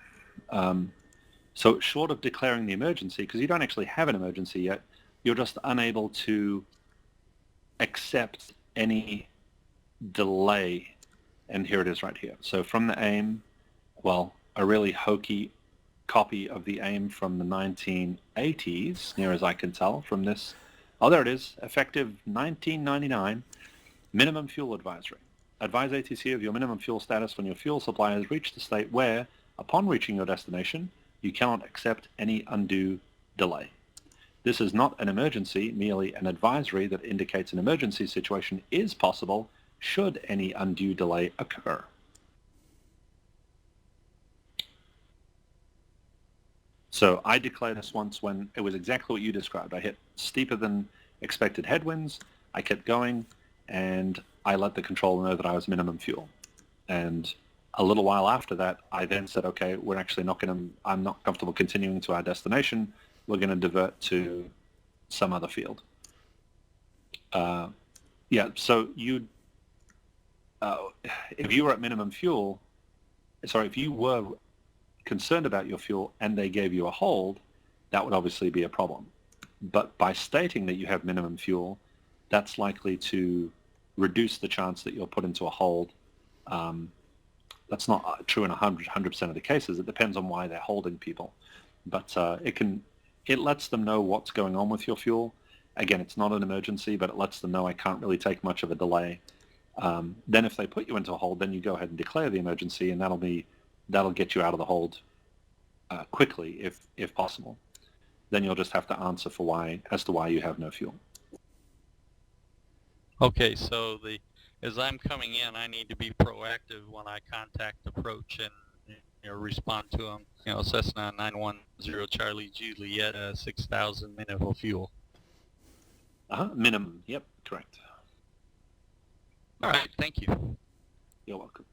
So short of declaring the emergency, because you don't actually have an emergency yet, you're just unable to accept any delay. And here it is right here. So from the AIM, well, a really hokey copy of the AIM from the 1980s, near as I can tell from this. Oh, there it is, effective 1999, minimum fuel advisory. Advise ATC of your minimum fuel status when your fuel supply has reached a state where, upon reaching your destination, you cannot accept any undue delay. This is not an emergency, merely an advisory that indicates an emergency situation is possible should any undue delay occur. So I declared this once when it was exactly what you described. I hit steeper than expected headwinds. I kept going, and I let the controller know that I was minimum fuel. And a little while after that, I then said, okay, we're actually not going to, I'm not comfortable continuing to our destination. We're going to divert to some other field. Yeah, so you, if you were at minimum fuel, sorry, if you were concerned about your fuel and they gave you a hold, that would obviously be a problem. But by stating that you have minimum fuel, that's likely to reduce the chance that you're put into a hold. That's not true in 100% of the cases. It depends on why they're holding people. But it lets them know what's going on with your fuel. Again, it's not an emergency, but it lets them know I can't really take much of a delay. Then if they put you into a hold, then you go ahead and declare the emergency, and that'll get you out of the hold quickly if possible. Then you'll just have to answer for why you have no fuel. Okay, so as I'm coming in, I need to be proactive when I contact approach and respond to them. Cessna 910 Charlie Juliet 6000 minimal fuel. Minimum. Yep, correct. All right, thank you. You're welcome.